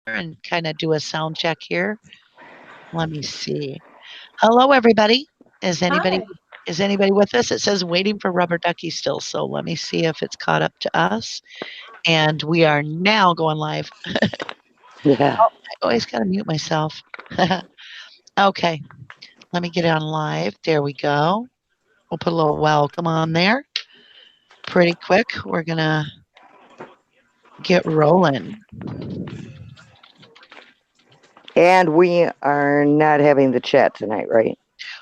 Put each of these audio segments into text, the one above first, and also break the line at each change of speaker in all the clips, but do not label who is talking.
and kind of do a sound check here. Let me see. Hello, everybody. Is anybody
Hi.
is anybody with us? It says waiting for Rubberducky still. So let me see if it's caught up to us. And we are now going live.
Yeah.
Oh, I always got to mute myself. Okay, let me get it on live. There we go. We'll put a little welcome on there. Pretty quick. We're gonna get rolling.
And we are not having the chat tonight, right?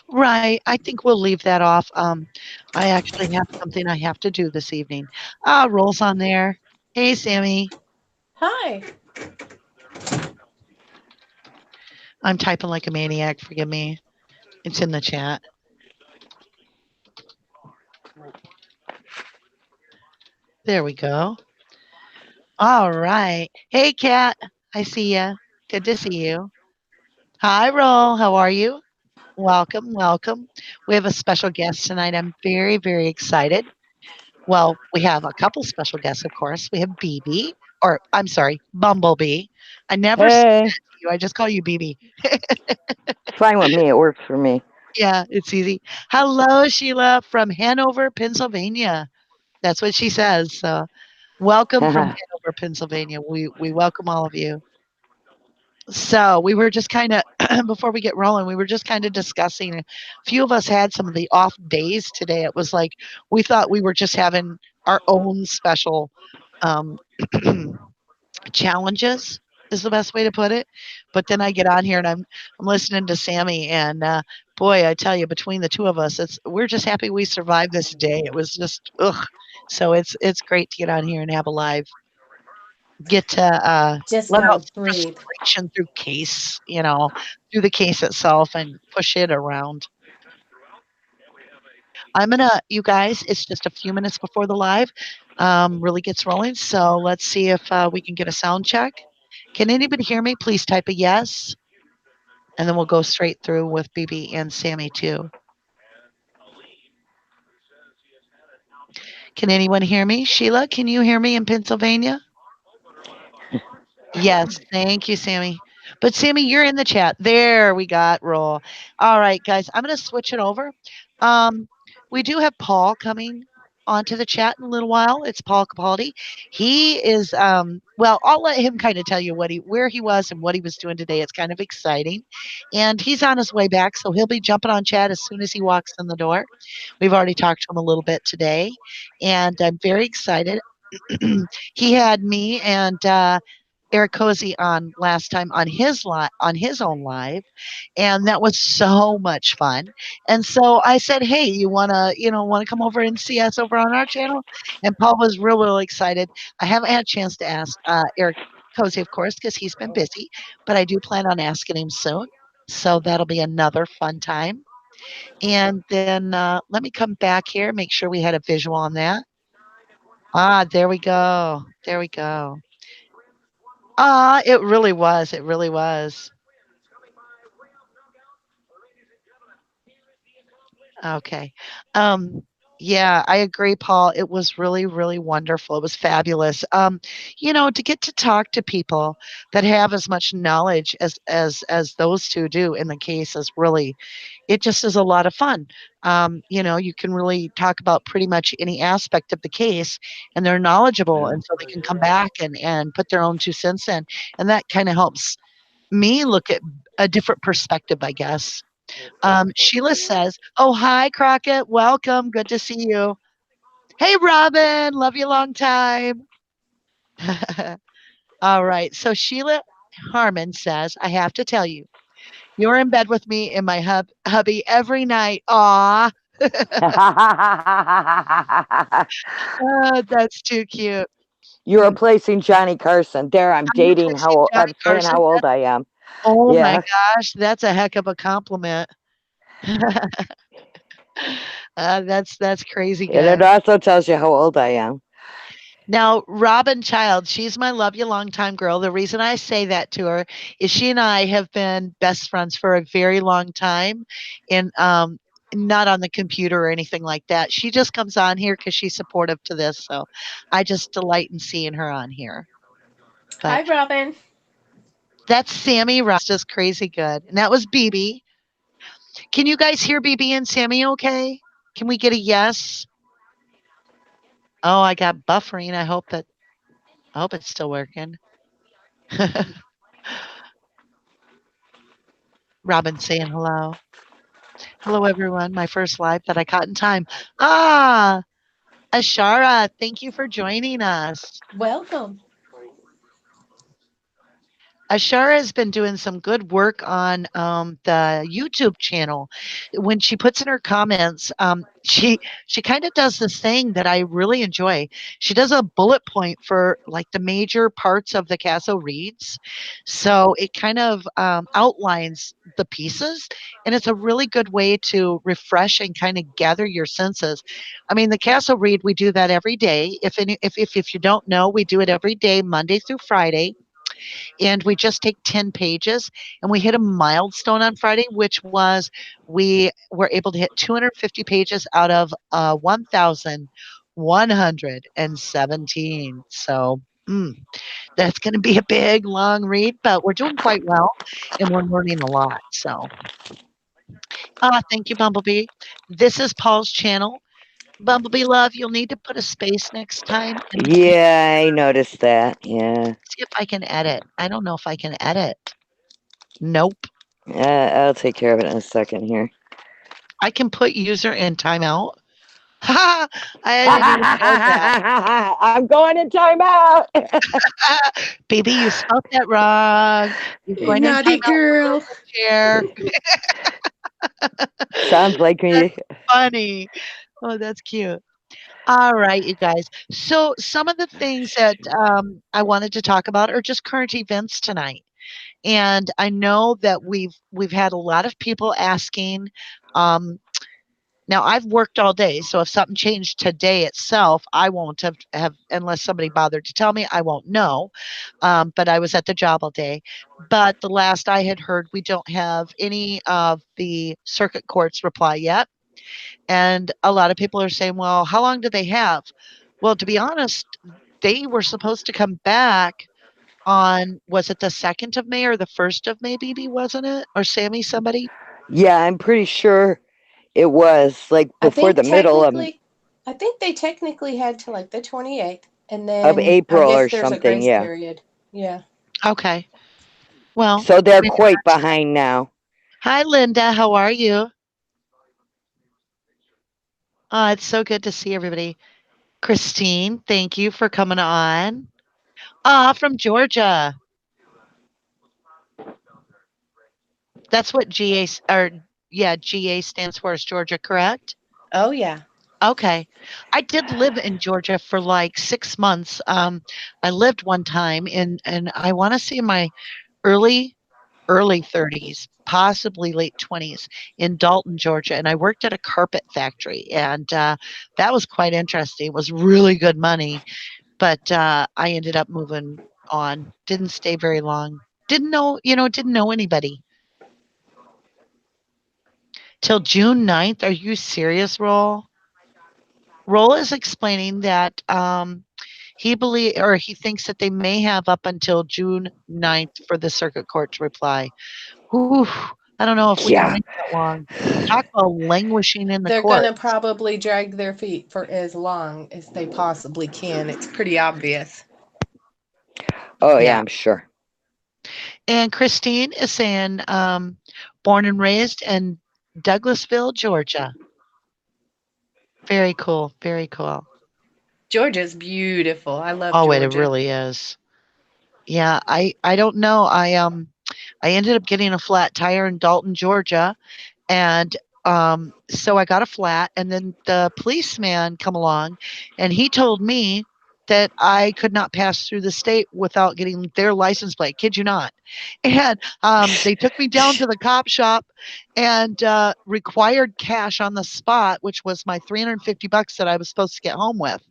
Right. I think we'll leave that off. I actually have something I have to do this evening. Rolls on there. Hey, Sammy.
Hi.
I'm typing like a maniac. Forgive me. It's in the chat. There we go. All right. Hey, Kat. I see ya. Good to see you. Hi, Roll. How are you? Welcome, welcome. We have a special guest tonight. I'm very, very excited. Well, we have a couple special guests, of course. We have BB, or I'm sorry, Bumblebee. I never say
Hey,
that to you. I just call you BB.
fine with me. It works for me.
Yeah, it's easy. Hello, Sheila from Hanover, Pennsylvania. That's what she says. So, welcome from Hanover, Pennsylvania. We welcome all of you. So we were just kind of before we get rolling, we were just kind of discussing. A few of us had some of the off days today. It was like we thought we were just having our own special um, challenges is the best way to put it. But then I get on here and I'm listening to Sammy and boy, I tell you, between the two of us, we're just happy we survived this day. It was just ugh. So it's great to get on here and have a live get to
Just
let
gotta
out some
breathe.
frustration through case, through the case itself and push it around. You guys, it's just a few minutes before the live really gets rolling. So let's see if we can get a sound check. Can anybody hear me? Please type a yes, and then we'll go straight through with BB and Sammy too. Can anyone hear me? Sheila, can you hear me in Pennsylvania? Yes, thank you, Sammy. But Sammy, you're in the chat. There we got roll. All right, guys, I'm going to switch it over. Um, we do have Paul coming onto the chat in a little while. It's Paul Capaldi. He is well, I'll let him kind of tell you where he was and what he was doing today. It's kind of exciting. And he's on his way back, so he'll be jumping on chat as soon as he walks in the door. We've already talked to him a little bit today, and I'm very excited. He had me and Eric Cozy on last time on on his own live, and that was so much fun. And so I said, "Hey, you wanna come over and see us over on our channel?" And Paul was real, real excited. I haven't had a chance to ask Eric Cozy, of course, because he's been busy, but I do plan on asking him soon. So that'll be another fun time. And then let me come back here, make sure we had a visual on that. There we go. There we go. It really was. It really was. Okay. Um, yeah, I agree, Paul. It was really, really wonderful. It was fabulous. To get to talk to people that have as much knowledge as those two do in the case is really, it just is a lot of fun. You can really talk about pretty much any aspect of the case, and they're knowledgeable, and so they can come back and put their own 2 cents in, and that kind of helps me look at a different perspective, I guess. Sheila says, "Oh, hi, Crockett. Welcome. Good to see you. Hey, Robin. Love you long time." All right. So Sheila Harmon says, "I have to tell you, you're in bed with me and my hubby every night. Aw, that's too cute."
You're
Mm,
replacing Johnny Carson. There, I'm
I'm
dating
replacing
how
Johnny
I'm saying
Carson.
how old I am.
Oh my
Yeah.
gosh, that's a heck of a compliment. That's crazy,
And it
guys.
also tells you how old I am.
Now, Robin Child, she's my love you long time girl. The reason I say that to her is she and I have been best friends for a very long time and not on the computer or anything like that. She just comes on here because she's supportive to this. So I just delight in seeing her on here.
Hi,
But
Robin.
That's Sammy Rosta's Crazy Good. And that was BB. Can you guys hear BB and Sammy okay? Can we get a yes? Oh, I got buffering. I hope it's still working. Robin saying hello. Hello everyone. My first live that I caught in time. Ah, Ashara, thank you for joining us.
Welcome.
Ashara has been doing some good work on the YouTube channel. When she puts in her comments, she kind of does this thing that I really enjoy. She does a bullet point for like the major parts of the Casso reads, so it kind of outlines the pieces, and it's a really good way to refresh and kind of gather your senses. I mean, the Casso read we do that every day. If you don't know, we do it every day, Monday through Friday, and we just take 10 pages, and we hit a milestone on Friday, which was we were able to hit 250 pages out of 1,117. So that's going to be a big, long read, but we're doing quite well and we're learning a lot. So, thank you, Bumblebee. This is Paul's channel. Bumblebee Love, you'll need to put a space next time in between.
Yeah, I noticed that. Yeah.
See if I can edit. I don't know if I can edit. Nope.
I'll take care of it in a second here.
I can put user in timeout. Ha! I didn't even know that.
I'm going in timeout.
Baby, you spelled that wrong. You're
You
going in
naughty
timeout for a little
girl.
chair.
Sounds like
That's
me.
funny. Oh, that's cute. All right, you guys. So some of the things that I wanted to talk about are just current events tonight. And I know that we've had a lot of people asking. Um, Now I've worked all day, so if something changed today itself, I won't have unless somebody bothered to tell me, I won't know. But I was at the job all day. But the last I had heard, we don't have any of the circuit courts reply yet. And a lot of people are saying, well, how long do they have? Well, to be honest, they were supposed to come back on, was it the 2nd of May or the 1st of May, BB, wasn't it? Or Sammy, somebody?
Yeah, I'm pretty sure it was like
I
before
think
the middle
technically, I think they technically had to like the 28th, and
of
then I
April
guess
or
there's a
something.
grace
Yeah.
period. Yeah.
Okay. Well,
So they're
maybe
quite
not tonight.
behind now.
Hi, Linda. How are you? Oh, it's so good to see everybody. Christine, thank you for coming on. From Georgia. That's what or yeah, GA stands for, is Georgia, correct?
Oh yeah.
Okay. I did live in Georgia for like 6 months. I lived one time in I want to say my early early 30s, possibly late 20s, in Dalton, Georgia, and I worked at a carpet factory, and that was quite interesting. It was really good money, but I ended up moving on. Didn't stay very long. Didn't know anybody till June 9th. Are you serious, Roll? Roll is explaining that he thinks that they may have up until June 9th for the circuit court to reply. Whew, I don't know if we can
Yeah.
wait that long. Talk about languishing in the
They're going
court.
to probably drag their feet for as long as they possibly can. It's pretty obvious.
Oh, yeah,
Yeah.
I'm sure.
And Christine is saying, born and raised in Douglasville, Georgia. Very cool. Very cool.
Georgia's beautiful. I love
Oh, it
Georgia.
really is. Yeah, I don't know. I ended up getting a flat tire in Dalton, Georgia, and so I got a flat, and then the policeman come along, and he told me that I could not pass through the state without getting their license plate. Kid you not. And they took me down to the cop shop and required cash on the spot, which was my 350 bucks that I was supposed to get home with,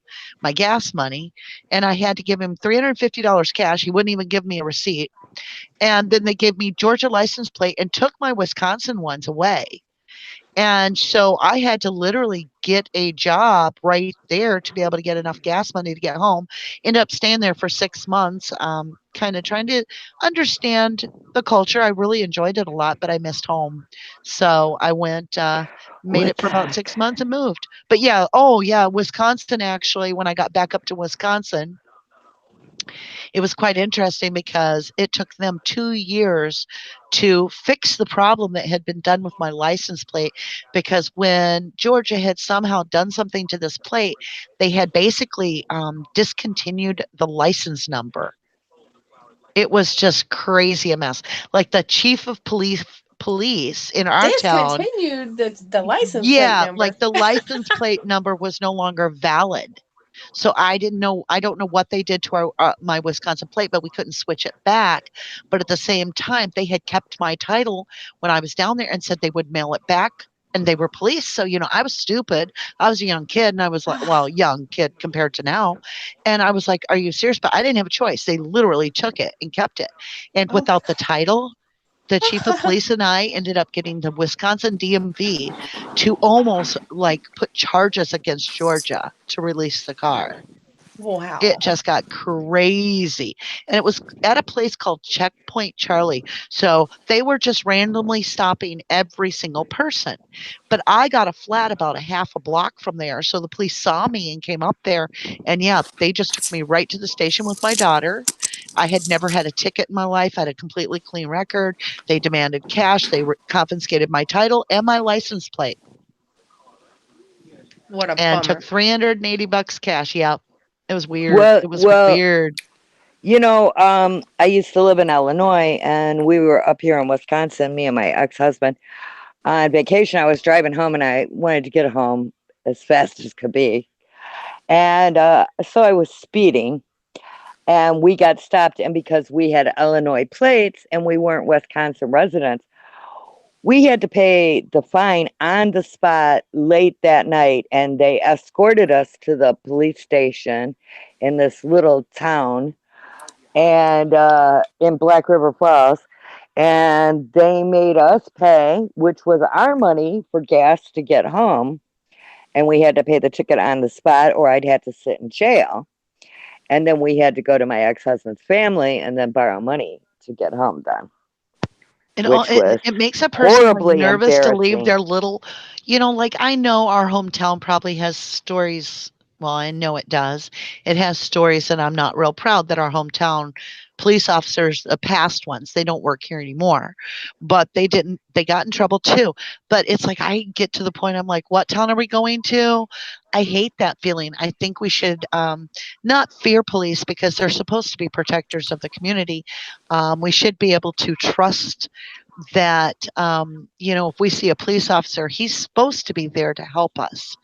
my gas money. And I had to give him $350 cash. He wouldn't even give me a receipt. And then they gave me Georgia license plate and took my Wisconsin ones away. And so I had to literally get a job right there to be able to get enough gas money to get home. Ended up staying there for 6 months, kind of trying to understand the culture. I really enjoyed it a lot, but I missed home. So I went, made
What
it for
the
about
heck?
6 months and moved. But yeah, oh yeah, Wisconsin actually, when I got back up to Wisconsin, it was quite interesting because it took them 2 years to fix the problem that had been done with my license plate, because when Georgia had somehow done something to this plate, they had basically, discontinued the license number. It was just crazy a mess. Like, the chief of police in our town,
Discontinued the license plate
yeah,
number.
like, the license plate number was no longer valid. So I don't know what they did to our my Wisconsin plate, but we couldn't switch it back. But at the same time, they had kept my title when I was down there and said they would mail it back. And they were police. So, I was stupid. I was a young kid and I was like, well, young kid compared to now. And I was like, are you serious? But I didn't have a choice. They literally took it and kept it. And
Oh.
without the title, the chief of police and I ended up getting the Wisconsin DMV to almost like put charges against Georgia to release the car. It
Wow.
just got crazy. And it was at a place called Checkpoint Charlie. So they were just randomly stopping every single person. But I got a flat about a half a block from there. So the police saw me and came up there. And yeah, they just took me right to the station with my daughter. I had never had a ticket in my life. I had a completely clean record. They demanded cash. They confiscated my title and my license plate
What a
and took
bummer.
$380 cash. Yeah, it was weird.
Well,
It was
well,
weird.
I used to live in Illinois, and we were up here in Wisconsin. Me and my ex-husband on vacation. I was driving home, and I wanted to get home as fast as could be, and so I was speeding, and we got stopped. And because we had Illinois plates and we weren't Wisconsin residents, we had to pay the fine on the spot late that night, and they escorted us to the police station in this little town and in Black River Falls, and they made us pay, which was our money for gas to get home, and we had to pay the ticket on the spot, or I'd have to sit in jail. And then we had to go to my ex-husband's family and then borrow money to get home then,
And all
which was
it makes a person, like,
horribly
nervous to leave
embarrassing.
their little, like, I know our hometown probably has stories. Well, I know it does. It has stories, and I'm not real proud that our hometown police officers, the past ones, they don't work here anymore, but they got in trouble too. But it's like I get to the point, I'm like, what town are we going to? I hate that feeling. I think we should, not fear police because they're supposed to be protectors of the community. We should be able to trust that, if we see a police officer, he's supposed to be there to help us.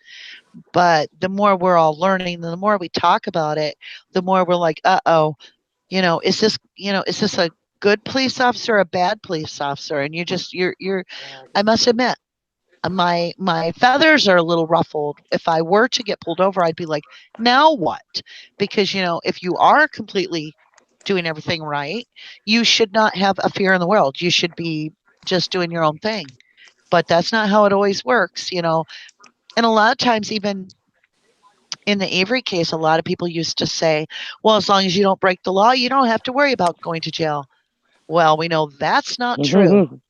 But the more we're all learning, the more we talk about it, the more we're like, uh-oh, is this a good police officer or a bad police officer? And you're I must admit, my feathers are a little ruffled. If I were to get pulled over, I'd be like, now what? Because, if you are completely doing everything right, you should not have a fear in the world. You should be just doing your own thing. But that's not how it always works. And a lot of times, even in the Avery case, a lot of people used to say, well, as long as you don't break the law, you don't have to worry about going to jail. Well, we know that's not true.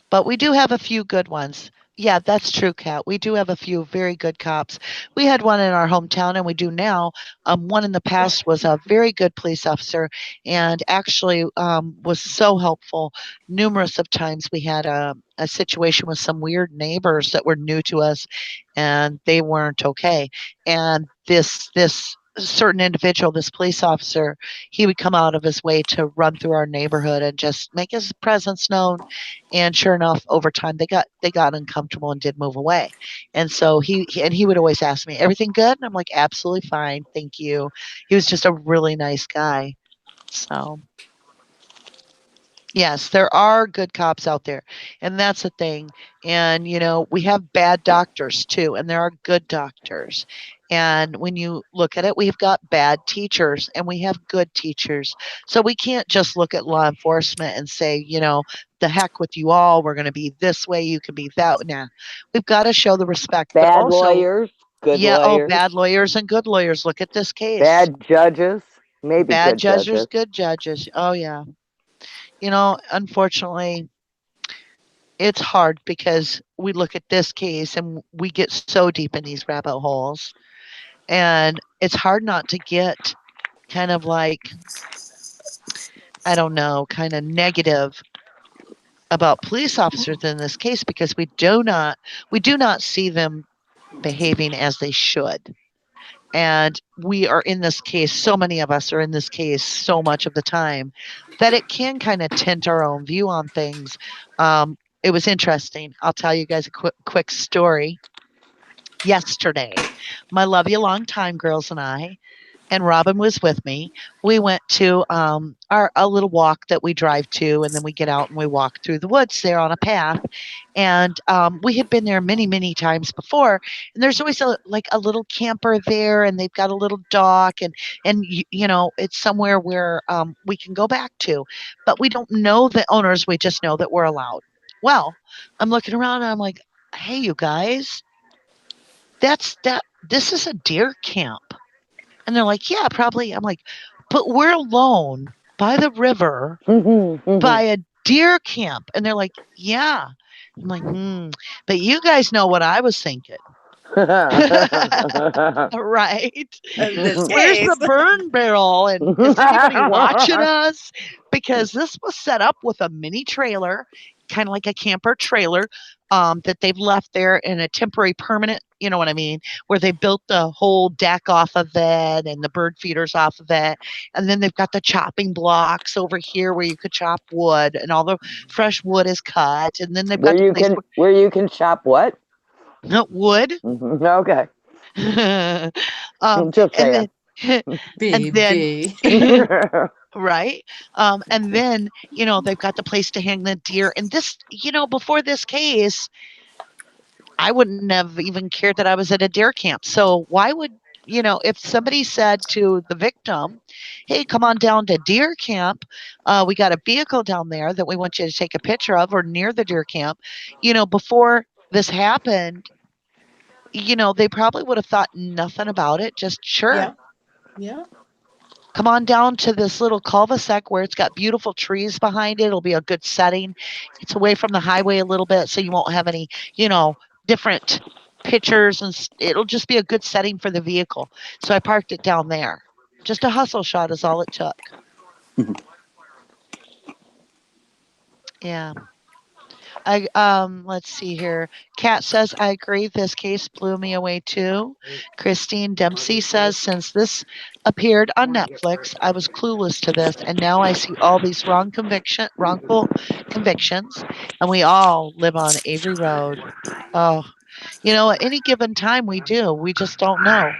But we do have a few good ones. Yeah, that's true, Kat. We do have a few very good cops. We had one in our hometown, and we do now. One in the past was a very good police officer, and actually, was so helpful. Numerous of times we had a situation with some weird neighbors that were new to us, and they weren't okay. And this certain individual, this police officer, he would come out of his way to run through our neighborhood and just make his presence known. And sure enough, over time they got uncomfortable and did move away. And so he would always ask me, "Everything good?" And I'm like, "Absolutely fine, thank you." He was just a really nice guy. So yes, there are good cops out there, and that's the thing. And we have bad doctors too, and there are good doctors. And when you look at it, we've got bad teachers and we have good teachers. So we can't just look at law enforcement and say, the heck with you all. We're going to be this way. You can be that. Nah, we've got to show the respect. But
Bad
also,
lawyers, good
yeah,
lawyers,
bad lawyers and good lawyers. Look at this case.
bad judges, maybe
Bad
good
judges,
judges.
good judges. Oh, yeah. Unfortunately, it's hard because we look at this case and we get so deep in these rabbit holes. And it's hard not to get kind of like, I don't know, kind of negative about police officers in this case because we do not see them behaving as they should. And we are in this case, so many of us are in this case so much of the time that it can kind of tint our own view on things. It was interesting. I'll tell you guys a quick story. Yesterday, my love you long time girls and Robin was with me. We went to our a little walk that we drive to, and then we get out and we walk through the woods there on a path. And we had been there many, many times before. And there's always like a little camper there, and they've got a little dock, and it's somewhere where we can go back to. But we don't know the owners. We just know that we're allowed. Well, I'm looking around and I'm like, hey, you guys, that's that. This is a deer camp. And they're like, yeah, probably. I'm like, but we're alone by the river by a deer camp. And they're like, yeah. I'm like, but you guys know what I was thinking. Right?
In this
Where's the
case.
burn barrel? And is anybody watching us? Because this was set up with a mini trailer, kind of like a camper trailer, that they've left there in a temporary permanent, you know what I mean, where they built the whole deck off of it and the bird feeders off of it. And then they've got the chopping blocks over here where you could chop wood and all the fresh wood is cut. And then they've got the place
where you can chop what?
wood.
Okay. Just
And
saying.
then and then
BB.
right? And then, they've got the place to hang the deer. And this, before this case, I wouldn't have even cared that I was at a deer camp. So why would, if somebody said to the victim, hey, come on down to deer camp, we got a vehicle down there that we want you to take a picture of or near the deer camp, before this happened, they probably would have thought nothing about it. Just sure.
Yeah. Yeah.
Come on down to this little cul-de-sac where it's got beautiful trees behind it. It'll be a good setting. It's away from the highway a little bit, so you won't have any, different pictures, and it'll just be a good setting for the vehicle. So I parked it down there. Just a hustle shot is all it took. Yeah. Let's see here. Kat says, I agree. This case blew me away too. Christine Dempsey says, since this appeared on Netflix, I was clueless to this, and now I see all these wrongful convictions, and we all live on Avery Road. Oh, at any given time we do. We just don't know.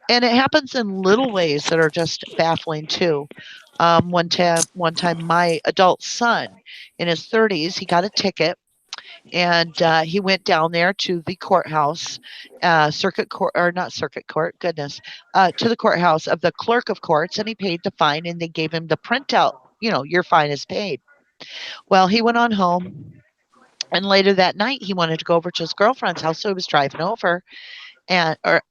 And it happens in little ways that are just baffling too. One time, my adult son in his 30s, he got a ticket and he went down there to the courthouse, circuit court, or not circuit court, goodness, to the courthouse of the clerk of courts, and he paid the fine, and they gave him the printout. Your fine is paid. Well, he went on home, and later that night, he wanted to go over to his girlfriend's house, so he was driving over, or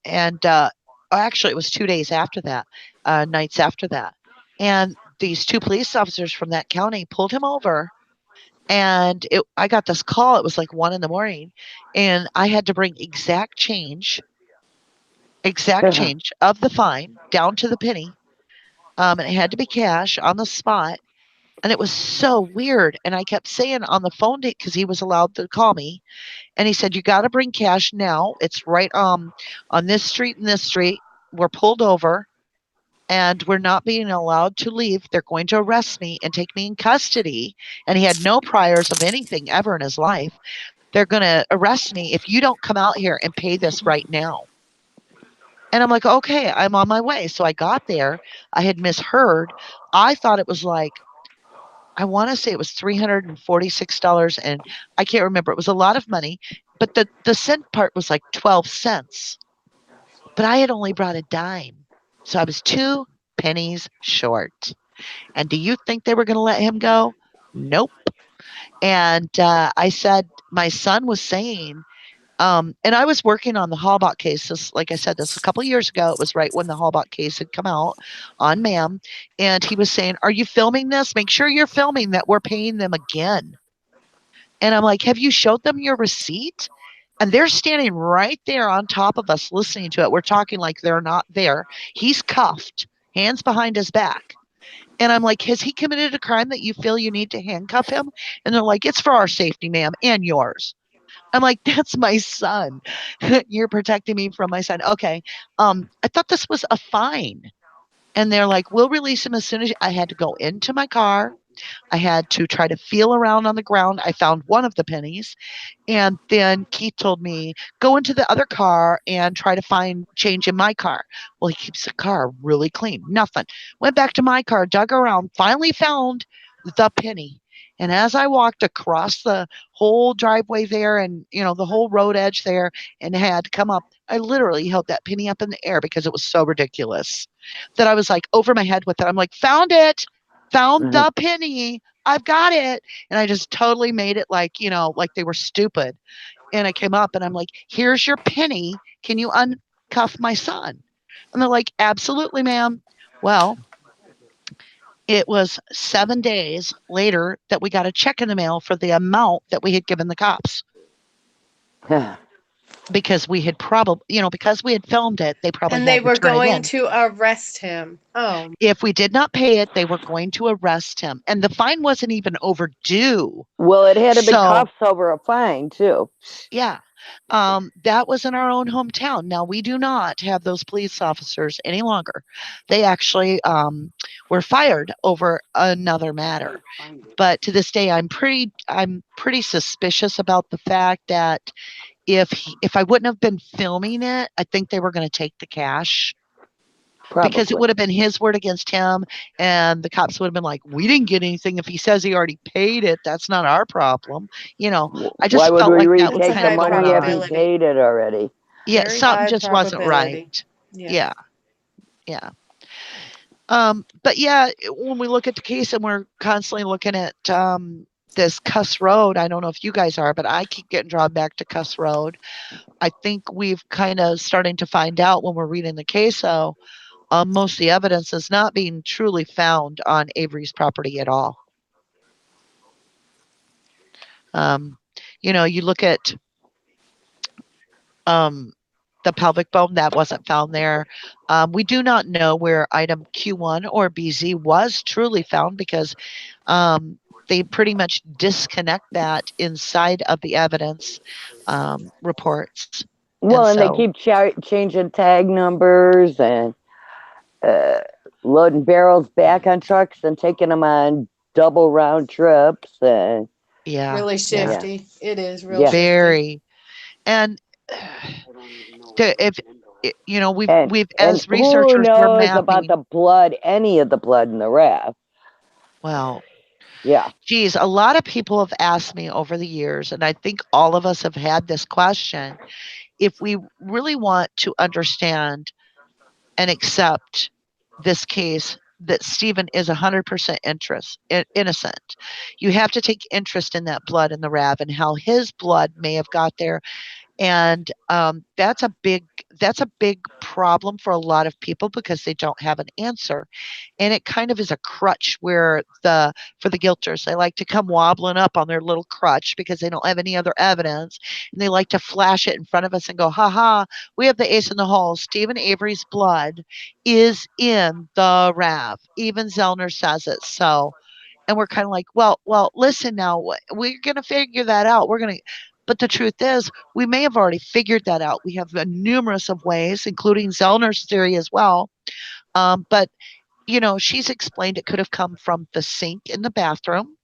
actually, it was 2 days after that, nights after that, and these two police officers from that county pulled him over. And I got this call. It was like 1 a.m, and I had to bring exact change of the fine down to the penny. And it had to be cash on the spot. And it was so weird. And I kept saying on the phone because he was allowed to call me, and he said, "You got to bring cash now. It's right on this street and this street. We're pulled over." And we're not being allowed to leave. They're going to arrest me and take me in custody. And he had no priors of anything ever in his life. They're going to arrest me if you don't come out here and pay this right now. And I'm like, okay, I'm on my way. So I got there. I had misheard. I thought it was like, I want to say it was $346. And I can't remember. It was a lot of money. But the cent part was like 12 cents. but I had only brought a dime. So I was 2 pennies short. And do you think they were going to let him go? Nope. And I said, my son was saying, and I was working on the Hallbach case. This, like I said, this was a couple of years ago. It was right when the Hallbach case had come out on Ma'am. And he was saying, are you filming this? Make sure you're filming that we're paying them again. And I'm like, have you showed them your receipt? And they're standing right there on top of us listening to it. We're talking like they're not there. He's cuffed, hands behind his back. And I'm like, has he committed a crime that you feel you need to handcuff him? And they're like, it's for our safety, ma'am, and yours. I'm like, that's my son. You're protecting me from my son. Okay. I thought this was a fine. And they're like, we'll release him as soon as I had to go into my car. I had to try to feel around on the ground. I found one of the pennies. And then Keith told me, go into the other car and try to find change in my car. Well, he keeps the car really clean. Nothing. Went back to my car, dug around, finally found the penny. And as I walked across the whole driveway there and, the whole road edge there and had to come up, I literally held that penny up in the air because it was so ridiculous that I was like over my head with it. I'm like, found it, found the penny. I've got it. And I just totally made it like, like they were stupid. And I came up and I'm like, here's your penny. Can you uncuff my son? And they're like, absolutely, ma'am. Well, it was 7 days later that we got a check in the mail for the amount that we had given the cops. Because we had because we had filmed it, they probably
And
had
they
to
were
turn it
going
in.
to arrest him. Oh.
If we did not pay it, they were going to arrest him. And the fine wasn't even overdue.
Well, it had to be
So,
cuffs over a fine, too.
yeah. That was in our own hometown. Now, we do not have those police officers any longer. They actually were fired over another matter. But to this day, I'm pretty suspicious about the fact that if I wouldn't have been filming it, I think they were going to take the cash. Because it
Probably.
would have been his word against him, and the cops would have been like, we didn't get anything. If he says he already paid it, that's not our problem. I
Why
just
would
felt
we
like that was
It's a
retake
kind
the
of
high
going
money if he
on.
probability.
paid it already?
Yeah,
Very
something
high
just wasn't
probability.
right.
Yeah.
Yeah, yeah. But yeah, when we look at the case and we're constantly looking at this Cuss Road, I don't know if you guys are, but I keep getting drawn back to Cuss Road. I think we've kind of starting to find out when we're reading the case, though, most of the evidence is not being truly found on Avery's property at all. Um, you look at the pelvic bone that wasn't found there. We do not know where item Q1 or BZ was truly found because they pretty much disconnect that inside of the evidence reports. And
Well, and they
so,
keep changing tag numbers and loading barrels back on trucks and taking them on double round trips. And
yeah,
Really
yeah,
shifty. It is real
yeah,
shifty.
very. And if
and
we've
and
as
who
researchers we're
knows about
mapping.
the blood? Any of the blood in the raft?
Well,
Yeah,
geez, a lot of people have asked me over the years, and I think all of us have had this question. If we really want to understand and accept this case that Stephen is 100% innocent, you have to take interest in that blood in the Rav and how his blood may have got there. And that's a big problem for a lot of people because they don't have an answer. And it kind of is a crutch where for the guilters, they like to come wobbling up on their little crutch because they don't have any other evidence, and they like to flash it in front of us and go, ha ha, we have the ace in the hole. Stephen Avery's blood is in the Rav. Even Zellner says it. So, and we're kind of like, well, listen now, we're going to figure that out. But the truth is, we may have already figured that out. We have numerous of ways, including Zellner's theory as well. But she's explained it could have come from the sink in the bathroom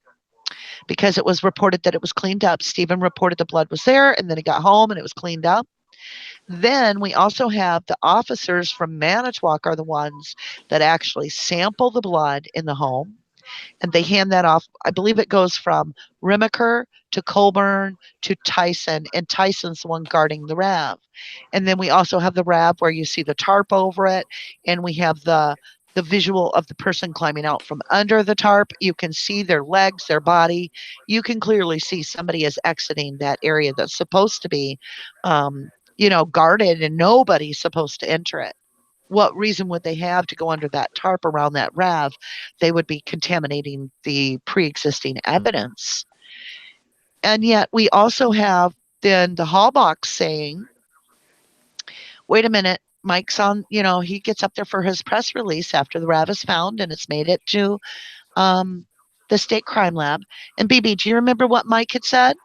because it was reported that it was cleaned up. Stephen reported the blood was there, and then he got home and it was cleaned up. Then we also have the officers from Manitowoc are the ones that actually sample the blood in the home, and they hand that off. I believe it goes from Remaker to Colburn to Tyson, and Tyson's the one guarding the RAV. And then we also have the RAV where you see the tarp over it, and we have the visual of the person climbing out from under the tarp. You can see their legs, their body. You can clearly see somebody is exiting that area that's supposed to be, guarded, and nobody's supposed to enter it. What reason would they have to go under that tarp around that RAV? They would be contaminating the pre-existing evidence. And yet we also have then the hall box saying, wait a minute, Mike's on, he gets up there for his press release after the RAV is found and it's made it to um, the state crime lab. And BB, do you remember what Mike had said?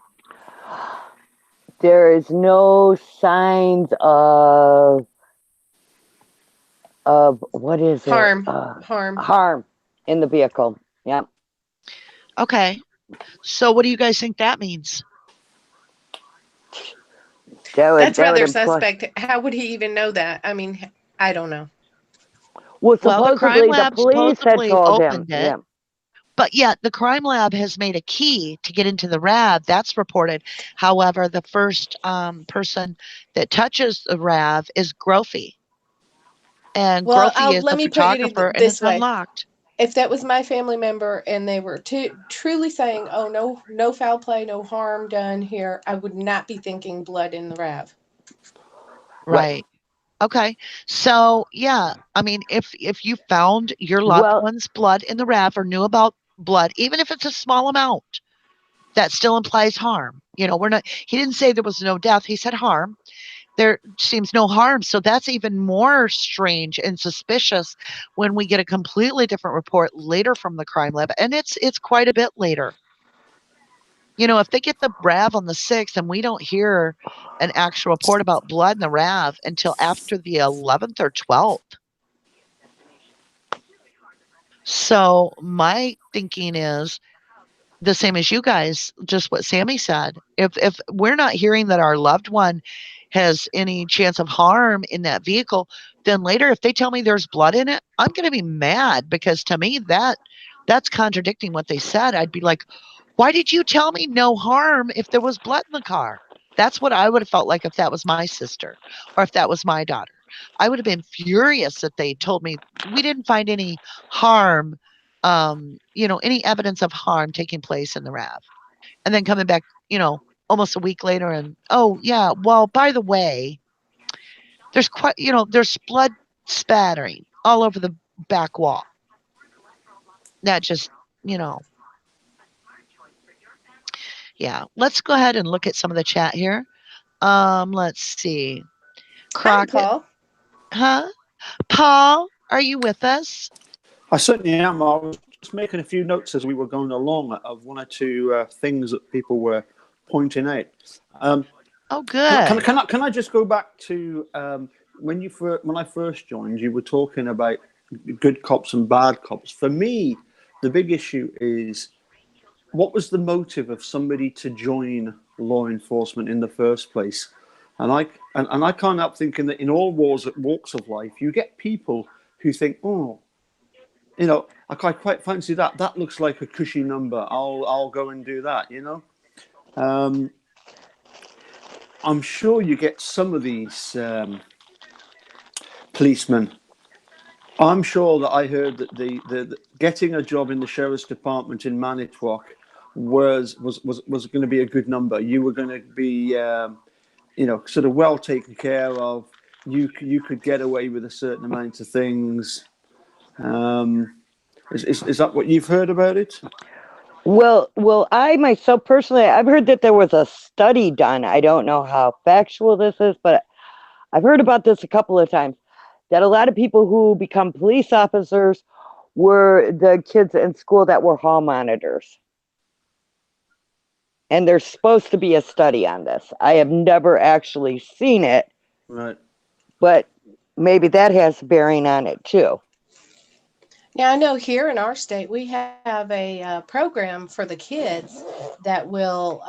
There is no signs of what is
harm.
it?
Harm.
Harm in the vehicle. Yeah.
Okay. So what do you guys think that means?
That's rather suspect. How would he even know that? I mean, I don't know.
Well,
the crime
supposedly the
lab
police had told him.
opened it.
Yeah.
But yet the crime lab has made a key to get into the RAV. That's reported. However, the first person that touches the RAV is Grophy. And
Well,
Grophy is
let
the
me put it
photographer, and
this
it's
way.
unlocked.
If that was my family member and they were truly saying, "Oh, no foul play, no harm done here," I would not be thinking blood in the RAV.
Right. Okay. So yeah, I mean, if you found your loved one's blood in the RAV or knew about blood, even if it's a small amount, that still implies harm. We're not. He didn't say there was no death. He said harm. There seems no harm. So that's even more strange and suspicious when we get a completely different report later from the crime lab, and it's quite a bit later. If they get the RAV on the 6th and we don't hear an actual report about blood in the RAV until after the 11th or 12th. So my thinking is the same as you guys, just what Sammy said. If we're not hearing that our loved one has any chance of harm in that vehicle, then later if they tell me there's blood in it, I'm going to be mad, because to me that's contradicting what they said. I'd be like, why did you tell me no harm if there was blood in the car? That's what I would have felt like if that was my sister or if that was my daughter. I would have been furious that they told me we didn't find any harm, any evidence of harm taking place in the RAV. And then coming back, almost a week later and, oh, yeah, well, by the way, there's blood spattering all over the back wall. That just, yeah. Let's go ahead and look at some of the chat here. Let's see. Crockett.
Hi, Paul.
Huh? Paul, are you with us?
I certainly am. I was just making a few notes as we were going along of one or two things that people were pointing out.
Oh, good.
Can I just go back to when I first joined? You were talking about good cops and bad cops. For me, the big issue is, what was the motive of somebody to join law enforcement in the first place? And I can't help thinking that in all walks of life, you get people who think, oh, I quite fancy that. That looks like a cushy number. I'll go and do that. I'm sure you get some of these policemen. I'm sure that I heard that the getting a job in the sheriff's department in Manitowoc was going to be a good number. You were going to be, sort of well taken care of. You could get away with a certain amount of things. Is that what you've heard about it?
Well, I myself personally, I've heard that there was a study done. I don't know how factual this is, but I've heard about this a couple of times, that a lot of people who become police officers were the kids in school that were hall monitors. And there's supposed to be a study on this. I have never actually seen it.
Right.
But maybe that has bearing on it too.
Now, I know here in our state, we have a program for the kids that will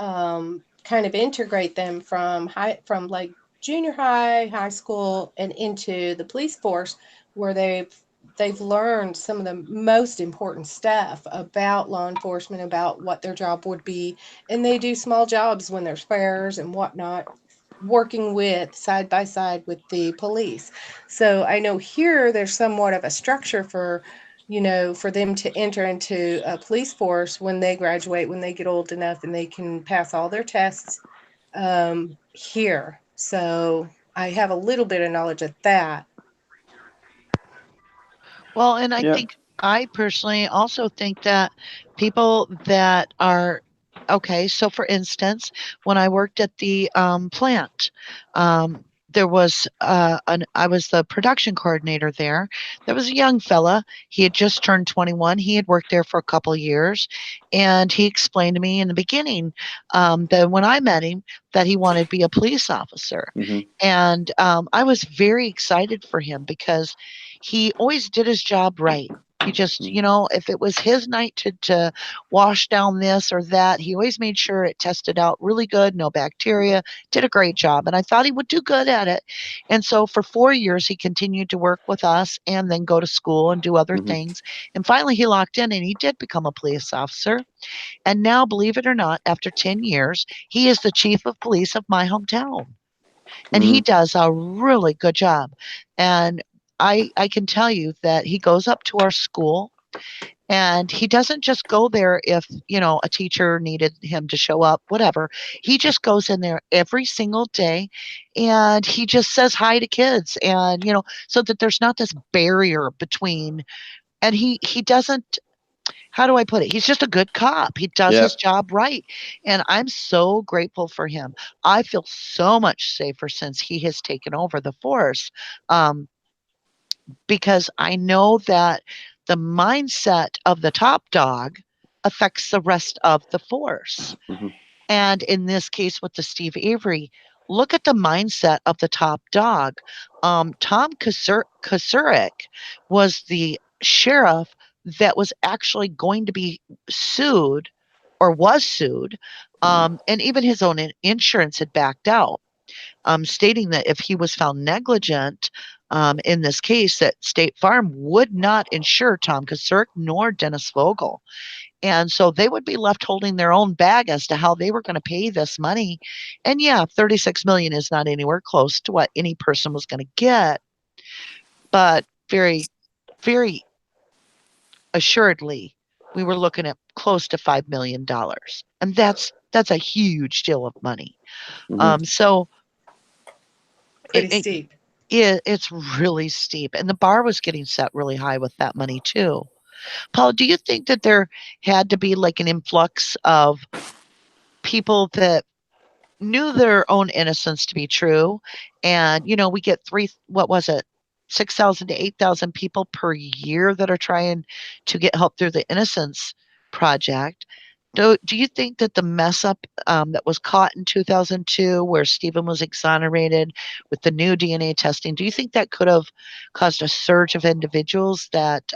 kind of integrate them from like junior high, high school, and into the police force, where they they've learned some of the most important stuff about law enforcement, about what their job would be, and they do small jobs when there's fairs and whatnot, working with side by side with the police. So I know here there's somewhat of a structure for, for them to enter into a police force when they graduate, when they get old enough and they can pass all their tests here. So I have a little bit of knowledge of that.
Well, and I
Yeah.
think I personally also think that people that are okay. So, for instance, when I worked at the plant, there was I was the production coordinator there. There was a young fella. He had just turned 21. He had worked there for a couple of years, and he explained to me in the beginning that when I met him, that he wanted to be a police officer,
Hmm.
and I was very excited for him because he always did his job right. He just, if it was his night to wash down this or that, he always made sure it tested out really good, no bacteria, did a great job. And I thought he would do good at it. And so for 4 years, he continued to work with us and then go to school and do other
Hmm.
things. And finally, he locked in and he did become a police officer. And now, believe it or not, after 10 years, he is the chief of police of my hometown. And he
Hmm.
does a really good job. And I can tell you that he goes up to our school and he doesn't just go there if, a teacher needed him to show up, whatever. He just goes in there every single day and he just says hi to kids and, so that there's not this barrier between and he doesn't how do I put it? He's just a good cop. He does
Yeah.
his job right. And I'm so grateful for him. I feel so much safer since he has taken over the force. Um, because I know that the mindset of the top dog affects the rest of the force.
Hmm.
And in this case with the Steve Avery, look at the mindset of the top dog. Tom Kasurek was the sheriff that was actually going to be sued or was sued. And even his own insurance had backed out, stating that if he was found negligent in this case, that State Farm would not insure Tom Kasurek nor Dennis Vogel. And so they would be left holding their own bag as to how they were going to pay this money. And yeah, 36 million is not anywhere close to what any person was going to get, but very, very assuredly, we were looking at close to $5 million. And that's a huge deal of money.
Hmm.
So it,
Pretty
it
steep.
it's really steep. And the bar was getting set really high with that money too. Paul, do you think that there had to be like an influx of people that knew their own innocence to be true? And, we get what was it? 6,000 to 8,000 people per year that are trying to get help through the Innocence Project. Do you think that the mess up that was caught in 2002, where Stephen was exonerated with the new DNA testing, do you think that could have caused a surge of individuals that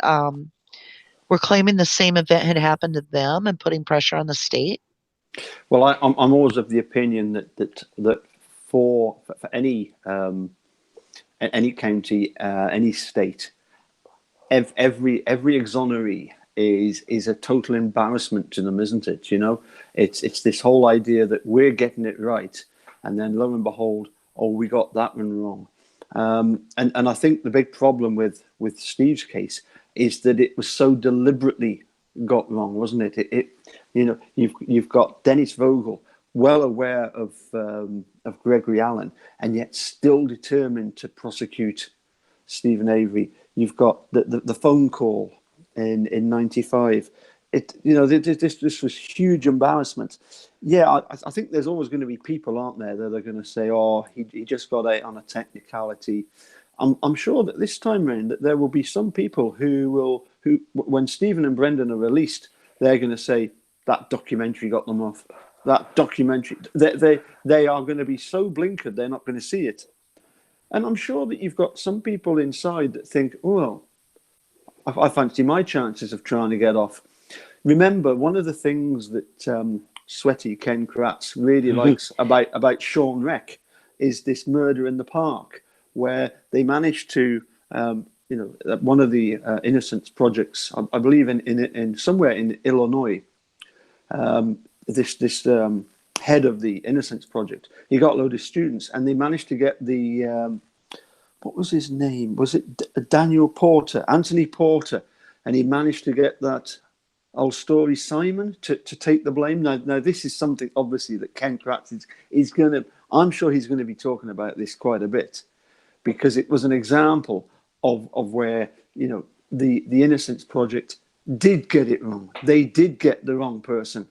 were claiming the same event had happened to them and putting pressure on the state?
Well, I'm always of the opinion that for any county, any state, every exoneree is a total embarrassment to them, isn't it? It's this whole idea that we're getting it right, and then lo and behold, oh, we got that one wrong. And I think the big problem with Steve's case is that it was so deliberately got wrong, wasn't it? You've got Dennis Vogel, well aware of Gregory Allen, and yet still determined to prosecute Stephen Avery. You've got the phone call in '95. This was huge embarrassment. Yeah, I think there's always going to be people, aren't there, that are going to say, "Oh, he just got out on a technicality." I'm sure that this time round that there will be some people who when Stephen and Brendan are released, they're going to say that documentary got them off. That documentary, they are going to be so blinkered they're not going to see it. And I'm sure that you've got some people inside that think, oh, well, I fancy my chances of trying to get off. Remember, one of the things that sweaty Ken Kratz really likes about Sean Wreck is this murder in the park, where they managed to one of the Innocence projects, I believe in somewhere in Illinois. This head of the Innocence project, he got a load of students, and they managed to get the what was his name? Was it Daniel Porter, Anthony Porter? And he managed to get that old story Simon to take the blame. Now this is something obviously that Ken Kratz is going to. I'm sure he's going to be talking about this quite a bit, because it was an example of where the Innocence Project did get it wrong. They did get the wrong person.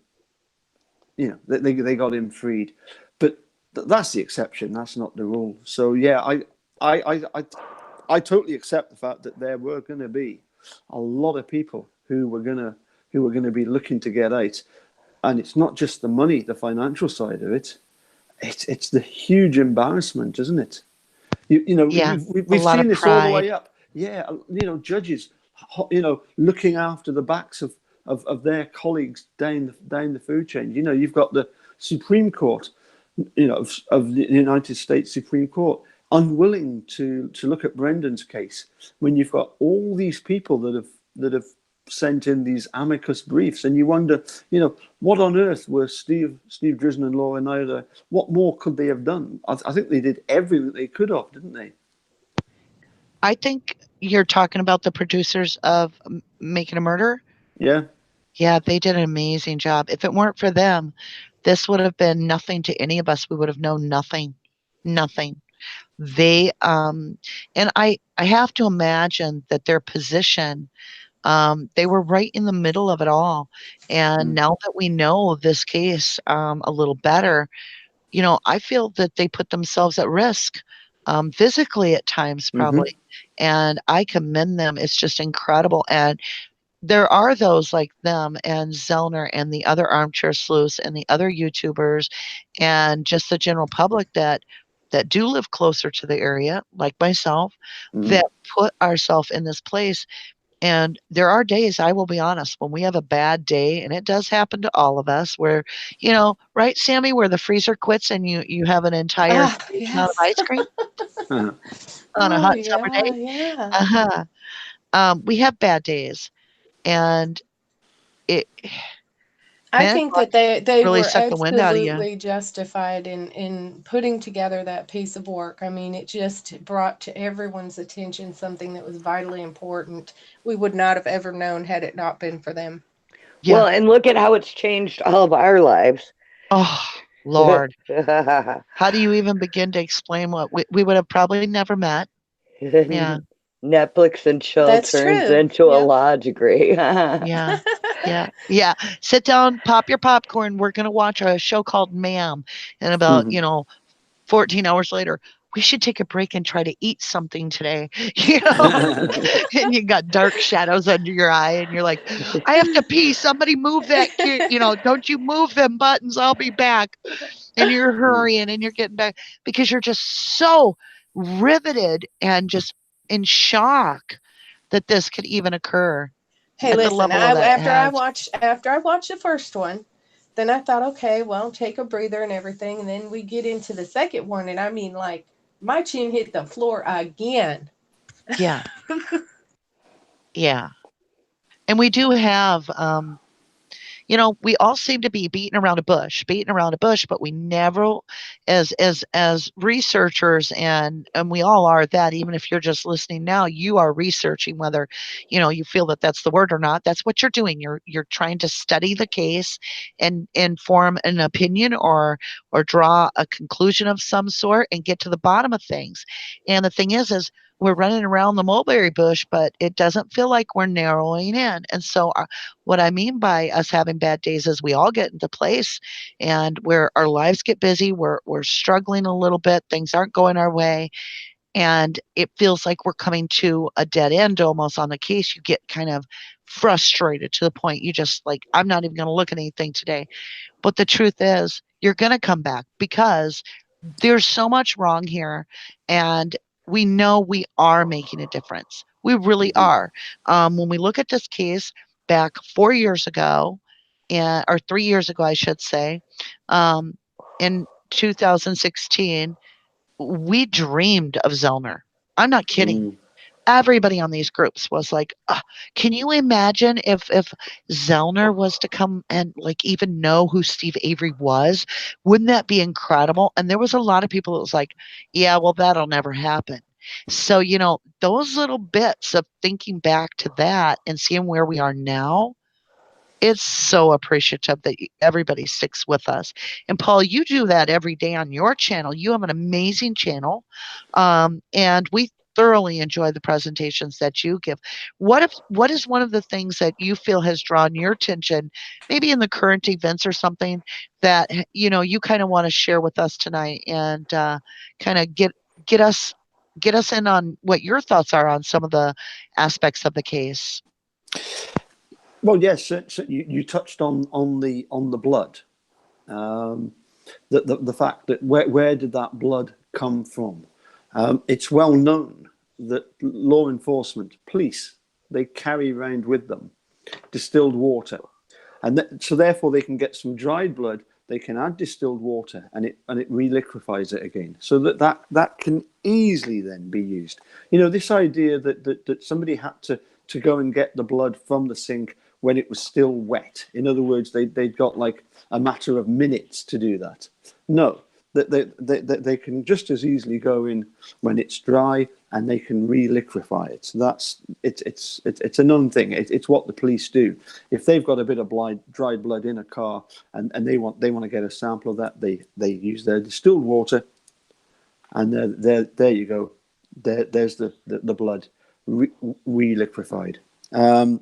They got him freed, but that's the exception. That's not the rule. So yeah, I totally accept the fact that there were going to be a lot of people who were going to be looking to get out, and it's not just the money, the financial side of it. It's the huge embarrassment, isn't it?
Yeah, a
We've
lot
seen
of
this all the
pride.
way up. Yeah, judges, looking after the backs of their colleagues down the food chain. You've got the Supreme Court, of the United States Supreme Court, unwilling to look at Brendan's case, when you've got all these people that have sent in these amicus briefs, and you wonder, what on earth were Steve Drisden and Laura Nader? What more could they have done? I think they did everything they could have, didn't they?
I think you're talking about the producers of Making a Murder.
Yeah.
Yeah, they did an amazing job. If it weren't for them, this would have been nothing to any of us. We would have known nothing. Nothing. They and I have to imagine that their position, they were right in the middle of it all. And
Mm.
now that we know this case a little better, I feel that they put themselves at risk, physically at times,
Mm-hmm.
probably. And I commend them. It's just incredible. And there are those like them and Zellner and the other armchair sleuths and the other YouTubers and just the general public that do live closer to the area, like myself,
Mm-hmm.
that put ourselves in this place. And there are days, I will be honest, when we have a bad day, and it does happen to all of us, where, right, Sammy, where the freezer quits and you have an entire
Ah,
huge amount of
yes.
ice cream
Uh-huh.
on a
Oh,
hot summer
yeah,
day.
yeah.
Uh-huh. We have bad days, and it
I
man,
think that they
really
were
suck the wind out of you.
absolutely justified in putting together that piece of work. I mean, it just brought to everyone's attention something that was vitally important. We would not have ever known had it not been for them.
Yeah.
Well, and look at how it's changed all of our lives.
Oh, Lord. How do you even begin to explain what we would have probably never met? Yeah.
Netflix and chill
That's
turns
true.
into a
Yep.
law degree.
Yeah. Yeah. Yeah. Sit down, pop your popcorn. We're going to watch a show called Ma'am. And about, 14 hours later, we should take a break and try to eat something today. You know, and you got dark shadows under your eye, and you're like, I have to pee. Somebody move that kid. Don't you move them buttons. I'll be back. And you're hurrying and you're getting back because you're just so riveted and just in shock that this could even occur
Hey,
at the
listen,
level that it has.
after I watched the first one, then I thought, okay, well, take a breather and everything, and then we get into the second one, and I mean, like, my chin hit the floor again.
Yeah. Yeah. And we do have we all seem to be beating around a bush, but we never, as researchers, and we all are that. Even if you're just listening now, you are researching whether, you feel that that's the word or not. That's what you're doing. You're trying to study the case and form an opinion or draw a conclusion of some sort and get to the bottom of things. And the thing is we're running around the mulberry bush, but it doesn't feel like we're narrowing in. And so what I mean by us having bad days is we all get into place and where our lives get busy, we're struggling a little bit, things aren't going our way, and it feels like we're coming to a dead end almost on the case. You get kind of frustrated to the point you just like, I'm not even going to look at anything today. But the truth is, you're going to come back because there's so much wrong here, and we know we are making a difference. We really
Mhm.
are. When we look at this case back 4 years ago, or 3 years ago, I should say, um, in 2016, we dreamed of Zellner. I'm not kidding.
Mm.
everybody on these groups was like, can you imagine if Zellner was to come and like even know who Steve Avery was? Wouldn't that be incredible? And there was a lot of people that was like, yeah, well, that'll never happen. So, those little bits of thinking back to that and seeing where we are now, it's so appreciative that everybody sticks with us. And Paul, you do that every day on your channel. You have an amazing channel, and we thoroughly enjoy the presentations that you give. What is one of the things that you feel has drawn your attention, maybe in the current events or something that you kind of want to share with us tonight, and kind of get us get us in on what your thoughts are on some of the aspects of the case?
Well, yes, so you touched on the blood, the fact that where did that blood come from? It's well known that law enforcement, police, they carry around with them distilled water, and so therefore they can get some dried blood. They can add distilled water, and it reliquefies it again, so that can easily then be used. This idea that somebody had to go and get the blood from the sink when it was still wet. In other words, they'd got like a matter of minutes to do that. No, they can just as easily go in when it's dry, and they can reliquefy it. So it's a known thing. It's what the police do. If they've got a bit of dried blood in a car, and they want to get a sample of that, they use their distilled water, and there you go. There's the blood reliquefied. I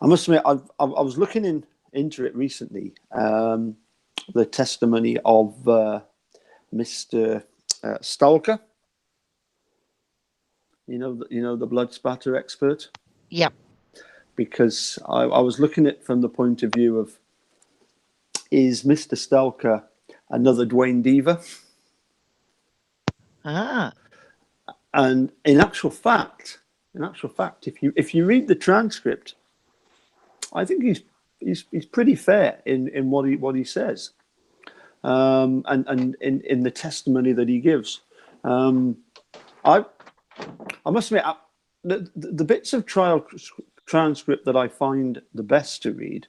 must admit, I was looking into it recently. The testimony of Mr. Stalker. The blood spatter expert.
Yep.
Because I was looking at it from the point of view of, is Mr. Stalker another Dwayne Deaver? And in actual fact, if you read the transcript, I think he's pretty fair in what he says, and in the testimony that he gives. I must admit, the bits of trial transcript that I find the best to read.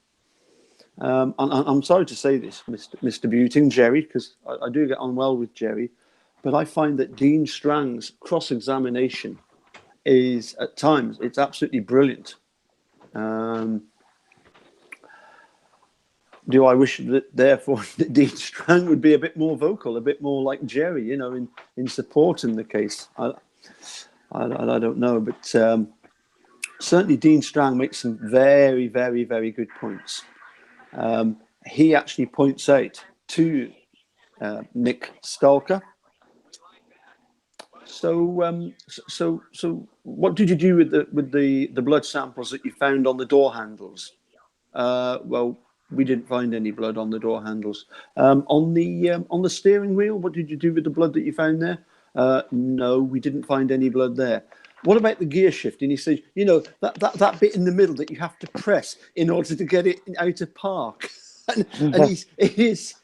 And I'm sorry to say this, Mr. Buting, Jerry, because I do get on well with Jerry, but I find that Dean Strang's cross-examination is, at times, it's absolutely brilliant. Do I wish that, therefore, that Dean Strang would be a bit more vocal, a bit more like Jerry, in supporting the case? I don't know, but certainly Dean Strang makes some very, very, very good points. He actually points out to Nick Stalker. So what did you do with the blood samples that you found on the door handles? Well, we didn't find any blood on the door handles. On the steering wheel, what did you do with the blood that you found there? No, we didn't find any blood there. What about the gear shift? And he says, that bit in the middle that you have to press in order to get it out of park. and his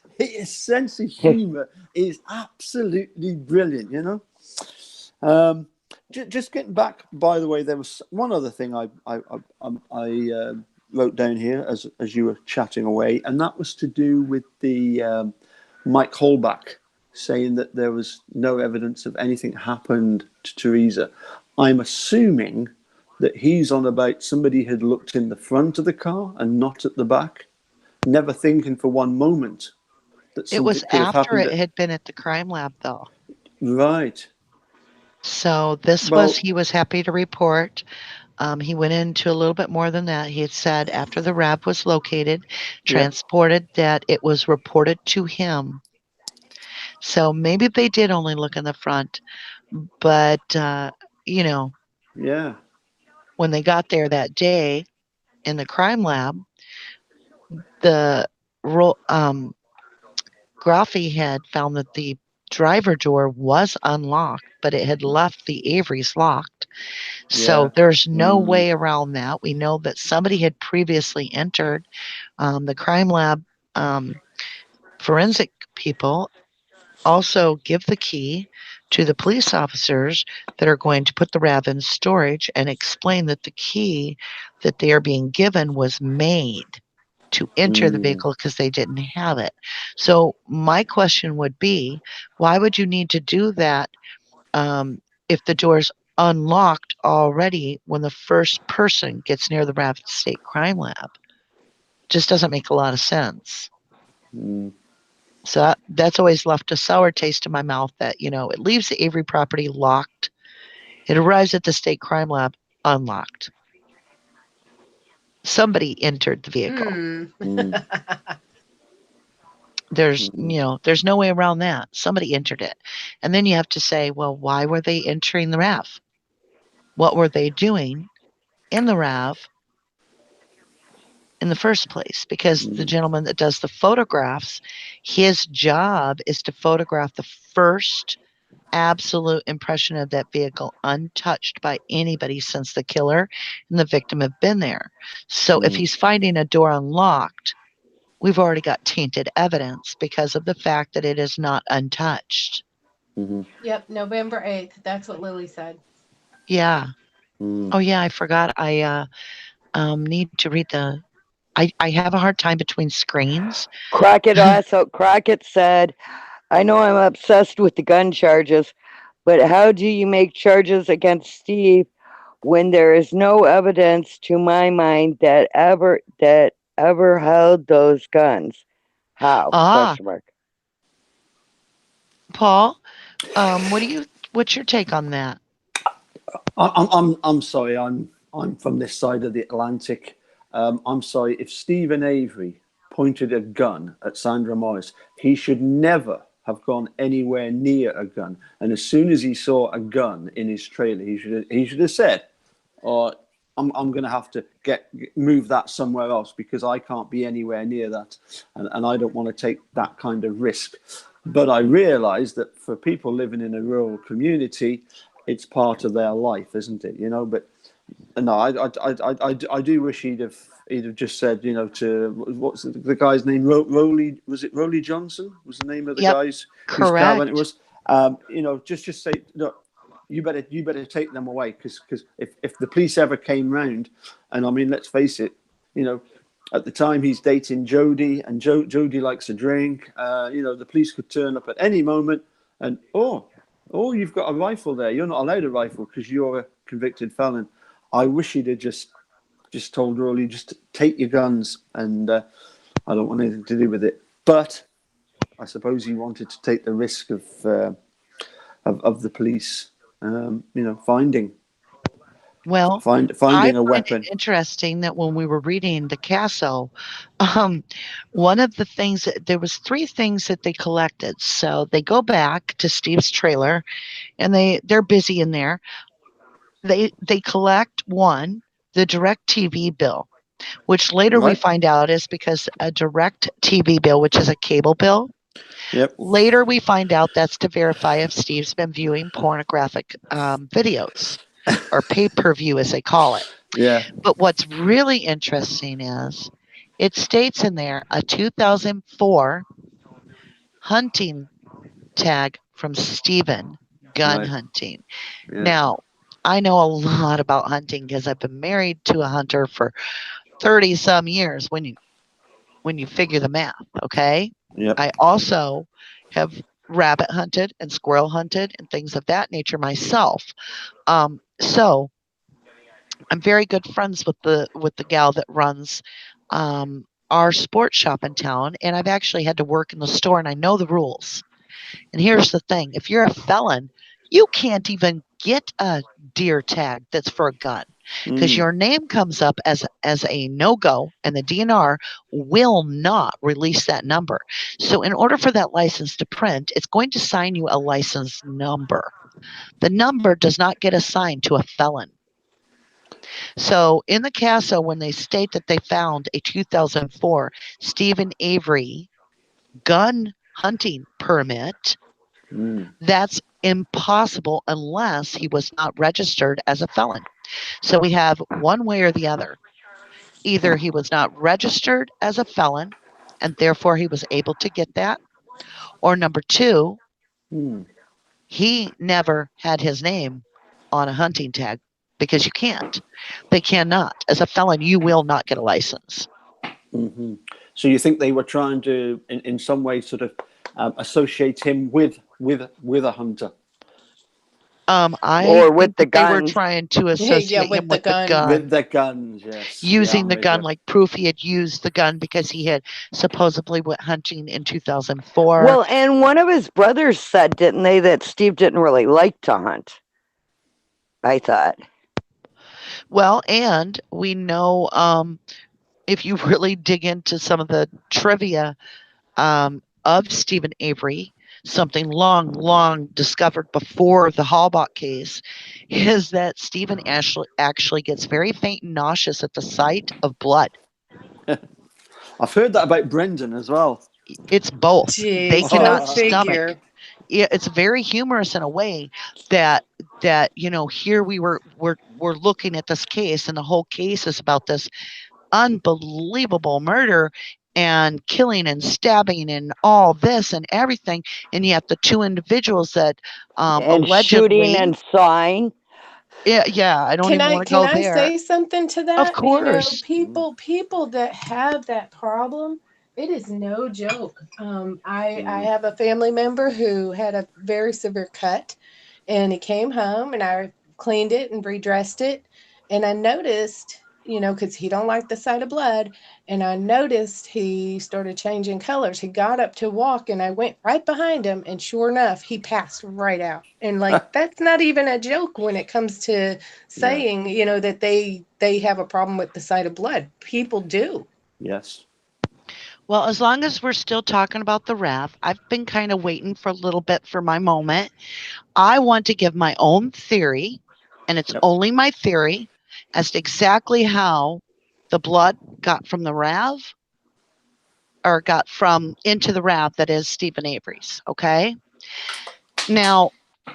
sense of humour is absolutely brilliant, Just getting back, by the way, there was one other thing I wrote down here as you were chatting away, and that was to do with the Mike Holback saying that there was no evidence of anything happened to Teresa. I'm assuming that he's on about somebody had looked in the front of the car and not at the back, never thinking for one moment that
It was
something could have
after
happened.
it had been at the crime lab, though.
Right.
So this was, he was happy to report. He went into a little bit more than that. He had said after the RAV was located, transported, that it was reported to him. So maybe they did only look in the front, but
Yeah.
when they got there that day in the crime lab, the Graffy had found that the driver door was unlocked, but it had left the Averys locked. So there's no way around that. We know that somebody had previously entered. The crime lab forensic people also give the key to the police officers that are going to put the RAV in storage and explain that the key that they are being given was made to enter the
Mm.
vehicle because they didn't have it. So my question would be, why would you need to do that um, if the door's unlocked already when the first person gets near the Rapid State Crime Lab? Just doesn't make a lot of sense.
Mm.
So that's always left a sour taste in my mouth that, it leaves the Avery property locked. It arrives at the state crime lab unlocked. Somebody entered the vehicle.
Hmm.
Mm.
There's,
Mm.
there's no way around that. Somebody entered it. And then you have to say, well, why were they entering the RAV? What were they doing in the RAV in the first place? Because the
Mm.
gentleman that does the photographs, his job is to photograph the first absolute impression of that vehicle untouched by anybody since the killer and the victim have been there. So if
Mm.
he's finding a door unlocked, we've already got tainted evidence because of the fact that it is not untouched.
Mm-hmm.
Yep, November 8th. That's what Lily said.
Yeah.
Mm.
Oh yeah, I forgot. I need to read the. I have a hard time between screens.
Crockett said, I know I'm obsessed with the gun charges, but how do you make charges against Steve when there is no evidence to my mind that ever held those guns? How?
Ah,
Question mark.
Paul, what do you? What's your take on that?
I'm sorry. I'm from this side of the Atlantic. I'm sorry. If Stephen Avery pointed a gun at Sandra Morris, he should never have gone anywhere near a gun. And as soon as he saw a gun in his trailer, he should have said, "Oh, I'm going to have to move that somewhere else because I can't be anywhere near that, and I don't want to take that kind of risk." But I realise that for people living in a rural community, it's part of their life, isn't it? But no, I do wish he'd have just said, to what's the guy's name? Rowley, was it Rowley Johnson? Was the name of the
Yep,
guy's whose car it
correct.
was? Just say, look, you better take them away because if the police ever came round, and I mean, let's face it, you know. At the time, he's dating Jodie, and Jodie likes a drink. The police could turn up at any moment, and you've got a rifle there. You're not allowed a rifle because you're a convicted felon. I wish he'd have just told Rowley, just take your guns, and I don't want anything to do with it. But I suppose he wanted to take the risk of the police, finding
Well, I
finding a
find
weapon.
it interesting that when we were reading the Casso, um, one of the things that there was three things that they collected. So they go back to Steve's trailer, and they're busy in there. They collect one, the direct TV bill, which later we
Right?
find out is because a direct TV bill, which is a cable bill.
Yep.
Later we find out that's to verify if Steve's been viewing pornographic videos or pay-per-view as they call it.
Yeah.
But what's really interesting is it states in there a 2004 hunting tag from Steven gun
Right.
hunting.
Yeah.
Now, I know a lot about hunting because I've been married to a hunter for 30 some years when you figure the math, okay?
Yep.
I also have rabbit hunted and squirrel hunted and things of that nature myself. So I'm very good friends with the gal that runs our sports shop in town, and I've actually had to work in the store, and I know the rules. And here's the thing: if you're a felon, you can't even get a deer tag that's for a gun because
Mm.
your name comes up as a no go, and the DNR will not release that number. So, in order for that license to print, it's going to assign you a license number. The number does not get assigned to a felon. So in the CASA, when they state that they found a 2004 Stephen Avery gun hunting permit,
Mm.
that's impossible unless he was not registered as a felon. So we have one way or the other. Either he was not registered as a felon and therefore he was able to get that, or number two,
Mm.
He never had his name on a hunting tag because you can't. They cannot. As a felon, you will not get a license.
Hmm. So you think they were trying to, in some way, sort of associate him with a hunter?
I
Or with
think
the
that they were
guns.
trying to
Yeah,
associate him
with the
with the
gun.
With
gun,
the guns, yes. Yeah,
using
I'm
the
with
gun
you.
like proof he had used the gun because he had supposedly went hunting in 2004.
Well, and one of his brothers said, didn't they, that Steve didn't really like to hunt? I thought.
Well, and we know if you really dig into some of the trivia of Stephen Avery, something long, long discovered before the Halbach case, is that Stephen actually gets very faint and nauseous at the sight of blood.
I've heard that about Brendan as well.
It's both. They
Jeez, go
cannot stomach.
figure.
It's very humorous in a way that here we're looking at this case, and the whole case is about this unbelievable murder and killing and stabbing and all this and everything, and yet the two individuals that
And shooting
allegedly,
and sawing.
yeah, I don't even want to
Can
go
I
there.
say something to
Of
that? You know,
course.
people that have that problem, it is no joke. I
Mm.
have a family member who had a very severe cut, and he came home, and I cleaned it and redressed it, and I noticed, you know, because he don't like the sight of blood, and I noticed he started changing colors. He got up to walk, and I went right behind him, and sure enough, he passed right out. And like that's not even a joke when it comes to
Yeah.
saying, you know, that they have a problem with the sight of blood. People do.
Yes.
Well, as long as we're still talking about the RAF, I've been kind of waiting for a little bit for my moment. I want to give my own theory, and it's
Yep.
only my theory, as to exactly how the blood got from the RAV, or got from into the RAV that is Stephen Avery's. Okay. Now,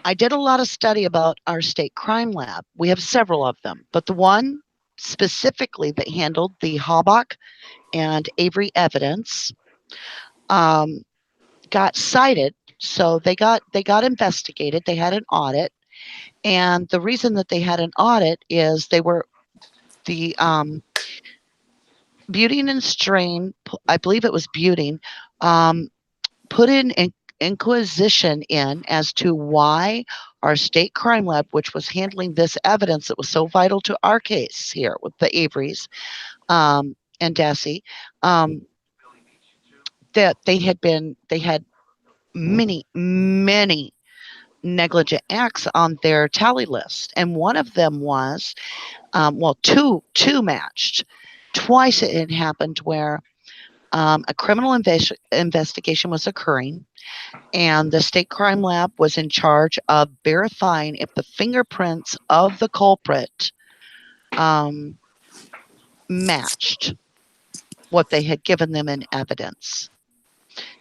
I did a lot of study about our state crime lab. We have several of them, but the one specifically that handled the Halbach and Avery evidence um, got cited. So they got investigated. They had an audit, and the reason that they had an audit is they were the Buting and Strain. I believe it was Buting. Put in an inquisition in as to why our state crime lab, which was handling this evidence that was so vital to our case here with the Averys and Desi, that they had many, many negligent acts on their tally list, and one of them was, well, two matched. Twice it had happened where a criminal investigation was occurring, and the state crime lab was in charge of verifying if the fingerprints of the culprit matched what they had given them in evidence.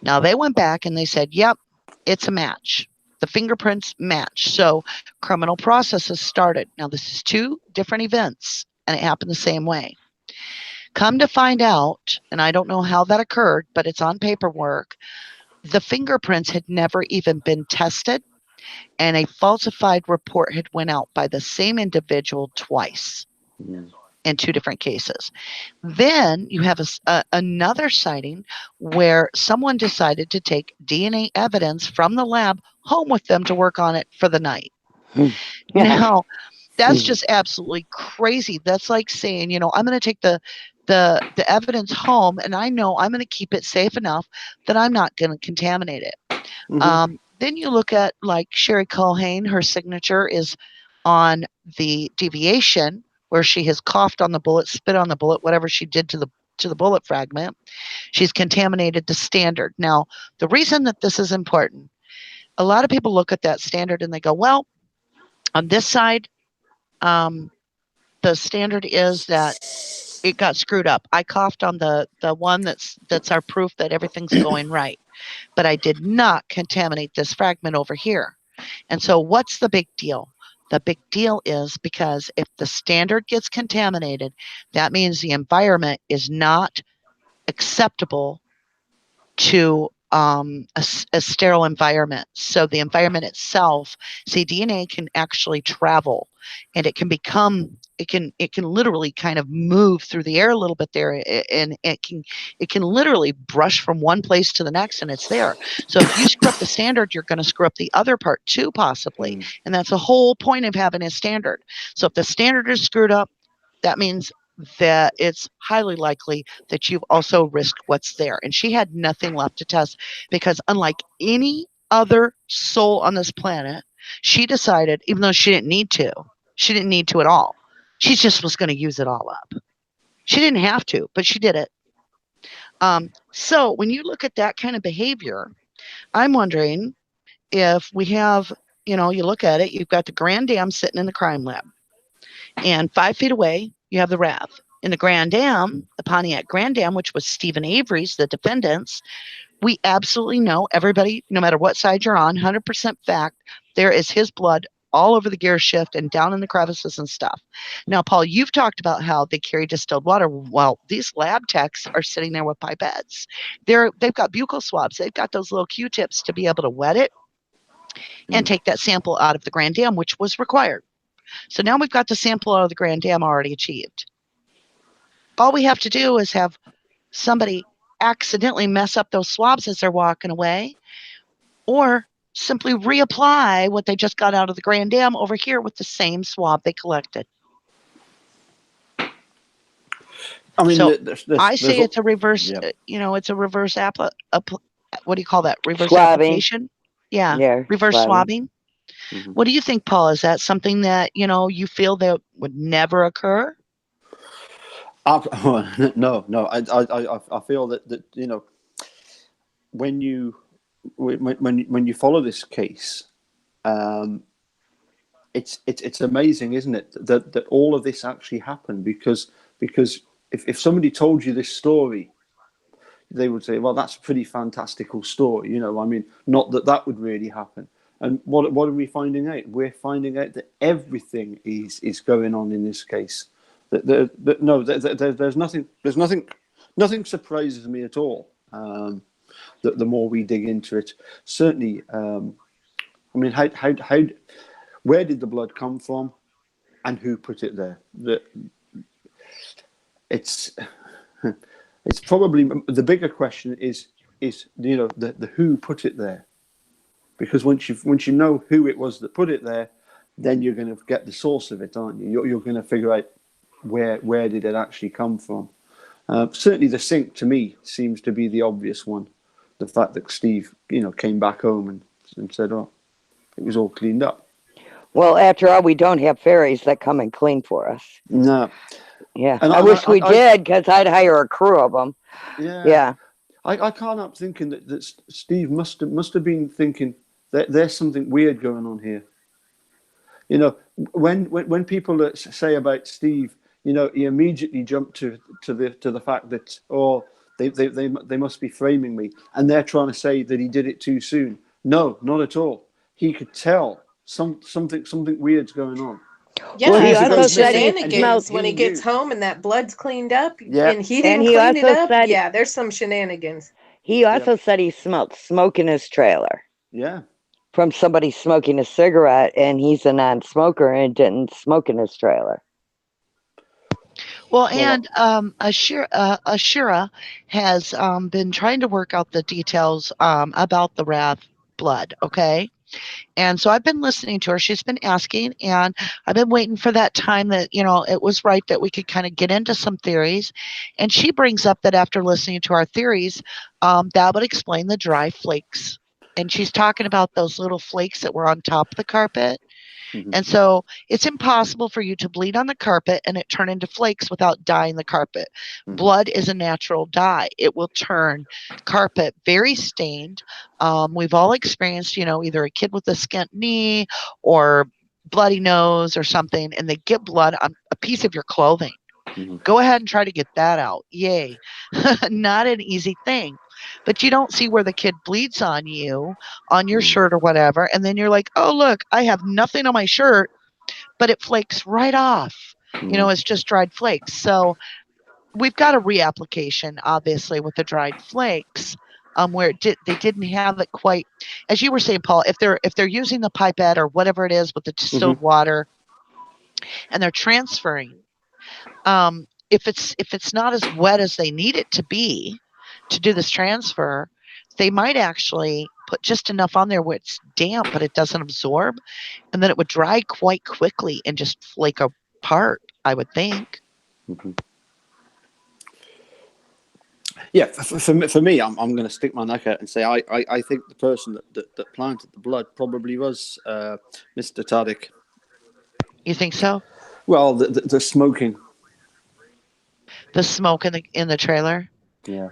Now they went back and they said, yep, it's a match. The fingerprints match. So criminal processes started. Now this is two different events, and it happened the same way. Come to find out, and I don't know how that occurred, but it's on paperwork, the fingerprints had never even been tested, and a falsified report had went out by the same individual twice in two different cases. Then you have another sighting where someone decided to take DNA evidence from the lab home with them to work on it for the night. Now, that's just absolutely crazy. That's like saying, I'm going to take the evidence home, and I know I'm going to keep it safe enough that I'm not going to contaminate it. Then you look at like Sherry Culhane, her signature is on the deviation where she has coughed on the bullet, spit on the bullet, whatever she did to the bullet fragment. She's contaminated the standard. Now, the reason that this is important, a lot of people look at that standard and they go, well, on this side, the standard is that it got screwed up. I coughed on the one that's our proof that everything's going right, but I did not contaminate this fragment over here. And so what's the big deal? The big deal is because if the standard gets contaminated, that means the environment is not acceptable to a sterile environment. So the environment itself, see, DNA can actually travel, and it can literally kind of move through the air a little bit there, and it can literally brush from one place to the next, and it's there. So if you screw up the standard, you're going to screw up the other part too, possibly. And that's the whole point of having a standard. So if the standard is screwed up, that means that it's highly likely that you've also risked what's there. And she had nothing left to test because, unlike any other soul on this planet, she decided, even though she didn't need to at all. She just was going to use it all up. She didn't have to, but she did it. So when you look at that kind of behavior, I'm wondering if we have, you look at it, you've got the Grand Dam sitting in the crime lab, and 5 feet away, you have the RAV. In the Grand Dam, the Pontiac Grand Dam, which was Steven Avery's, the defendants, we absolutely know, everybody, no matter what side you're on, 100% fact, there is his blood all over the gear shift and down in the crevices and stuff. Now, Paul, you've talked about how they carry distilled water. Well, these lab techs are sitting there with pipettes. They've got buccal swabs. They've got those little Q-tips to be able to wet it and take that sample out of the Grand Dam, which was required. So now we've got the sample out of the Grand Dam already achieved. All we have to do is have somebody accidentally mess up those swabs as they're walking away, or simply reapply what they just got out of the Grand Dam over here with the same swab they collected.
I mean,
so I say it's a reverse, it's a reverse what do you call that? Reverse
Swabbing.
application? Yeah, reverse swabbing. Mm-hmm. What do you think, Paul? Is that something that, you feel that would never occur?
No. I feel that when you follow this case, it's amazing, isn't it, that all of this actually happened? Because if somebody told you this story, they would say, well, that's a pretty fantastical story. I mean, not that would really happen. And what are we finding out? We're finding out that everything is going on in this case. There's nothing surprises me at all. The more we dig into it, certainly. I mean, where did the blood come from, and who put it there? It's probably the bigger question is the who put it there, because once you know who it was that put it there, then you're going to get the source of it, aren't you? You're going to figure out where did it actually come from. Certainly, the sink to me seems to be the obvious one. The fact that Steve, came back home and said, "Oh, it was all cleaned up."
Well, after all, we don't have fairies that come and clean for us.
No.
Yeah, and I wish we did, because I'd hire a crew of them. Yeah.
I can't help thinking that Steve must have been thinking that there's something weird going on here. When people say about Steve, he immediately jumped to the fact that they must be framing me, and they're trying to say that he did it too soon. No, not at all. He could tell something weird's going on.
Yeah, well, he also said shenanigans when he gets home and that blood's cleaned up, and he didn't clean it up. Yeah, there's some shenanigans.
He also said he smelled smoke in his trailer.
Yeah.
From somebody smoking a cigarette, and he's a non-smoker and didn't smoke in his trailer.
Well, and Ashura has been trying to work out the details about the RAV blood, okay? And so I've been listening to her. She's been asking, and I've been waiting for that time that, it was right that we could kind of get into some theories. And she brings up that after listening to our theories, that would explain the dry flakes. And she's talking about those little flakes that were on top of the carpet. Mm-hmm. And so it's impossible for you to bleed on the carpet and it turn into flakes without dyeing the carpet. Mm-hmm. Blood is a natural dye. It will turn carpet very stained. We've all experienced, either a kid with a skint knee or bloody nose or something, and they get blood on a piece of your clothing. Mm-hmm. Go ahead and try to get that out. Yay. Not an easy thing. But you don't see where the kid bleeds on you, on your shirt or whatever. And then you're like, oh, look, I have nothing on my shirt, but it flakes right off. It's just dried flakes. So we've got a reapplication, obviously, with the dried flakes. where they didn't have it quite, as you were saying, Paul. If they're using the pipette or whatever it is with the
Hmm.
distilled water, and they're transferring, if it's not as wet as they need it to be to do this transfer, they might actually put just enough on there where it's damp, but it doesn't absorb, and then it would dry quite quickly and just flake apart, I would think.
Hmm. Yeah, for me, I'm going to stick my neck out and say I think the person that planted the blood probably was Mr. Tadic.
You think so?
Well, the smoking.
The smoke in the trailer.
Yeah.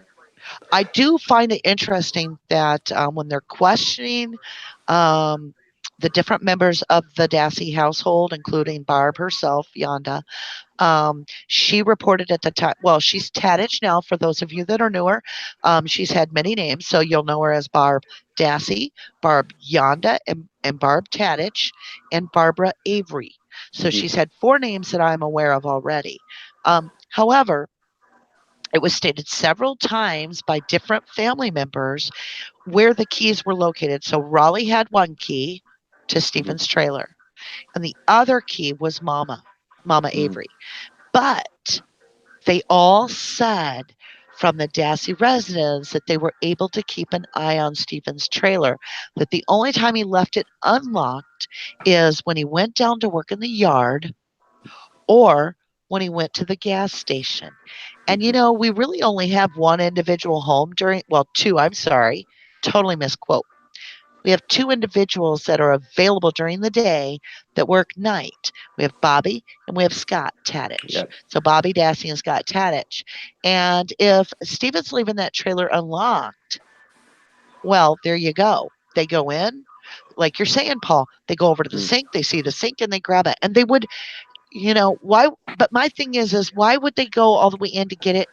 I do find it interesting that when they're questioning um, the different members of the Dassey household, including Barb herself, Yonda, she reported at the time. Well, she's Tadich now. For those of you that are newer, she's had many names, so you'll know her as Barb Dassey, Barb Yonda, and Barb Tadich, and Barbara Avery. So
Hmm.
she's had 4 names that I'm aware of already. However, it was stated several times by different family members where the keys were located. So Raleigh had one key to
Hmm.
Stephen's trailer, and the other key was Mama
Hmm.
Avery. But they all said from the Dassey residence that they were able to keep an eye on Stephen's trailer, that the only time he left it unlocked is when he went down to work in the yard or when he went to the gas station. And
Hmm.
we really only have one individual home two, I'm sorry, totally misquote. We have 2 individuals that are available during the day that work night. We have Bobby and we have Scott Tadich.
Yeah.
So Bobby Dassey and Scott Tadich. And if Steven's leaving that trailer unlocked, well, there you go. They go in, like you're saying, Paul, they go over to the
Mm.
sink, they see the sink and they grab it. And they would, why? But my thing is why would they go all the way in to get it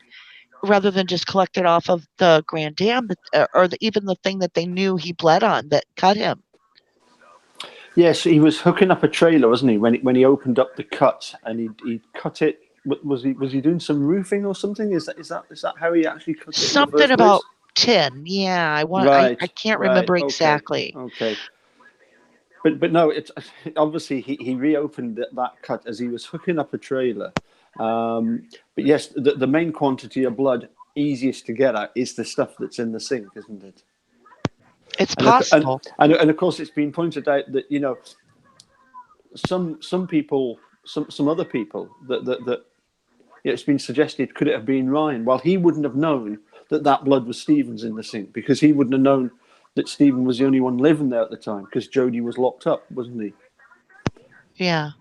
rather than just collect it off of the Grand Dam or even the thing that they knew he bled on that cut him?
Yes, he was hooking up a trailer, wasn't he? When he opened up the cut and he cut it. Was he doing some roofing or something? Is that how he actually cut it in the
Something
first
about
place?
tin. Yeah, I
Right,
can't
right,
remember
okay,
exactly.
okay. But no, it's obviously he reopened that cut as he was hooking up a trailer. But yes, the main quantity of blood easiest to get at is the stuff that's in the sink, isn't it?
It's
And
possible.
and of course, it's been pointed out that some people, some other people that it's been suggested could it have been Ryan? Well, he wouldn't have known that blood was Stephen's in the sink because he wouldn't have known that Stephen was the only one living there at the time because Jody was locked up, wasn't he?
Yeah.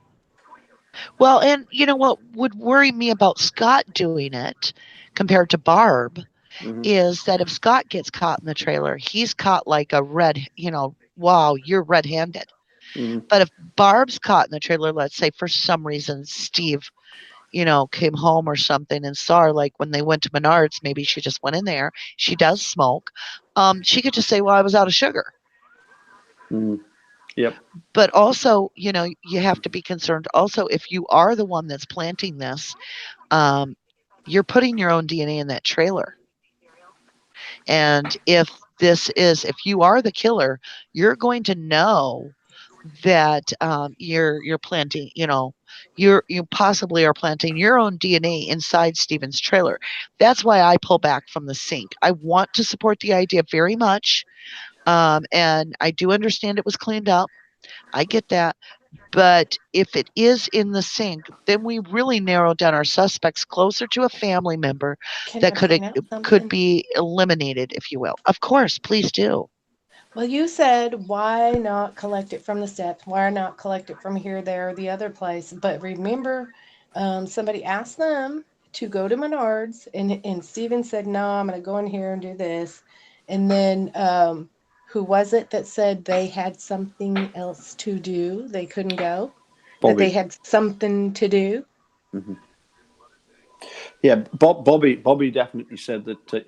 Well, and you know what would worry me about Scott doing it compared to Barb
Hmm.
is that if Scott gets caught in the trailer, he's caught like a wow, you're red-handed.
Hmm.
But if Barb's caught in the trailer, let's say for some reason Steve, came home or something and saw her, like when they went to Menards, maybe she just went in there. She does smoke. She could just say, "Well, I was out of sugar."
Hmm. Yep.
But also, you have to be concerned. Also, if you are the one that's planting this, um, you're putting your own DNA in that trailer. And if you are the killer, you're going to know that you're planting, you possibly are planting your own DNA inside Steven's trailer. That's why I pull back from the sink. I want to support the idea very much, and I do understand it was cleaned up. I get that. But if it is in the sink, then we really narrow down our suspects closer to a family member
Can
that
I point out
could
something?
be eliminated, if you will. Of course, please do.
Well, you said why not collect it from the steps? Why not collect it from here, there, or the other place? But remember, somebody asked them to go to Menards, and Steven said, "No, I'm going to go in here and do this." And then, who was it that said they had something else to do? They couldn't go. That they
Bobby.
had something to do.
Hmm. Yeah, Bobby definitely said that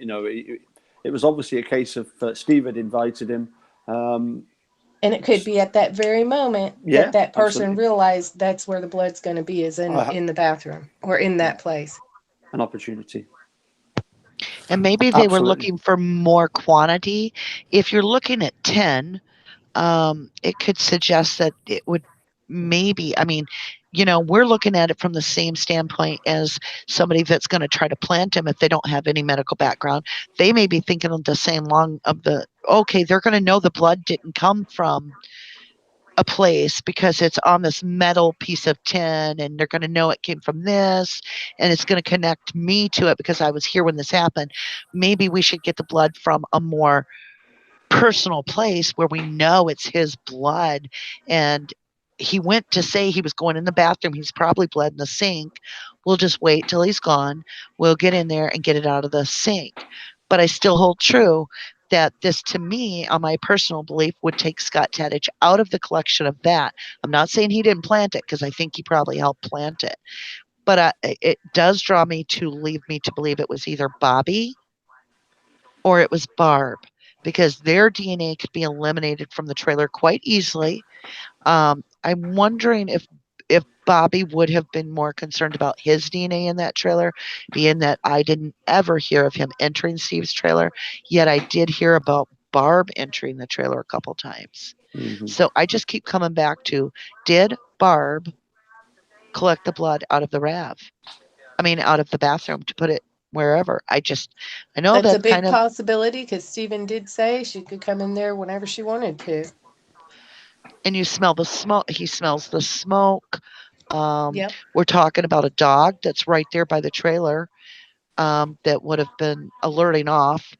it was obviously a case of Steve had invited him. Um,
And it could be at that very moment that
yeah,
that person
absolutely.
realized that's where the blood's going to be, is in
I,
in the bathroom or in that place.
an opportunity.
And maybe they were
Absolutely.
looking for more quantity. If you're looking at 10, it could suggest that it would maybe, I mean, we're looking at it from the same standpoint as somebody that's going to try to plant him if they don't have any medical background. They may be thinking of the same long of the, okay, they're going to know the blood didn't come from a place because it's on this metal piece of tin, and they're going to know it came from this, and it's going to connect me to it because I was here when this happened. Maybe we should get the blood from a more personal place where we know it's his blood, and he went to say he was going in the bathroom. He's probably bled in the sink. We'll just wait till he's gone. We'll get in there and get it out of the sink. But I still hold true that this, to me, on my personal belief, would take Scott Tadich out of the collection of that. I'm not saying he didn't plant it, because I think he probably helped plant it. But it does draw me to leave me to believe it was either Bobby or it was Barb, because their DNA could be eliminated from the trailer quite easily. I'm wondering if Bobby would have been more concerned about his DNA in that trailer, being that I didn't ever hear of him entering Steve's trailer, yet I did hear about Barb entering the trailer a couple times.
Mhm.
So I just keep coming back to, did Barb collect the blood out of the RAV? I mean, out of the bathroom to put it wherever. I know
That's a
that's
big
kind of,
possibility because Stephen did say she could come in there whenever she wanted to.
and you smell the smoke. He smells the smoke.
Yep.
We're talking about a dog that's right there by the trailer, that would have been alerting off.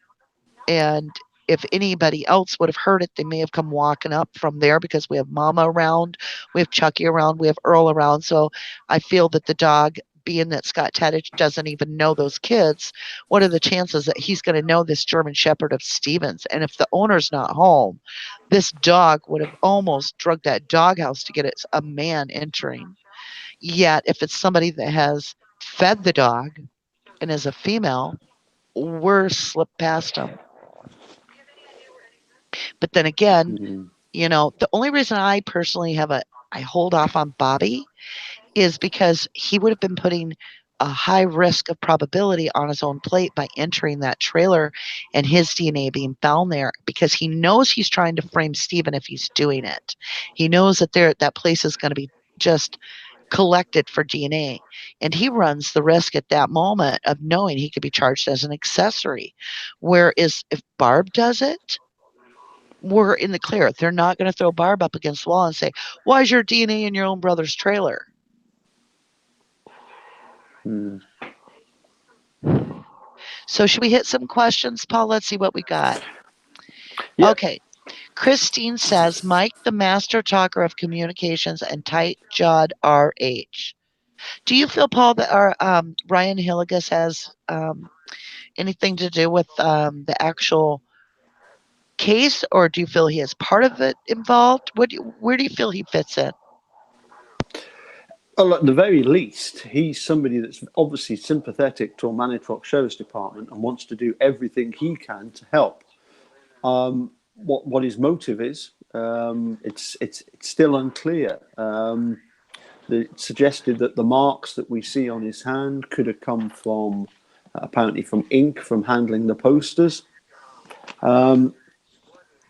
And if anybody else would have heard it, they may have come walking up from there, because we have Mama around, we have Chucky around, we have Earl around. So I feel that the dog, being that Scott Tadich doesn't even know those kids, what are the chances that he's going to know this German Shepherd of Stevens? And if the owner's not home, this dog would have almost drugged that doghouse to get it a man entering. Yet, if it's somebody that has fed the dog and is a female, we're slipped past them. But then again,
Mhm.
the only reason I personally I hold off on Bobby is because he would have been putting a high risk of probability on his own plate by entering that trailer and his DNA being found there, because he knows he's trying to frame Steven if he's doing it. He knows that that place is going to be just collected for DNA. And he runs the risk at that moment of knowing he could be charged as an accessory. Whereas if Barb does it, we're in the clear. They're not going to throw Barb up against the wall and say, "Why is your DNA in your own brother's trailer?"
Mm.
So, should we hit some questions, Paul? Let's see what we got.
Yeah.
Okay. Christine says, Mike, the master talker of communications and tight jawed RH. Do you feel, Paul, that our Ryan Hilligus has anything to do with the actual case, or do you feel he has part of it involved? Where do you feel he fits in?
Well, at the very least, he's somebody that's obviously sympathetic to a Manitou Sheriff's Department and wants to do everything he can to help. What his motive is, it's still unclear. It suggested that the marks that we see on his hand could have come from, apparently, from ink from handling the posters.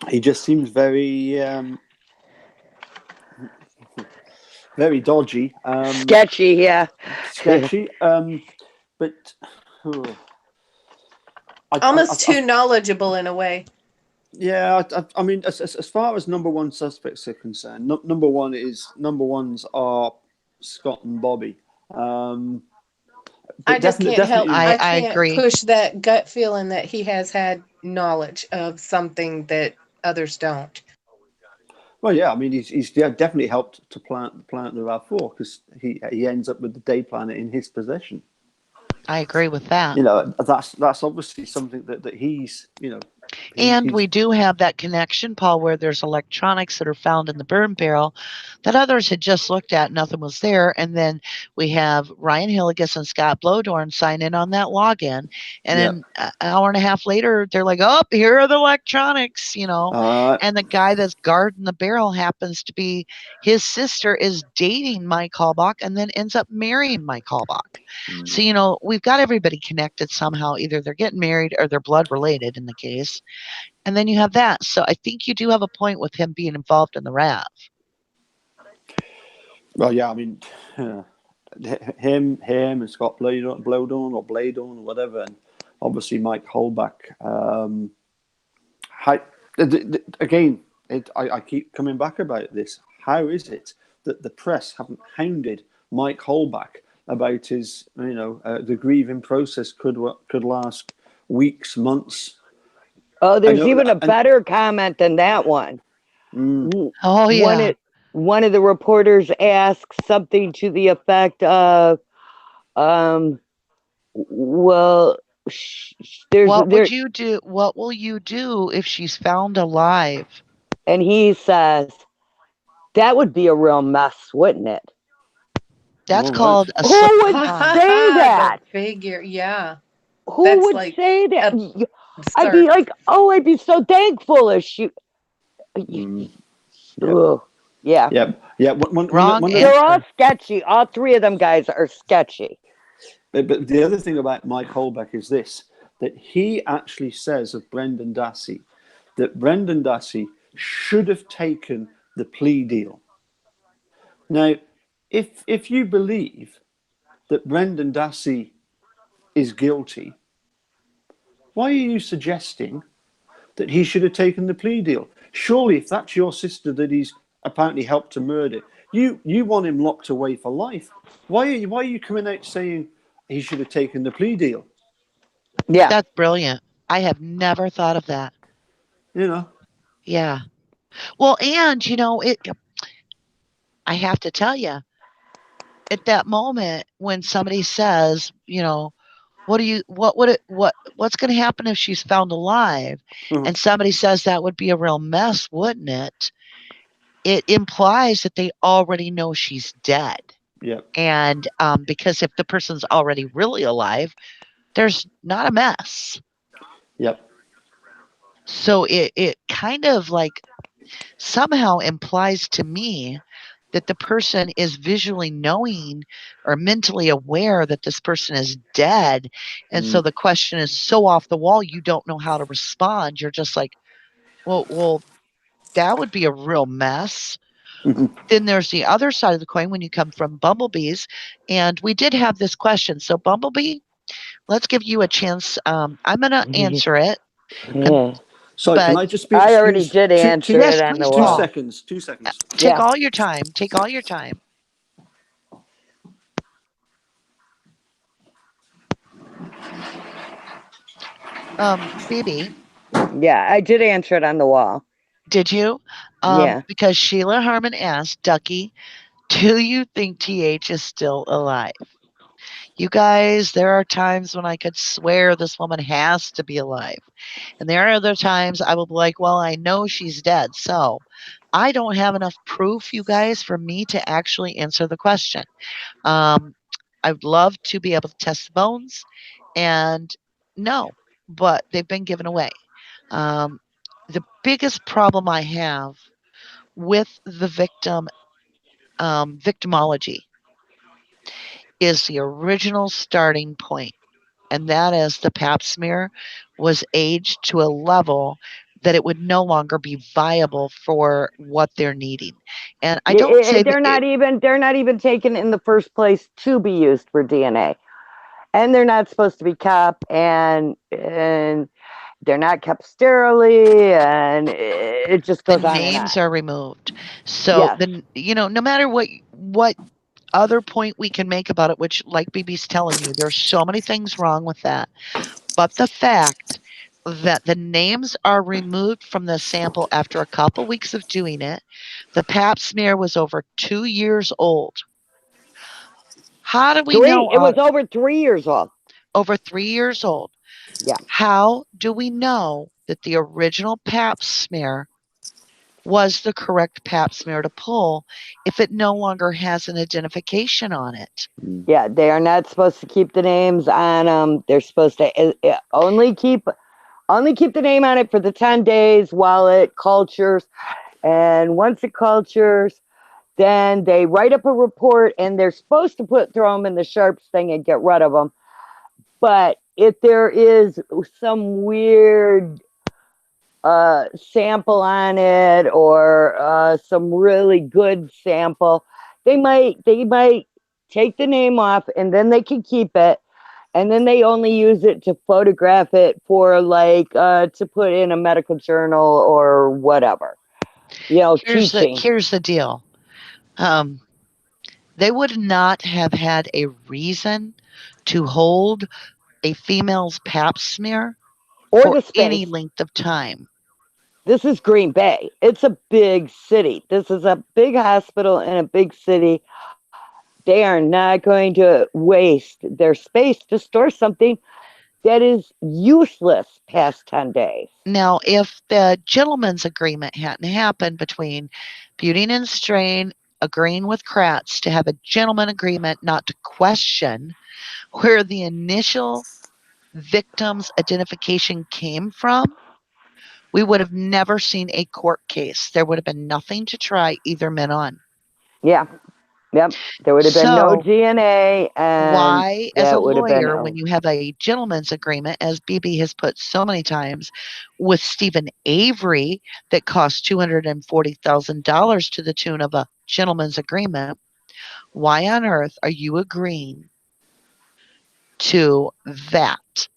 He just seems very dodgy,
Sketchy, yeah.
sketchy. But oh,
Almost
I,
too knowledgeable in a way.
yeah, I mean, as far as number one suspects are concerned, number ones are Scott and Bobby.
I
But
just can't help.
definitely,
I
I
can't
agree.
push that gut feeling that he has had knowledge of something that others don't.
well, yeah. I mean, he's definitely helped to plant the RAV4 because he ends up with the day planet in his possession.
I agree with that.
That's obviously something that he's
And
He's
we do have that connection, Paul, where there's electronics that are found in the burn barrel that others had just looked at, nothing was there. And then we have Ryan Hilligus and Scott Blodorn sign in on that login. And
yeah.
then an hour and a half later, they're like, oh, here are the electronics,
Uh,
And the guy that's guarding the barrel happens to be his sister is dating Mike Halbach and then ends up marrying Mike Halbach. So, we've got everybody connected somehow. Either they're getting married or they're blood related in the case. And then you have that. So I think you do have a point with him being involved in the RAV.
well, yeah. I mean, him, and Scott Blodorn or Bladorn or whatever, and obviously Mike Holbach. Again, I keep coming back about this. How is it that the press haven't hounded Mike Holbach about his, the grieving process could last weeks, months?
Oh,
I
there's
know
even a
that, and
better comment than that one.
Oh, yeah.
One of the reporters asked something to the effect of, well, there's
What
there,
would you do? What will you do if she's found alive?
and he says, that would be a real mess, wouldn't it?
That's
all right.
called a
Who would
surprise.
say
The
that?
figure, yeah.
Who
That's
would
like
say that? I'd be
absurd.
like, oh, I'd be so thankful if she.
Yeah,
Ugh. Yeah.
yeah, yeah.
Wrong
They're all
answer.
sketchy. All three of them guys are sketchy.
But the other thing about Mike Holbeck is this: that he actually says of Brendan Dassey that Brendan Dassey should have taken the plea deal. Now, if you believe that Brendan Dassey is guilty, why are you suggesting that he should have taken the plea deal? Surely, if that's your sister that he's apparently helped to murder, you want him locked away for life. Why are you coming out saying he should have taken the plea deal?
Yeah.
That's brilliant. I have never thought of that.
You know.
Yeah. Well, and I have to tell you, at that moment when somebody says, what do you what would it what's going to happen if she's found alive?
Uh-huh.
And somebody says that would be a real mess, wouldn't it? It implies that they already know she's dead.
Yeah.
And because if the person's already really alive, there's not a mess.
Yep.
So it kind of like somehow implies to me that the person is visually knowing or mentally aware that this person is dead. And so the question is so off the wall, you don't know how to respond. You're just like, well, that would be a real mess. Then there's the other side of the coin when you come from bumblebees. And we did have this question. So, Bumblebee, let's give you a chance. I'm going to answer it. And,
Yeah.
Sorry, can
but
I just be
I already
excused?
did answer
yes,
it on
please,
the
Two
wall.
Paul.
seconds. 2 seconds.
Take
Yeah.
all your time. Take all your time. BB,
Yeah, I did answer it on the wall.
did you?
Yeah.
Because Sheila Harmon asked, Ducky, do you think TH is still alive? You guys, there are times when I could swear this woman has to be alive. And there are other times I will be like, well, I know she's dead. So I don't have enough proof, you guys, for me to actually answer the question. I'd love to be able to test the bones. And no, but they've been given away. The biggest problem I have with the victimology is the original starting point, and that is the pap smear was aged to a level that it would no longer be viable for what they're needing. And I don't say that
They're not even taken in the first place to be used for DNA. And they're not supposed to be kept, and they're not kept sterilely, and it just
the
goes on and
names
on.
are removed. So
Yes.
then, no matter what other point we can make about it, which like BB's telling you, there's so many things wrong with that. But the fact that the names are removed from the sample after a couple weeks of doing it, the pap smear was over 2 years old. How do we know
It was over 3 years old.
over 3 years old?
Yeah.
How do we know that the original pap smear was the correct pap smear to pull if it no longer has an identification on it.
Yeah, they are not supposed to keep the names on them. They're supposed to only keep the name on it for the 10 days while it cultures. And once it cultures, then they write up a report, and they're supposed to throw them in the sharps thing and get rid of them. But if there is some weird sample on it, or some really good sample, they might take the name off, and then they can keep it, and then they only use it to photograph it for, like, to put in a medical journal or whatever, teaching.
Here's the deal. Um, they would not have had a reason to hold a female's pap smear
Or
for
the
any
space.
length of time.
This is Green Bay. It's a big city. This is a big hospital in a big city. They are not going to waste their space to store something that is useless past 10 days.
Now, if the gentleman's agreement hadn't happened between Buting and Strain agreeing with Kratz to have a gentleman agreement not to question where the initial victim's identification came from, we would have never seen a court case. There would have been nothing to try either men on.
Yeah. Yep. There would have been no
So,
DNA, and
why, as a
that would have been
lawyer, when you have a gentleman's agreement, as BB has put so many times, with Steven Avery that cost $240,000 to the tune of a gentleman's agreement, why on earth are you agreeing to that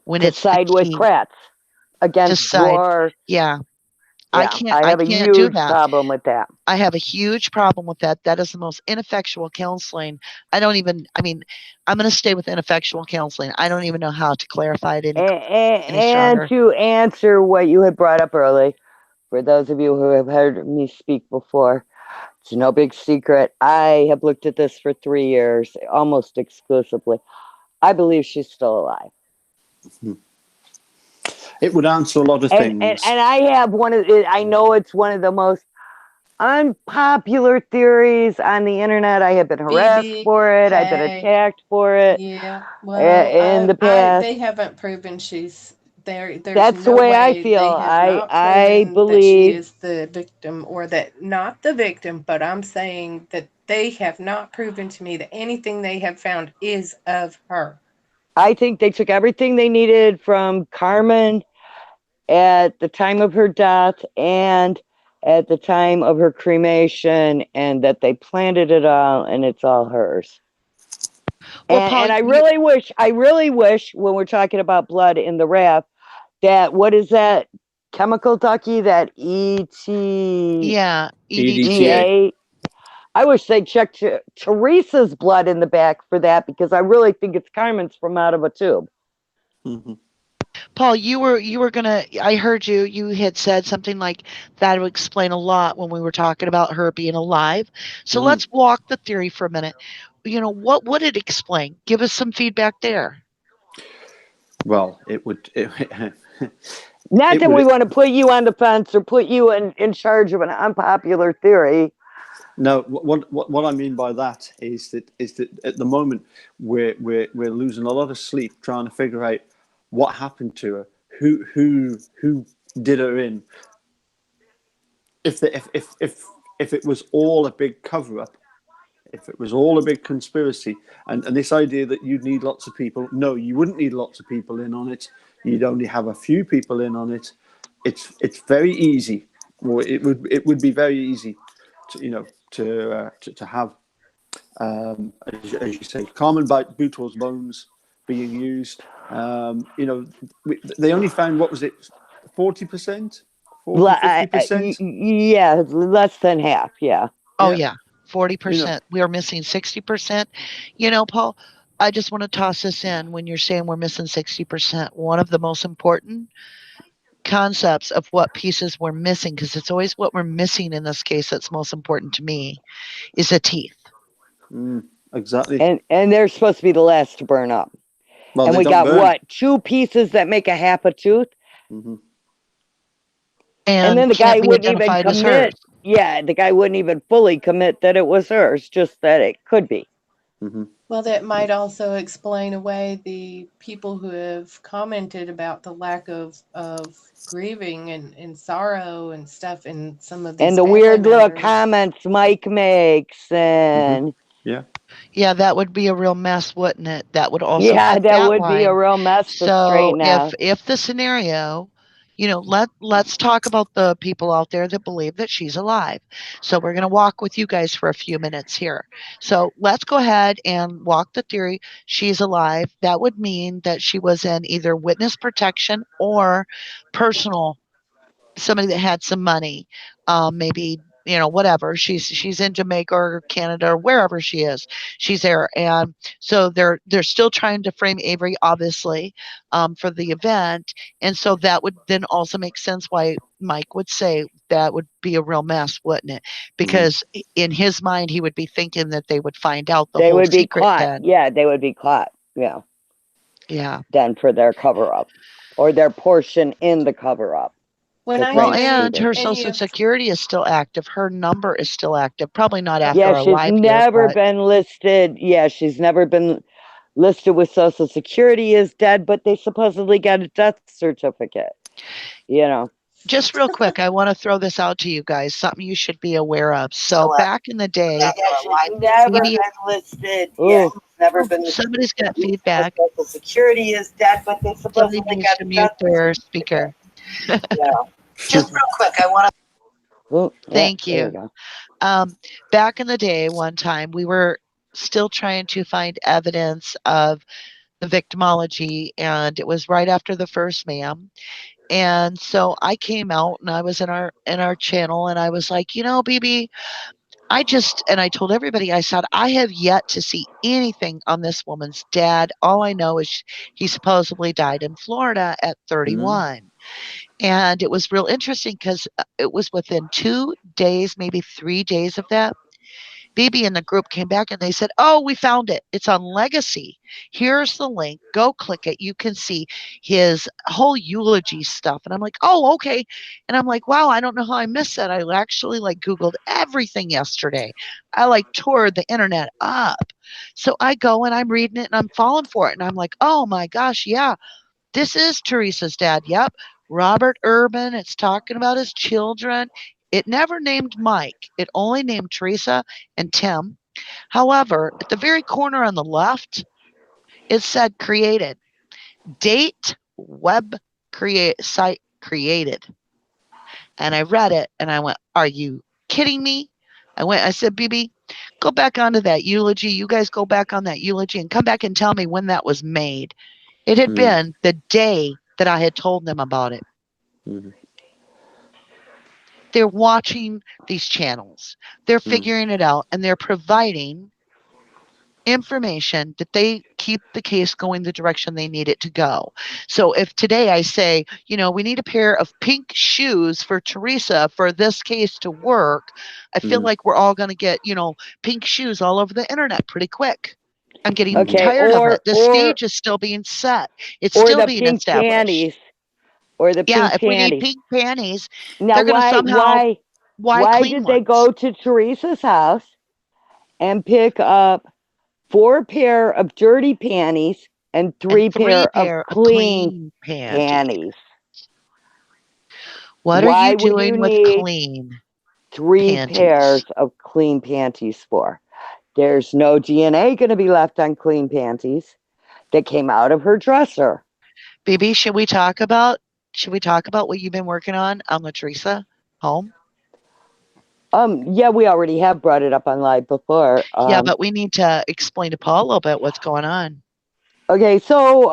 when
to
it's the
side with
key
Kratz
to
against
side?
your.
Yeah,
Yeah, I
I
have a
can't do
huge
that.
problem with that.
I have a huge problem with that. That is the most ineffectual counseling. I mean, I'm going to stay with ineffectual counseling. I don't even know how to clarify it any
And
stronger.
to answer what you had brought up early, for those of you who have heard me speak before, it's no big secret. I have looked at this for 3 years, almost exclusively. I believe she's still alive.
It would answer a lot of things.
And I have I know it's one of the most unpopular theories on the internet. I have been harassed
BB,
for it. I've been
hey,
attacked for it
yeah. Well,
in the past.
they haven't proven she's there. There's
That's the
no
way I
way
feel.
they have not
I
proven that she
believe.
is the victim, or that not the victim, but I'm saying that they have not proven to me that anything they have found is of her.
I think they took everything they needed from Carmen at the time of her death and at the time of her cremation, and that they planted it all, and it's all hers.
Well, Paul,
And I really wish when we're talking about blood in the raft, that, what is that chemical, Ducky, that
yeah,
EDTA.
EDTA.
EDTA? I wish they'd check Teresa's blood in the back for that, because I really think it's Carmen's from out of a tube.
Mhm.
Paul, you were gonna. I heard you. You had said something like that would explain a lot when we were talking about her being alive. So let's walk the theory for a minute. What would it explain? Give us some feedback there.
Well, it would.
Not
It
that we
would.
want to put you on the fence or put you in charge of an unpopular theory.
No, what I mean by that is that at the moment we're losing a lot of sleep trying to figure out what happened to her, who did her in. If it was all a big cover up, if it was all a big conspiracy, and this idea that you'd need lots of people, no, you wouldn't need lots of people in on it. You'd only have a few people in on it. It's very easy. Well, it would be very easy to have, as you say, Carmen Butor's bones being used. They only found, what was it, 40%, 40, 50%.
Yeah, less than half. Yeah.
Oh
Yeah,
yeah,
you know,
40%. We are missing 60%. Paul, I just want to toss this in when you're saying we're missing 60%. One of the most important concepts of what pieces we're missing, because it's always what we're missing in this case that's most important to me, is the teeth.
exactly.
And they're supposed to be the last to burn up.
Well,
And
they
we
don't
got
burn.
what? Two pieces that make a half a tooth.
Hmm.
And then
and
the guy
can't be
wouldn't even
identified as hers.
commit. Yeah, the guy wouldn't even fully commit that it was hers, just that it could be.
Hmm.
Well, that might also explain away the people who have commented about the lack of grieving and sorrow and stuff in some of
And
these
the
family
weird little
members.
comments Mike makes,
Hmm.
and
Yeah.
Yeah, that would be a real mess, wouldn't it? That would also
yeah,
cut
that
that
would be a
line.
real mess to
So
straighten out.
if the scenario, let's talk about the people out there that believe that she's alive. So we're going to walk with you guys for a few minutes here. So let's go ahead and walk the theory she's alive. That would mean that she was in either witness protection or personal, somebody that had some money, maybe, whatever. She's in Jamaica or Canada or wherever she is, she's there. And so they're still trying to frame Avery, obviously, for the event. And so that would then also make sense why Mike would say that would be a real mess, wouldn't it?
Hmm.
Because in his mind he would be thinking that they would find out the
They
whole
would be
secret
caught.
then.
Yeah, they would be caught. Yeah,
Yeah.
then for their cover up or their portion in the cover up
When
if
I
Well,
they
knew
and
cheated.
her
any
social
of
security is still active. Her number is still active. Probably not after
Yeah,
our
she's
live here,
never
but
been listed. Yeah, she's never been listed with Social Security as dead, but they supposedly got a death certificate. You know,
just real quick, I want to throw this out to you guys, something you should be aware of. So
still
back in the day,
yeah, she's never
media,
been listed. Yeah, she's never been
somebody's got
listed with
feedback.
Social Security is dead, but they
Somebody
supposedly
needs
got
to
a
mute
death
their
certificate.
speaker.
Yeah. Just real quick, I want to. Oh, yeah,
Thank
there we
you.
go.
Back in the day, one time, we were still trying to find evidence of the victimology, and it was right after the first ma'am. And so I came out and I was in our channel and I was like, BB, and I told everybody, I said, I have yet to see anything on this woman's dad. All I know is he supposedly died in Florida at
Hmm.
31. And it was real interesting because it was within 2 days, maybe 3 days of that. BB and the group came back and they said, "Oh, we found it. It's on Legacy. Here's the link. Go click it. You can see his whole eulogy stuff." And I'm like, "Oh, okay." And I'm like, "Wow, I don't know how I missed that. I actually Googled everything yesterday. I tore the internet up." So I go and I'm reading it and I'm falling for it. And I'm like, "Oh my gosh, yeah, this is Teresa's dad. Yep. Robert Urban. It's talking about his children. It never named Mike. It only named Teresa and Tim. However, at the very corner on the left, it said created. Date web create site created. And I read it and I went, "Are you kidding me?" I said, "BB, go back onto that eulogy. You guys go back on that eulogy and come back and tell me when that was made." It had
Hmm.
been the day that I had told them about it.
Hmm.
They're watching these channels, they're
Hmm.
figuring it out, and they're providing information that they keep the case going the direction they need it to go. So if today I say, we need a pair of pink shoes for Teresa for this case to work, I feel
Hmm.
like we're all going to get, pink shoes all over the internet pretty quick. I'm getting
Hmm.
Okay,
tired of it. The stage is still being set. It's
or
still
the
being
pink
established.
panties, or the
Yeah,
pink
if we need
panties.
pink panties,
Now,
they're going to
why,
somehow
why,
why
why
clean
did they
ones
go to Teresa's house and pick up 4 pair of dirty panties and
and
3 pair
three
of
pair of
clean
clean panties?
panties?
What are you
Why would
doing
you
with
need
clean
3 pairs
panties?
of clean panties for? There's no DNA going to be left on clean panties that came out of her dresser.
BB, should we talk about what you've been working on the Teresa home?
Yeah, we already have brought it up on live before.
Yeah, but we need to explain to Paul a little bit what's going on.
Okay, so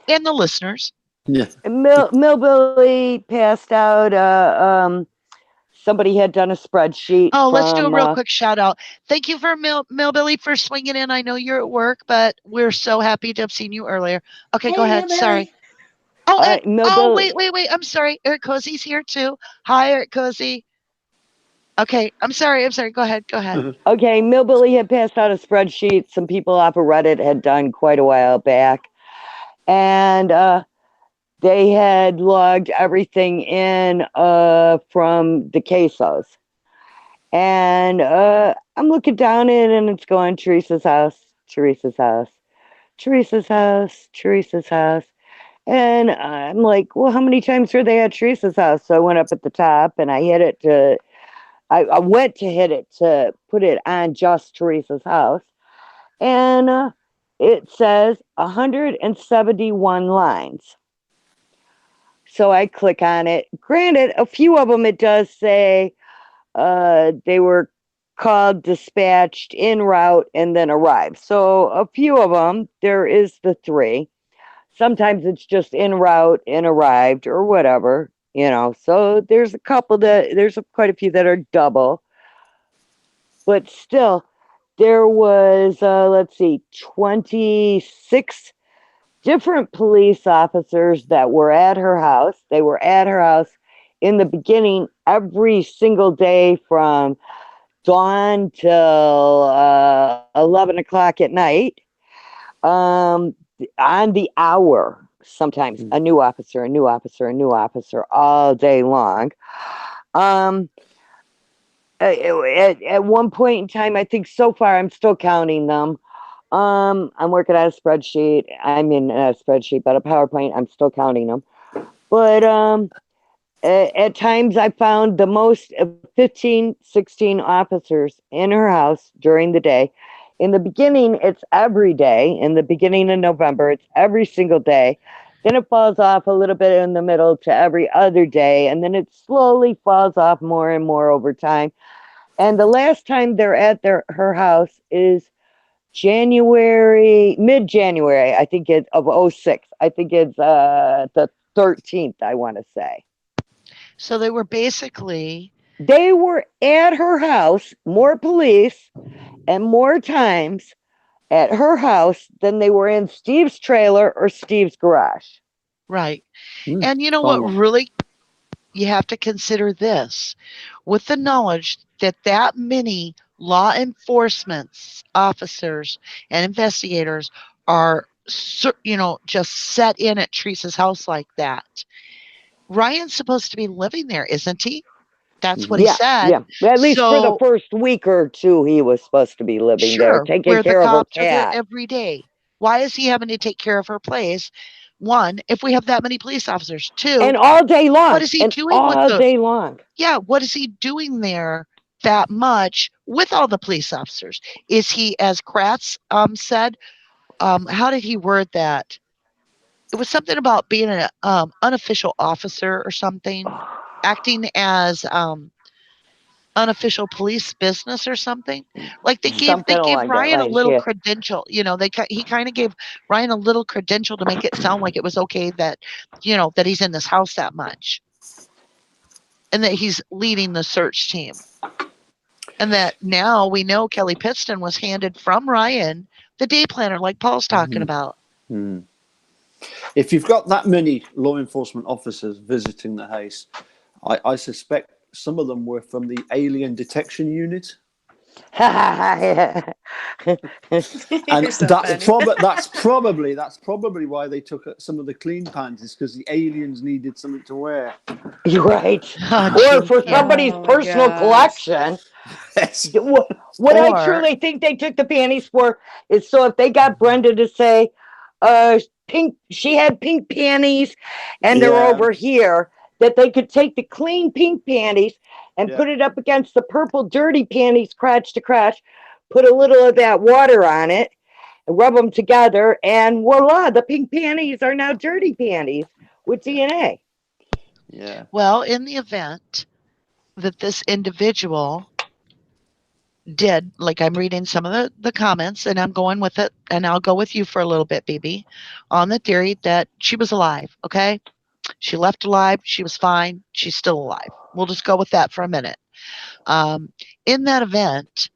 And the listeners.
Yeah.
Millbilly passed out. Somebody had done a spreadsheet
Oh, let's do a
from.
real quick shout out. Thank you for Millbilly for swinging in. I know you're at work, but we're so happy to have seen you earlier. Okay, go
Hey,
ahead.
Millbilly.
Sorry. Oh, and
Millbilly.
wait. I'm sorry. Eric Cozy's here too. Hi, Eric Cozy. Okay, I'm sorry. Go ahead.
Okay, Millbilly had passed out a spreadsheet some people off of Reddit had done quite a while back, and they had logged everything in from the quesos. And I'm looking down it and it's going Teresa's house, Teresa's house, Teresa's house, Teresa's house. And I'm like, well, how many times were they at Teresa's house? So I went up at the top and I hit it to, I went to hit it to put it on just Teresa's house. And it says 171 lines. So I click on it. Granted, a few of them it does say they were called, dispatched, en route, and then arrived. So a few of them, there is the 3. Sometimes it's just en route and arrived or whatever, So there's a couple there's quite a few that are double. But still, there was, let's see, 26 different police officers that were at her house. They were at her house in the beginning every single day from dawn till 11 o'clock at night. On the hour, sometimes a new officer, a new officer, a new officer all day long. At one point in time, I think so far I'm still counting them. I'm working on a spreadsheet. I'm in a spreadsheet, but a PowerPoint. I'm still counting them. But at times I found the most of 15, 16 officers in her house during the day. In the beginning, it's every day. In the beginning of November, it's every single day. Then it falls off a little bit in the middle to every other day. And then it slowly falls off more and more over time. And the last time they're at her house is mid-January, I think it's of 06. I think it's the 13th, I want to say.
So they were basically.
They were at her house, more police, and more times at her house than they were in Steve's trailer or Steve's garage.
Right. And you know what, really, you have to consider this with the knowledge that many law enforcement officers and investigators are, just set in at Teresa's house like that. Ryan's supposed to be living there, isn't he? That's what he said.
Yeah. At least for the first week or 2, he was supposed to be living there, taking
where the
care of her
cops are there
cat.
every day. Why is he having to take care of her place? 1, if we have that many police officers. 2,
and all day long.
What is he doing
all day long?
Yeah, what is he doing there that much with all the police officers? Is he, as Kratz said, how did he word that? It was something about being an unofficial officer or something, acting as unofficial police business or something. Like they gave Ryan a little credential. He kind of gave Ryan a little credential to make it sound like it was okay that that he's in this house that much, and that he's leading the search team. And that now we know Kelly Pittston was handed from Ryan the day planner, like Paul's talking about.
If you've got that many law enforcement officers visiting the house, I suspect some of them were from the alien detection unit.
And
that's probably why they took some of the clean panties, because the aliens needed something to wear.
You're right. Or for somebody's personal collection. What I truly think they took the panties for is so if they got Brenda to say, pink, she had pink panties and they're over here, that they could take the clean pink panties and put it up against the purple dirty panties, crotch to crotch, put a little of that water on it, rub them together, and voila, the pink panties are now dirty panties with DNA.
Yeah.
Well, in the event that this individual did, like, I'm reading some of the comments and I'm going with it, and I'll go with you for a little bit, BB, on the theory that she was alive, okay? She left alive. She was fine. She's still alive. We'll just go with that for a minute. In that event,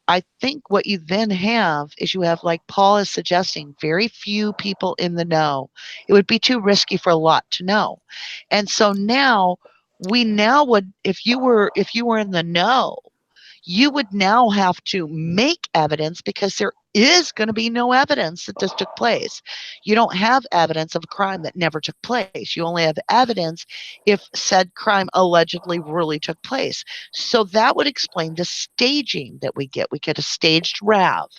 I think what you then have is you have, like Paul is suggesting, very few people in the know. It would be too risky for a lot to know. And so now would, if you were in the know, you would now have to make evidence, because there is going to be no evidence that this took place. You don't have evidence of a crime that never took place. You only have evidence if said crime allegedly really took place. So that would explain the staging that we get. We get a staged RAV.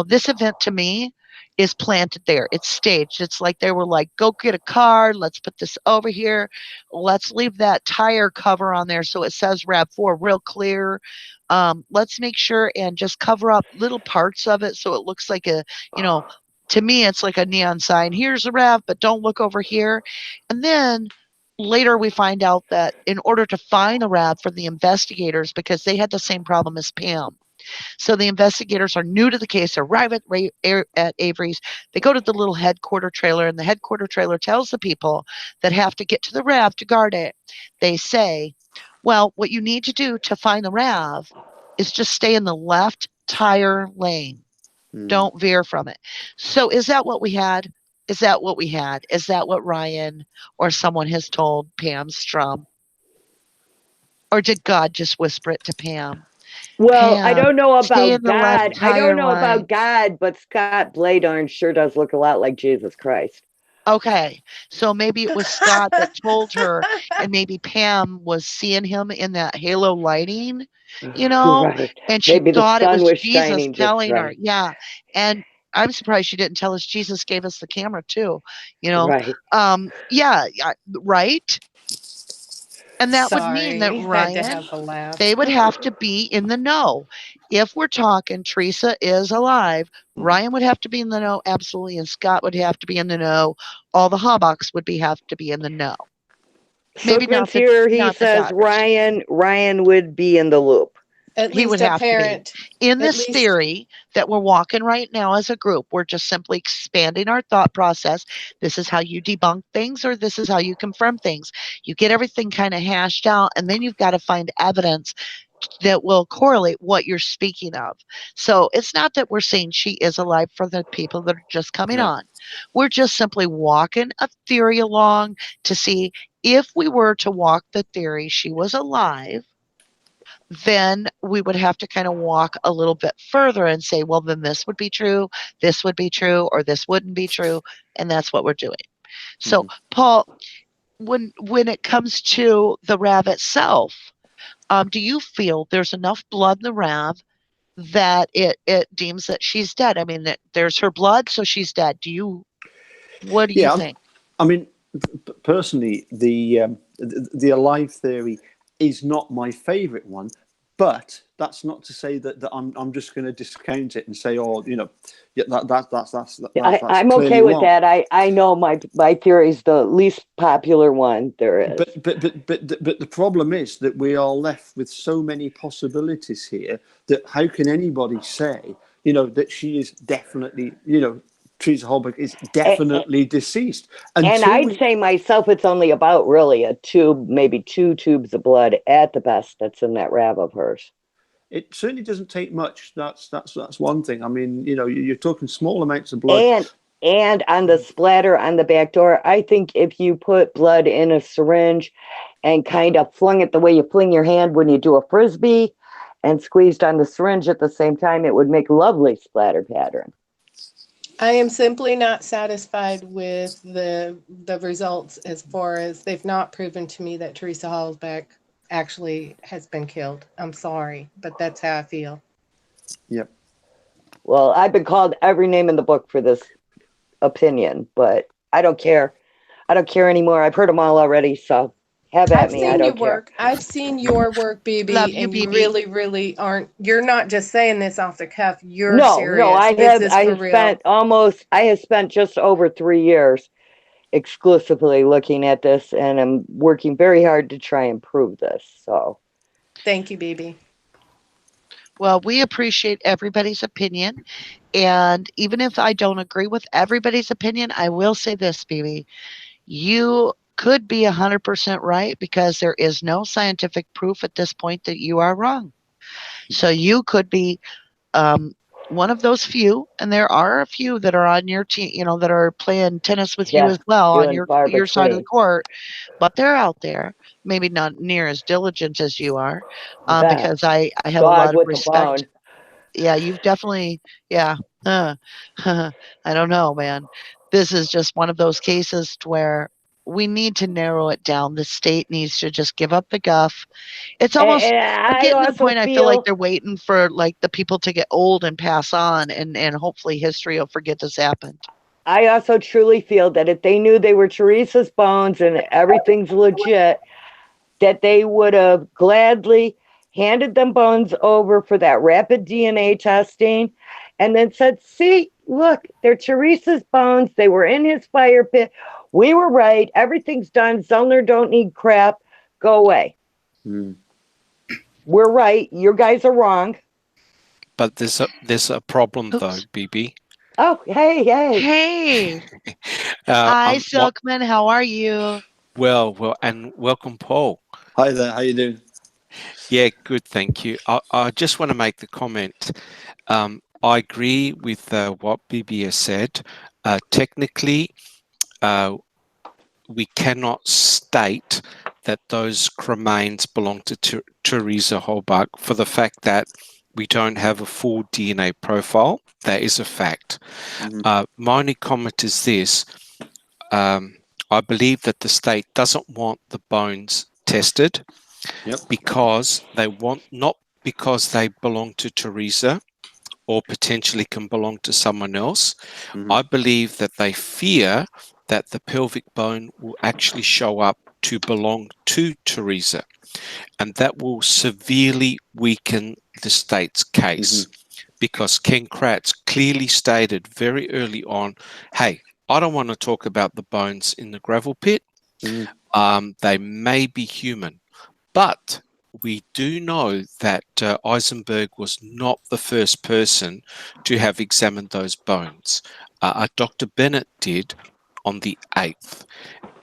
This event to me is planted there. It's staged. It's like they were like, go get a car. Let's put this over here. Let's leave that tire cover on there so it says RAV4 real clear. Let's make sure and just cover up little parts of it so it looks like you know, to me, it's like a neon sign. Here's a RAV, but don't look over here. And then later we find out that in order to find a RAV for the investigators, because they had the same problem as Pam, so the investigators are new to the case, arrive at Avery's. They go to the little headquarter trailer, and the headquarter trailer tells the people that have to get to the RAV to guard it. They say, well, what you need to do to find the RAV is just stay in the left tire lane.
Mm.
Don't veer from it. So is that what we had? Is that what we had? Is that what Ryan or someone has told Pam Strum? Or did God just whisper it to Pam?
Well, I
Pam,
don't know
stay in
about
the left
God. I don't
tire
know
line.
about God, but Scott Bladorn sure does look a lot like Jesus Christ.
Okay, so maybe it was Scott that told her, and maybe Pam was seeing him in that halo lighting, you know,
Right.
and she
Maybe the
thought it
sun
was
was
Jesus
shining just
telling her.
right.
Yeah, and I'm surprised she didn't tell us Jesus gave us the camera too, you know.
Right.
Yeah, right. And that would mean that
Sorry, had to
Ryan,
have a laugh.
they would have to be in the know. If we're talking Teresa is alive, Ryan would have to be in the know, absolutely, and Scott would have to be in the know. All the Hawbucks would be have to be in the know. Maybe
Sookman's here. He
not the
says
daughters.
Ryan would be in the loop.
At
He would
least a
have to be.
parent.
In
At
this
least
theory that we're walking right now as a group, we're just simply expanding our thought process. This is how you debunk things, or this is how you confirm things. You get everything kind of hashed out, and then you've got to find evidence that will correlate what you're speaking of. So it's not that we're saying she is alive for the people that are just coming
No.
on. We're just simply walking a theory along to see if we were to walk the theory she was alive, then we would have to kind of walk a little bit further and say, well, then this would be true, or this wouldn't be true. And that's what we're doing. So,
Mhm.
Paul, when it comes to the RAV itself, do you feel there's enough blood in the RAV that it deems that she's dead? I mean, that there's her blood, so she's dead. What do you
Yeah,
think?
I mean, personally, the alive theory is not my favourite one, but that's not to say that I'm just going to discount it and say, oh, yeah, that's
I'm
clearly
okay with
wrong.
that. I know my theory is the least popular one there is.
But the problem is that we are left with so many possibilities here that how can anybody say, that she is definitely, Teresa Holbrook is definitely deceased
And
until
I'd
we.
say myself, it's only about really a tube, maybe 2 tubes of blood at the best that's in that RAV of hers.
It certainly doesn't take much. That's one thing. I mean, you're talking small amounts of blood.
And and on the splatter on the back door, I think if you put blood in a syringe and kind of flung it the way you fling your hand when you do a frisbee and squeezed on the syringe at the same time, it would make lovely splatter pattern.
I am simply not satisfied with the results as far as they've not proven to me that Teresa Hallsbeck actually has been killed. I'm sorry, but that's how I feel.
Yep.
Well, I've been called every name in the book for this opinion, but I don't care. I don't care anymore. I've heard them all already, so have at
I've
me. I
seen you
don't care.
work. I've seen your work,
Love
BB,
you,
and you
BB.
really, really aren't. You're not just saying this off the cuff. You're
No,
serious. This is
I
for
have
real.
I have spent just over 3 years exclusively looking at this, and I'm working very hard to try and prove this. So
Thank you, BB.
Well, we appreciate everybody's opinion. And even if I don't agree with everybody's opinion, I will say this, BB. You could be 100% right because there is no scientific proof at this point that you are wrong. So you could be um, one of those few, and there are a few that are on your team, that are playing tennis with you
yeah,
as well
few
on
and far
your side of the
between.
court, but they're out there. Maybe not near as diligent as you are,
You bet.
because I have a
Dog
lot of
with a
respect.
bone.
yeah, you've definitely, yeah. Uh, I don't know, man. This is just one of those cases to where we need to narrow it down. The state needs to just give up the guff. It's almost
And
I'm
I
getting to the
also
point I feel like
feel
they're waiting for like the people to get old and pass on and hopefully history will forget this happened.
I also truly feel that if they knew they were Teresa's bones and everything's legit, that they would have gladly handed them bones over for that rapid DNA testing and then said, see, look, they're Teresa's bones. They were in his fire pit. We were right. Everything's done. Zellner don't need crap. Go away.
Mm.
We're right. You guys are wrong.
But there's a problem though,
Oops.
BB.
Oh, hey.
Hey. Hi, Silkman. How are you?
Well, and welcome, Paul.
Hi there. How you doing?
Yeah, good, thank you. I just want to make the comment. I agree with what BB has said. Technically, we cannot state that those cremains belong to Teresa Holbach for the fact that we don't have a full DNA profile. That is a fact.
Mm-hmm.
My only comment is this. I believe that the state doesn't want the bones tested because they want, not because they belong to Teresa or potentially can belong to someone else.
Mm-hmm.
I believe that they fear that the pelvic bone will actually show up to belong to Teresa, and that will severely weaken the state's case because Ken Kratz clearly stated very early on, hey, I don't want to talk about the bones in the gravel pit. They may be human, but we do know that Eisenberg was not the first person to have examined those bones. Dr. Bennett did on the 8th,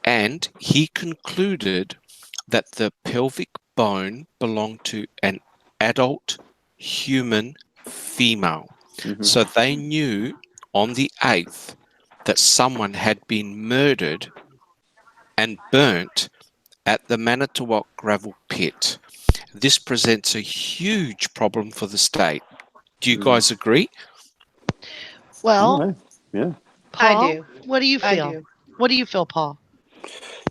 and he concluded that the pelvic bone belonged to an adult human female. So they knew on the 8th that someone had been murdered and burnt at the Manitowoc gravel pit. This presents a huge problem for the state. Do you guys agree?
Well,
Yeah.
I
Paul,
do.
what do you
I
feel?
do.
What do you feel, Paul?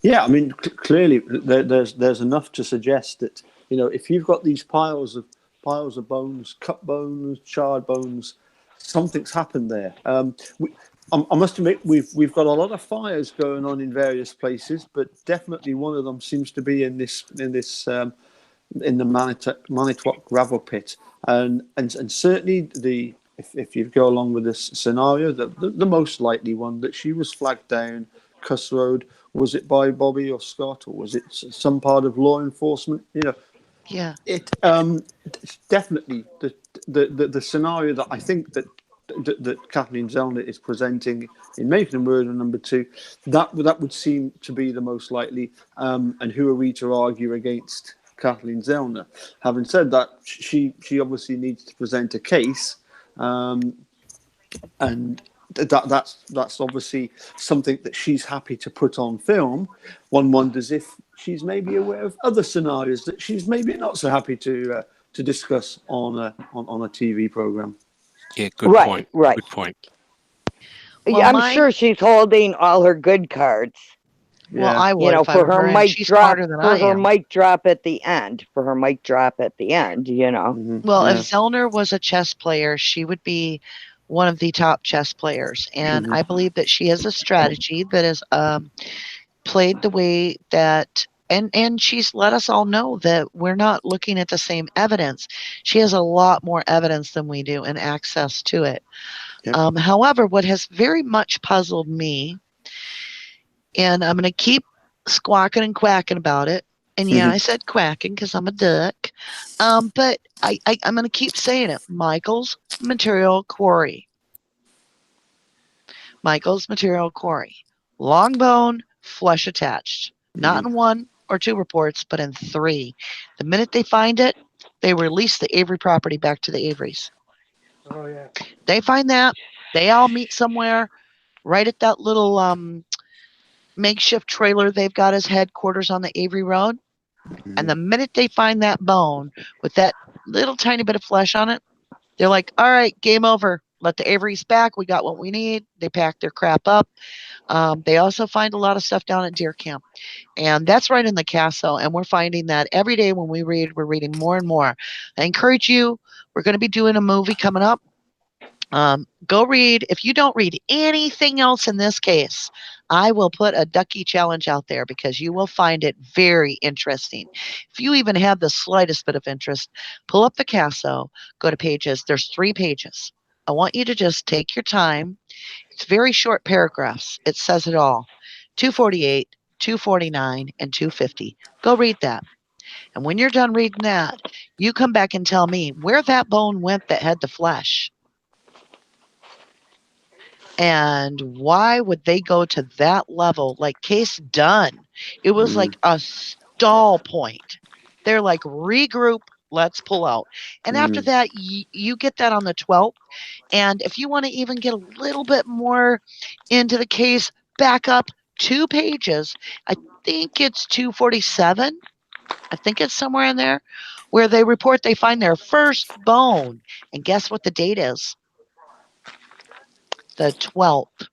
Yeah, I mean, clearly there's enough to suggest that, you know, if you've got these piles of bones, cut bones, charred bones, something's happened there. I must admit we've got a lot of fires going on in various places, but definitely one of them seems to be in the Manitowoc gravel pit, and certainly if you go along with this scenario, the most likely one that she was flagged down Cuss Road. Was it by Bobby or Scott, or was it some part of law enforcement? You know,
Yeah.
it's definitely the scenario that I think that Kathleen Zellner is presenting in Making a Murder number 2. That would seem to be the most likely. And who are we to argue against Kathleen Zellner? Having said that, she obviously needs to present a case, and that's obviously something that she's happy to put on film. One wonders if she's maybe aware of other scenarios that she's maybe not so happy to discuss on a TV program.
Yeah, good point.
Right.
Good point.
Well,
I'm sure she's holding all her good cards.
Well,
Yeah.
I would if I
For
were
her
her, and
mic
she's
drop,
smarter than
for
I
her
am.
mic drop at the end, you know.
Well, if
Yeah.
Zellner was a chess player, she would be one of the top chess players, and I believe that she has a strategy that is played the way that and she's let us all know that we're not looking at the same evidence. She has a lot more evidence than we do and access to it.
Yep.
However, what has very much puzzled me, and I'm going to keep squawking and quacking about it. And yeah, I said quacking because I'm a duck. But I'm going to keep saying it. Michael's material quarry. Michael's material quarry. Long bone, flesh attached. Not in 1 or 2 reports, but in 3. The minute they find it, they release the Avery property back to the Averys.
Oh yeah.
They find that. They all meet somewhere right at that little makeshift trailer they've got as headquarters on the Avery Road. And the minute they find that bone with that little tiny bit of flesh on it, They're like, all right, game over. Let the Averys back. We got what we need. They pack their crap up. They also find a lot of stuff down at deer camp. And that's right in the castle. And we're finding that every day when we read, we're reading more and more. I encourage you, we're going to be doing a movie coming up. Go read. If you don't read anything else in this case, I will put a ducky challenge out there because you will find it very interesting. If you even have the slightest bit of interest, pull up the Casso, go to pages. There's 3 pages. I want you to just take your time. It's very short paragraphs. It says it all. 248, 249, and 250. Go read that. And when you're done reading that, you come back and tell me where that bone went that had the flesh. And why would they go to that level? Like, case done. It was like a stall point. They're like, regroup, let's pull out. And after that, you get that on the 12th. And if you want to even get a little bit more into the case, back up 2 pages. I think it's 247. I think it's somewhere in there where they report they find their first bone. And guess what the date is? The 12th.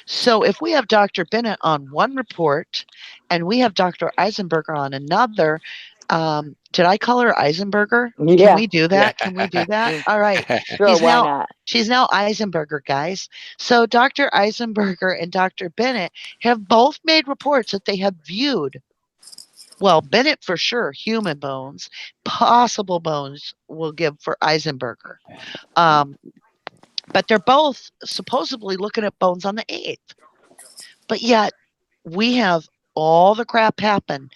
So if we have Dr. Bennett on one report and we have Dr. Eisenberger on another, did I call her Eisenberger? Can
Yeah.
we do that? Can we do that? All right.
Sure, why not?
She's now Eisenberger, guys. So Dr. Eisenberger and Dr. Bennett have both made reports that they have viewed, well, Bennett for sure, human bones. Possible bones will give for Eisenberger. But they're both supposedly looking at bones on the 8th. But yet we have all the crap happen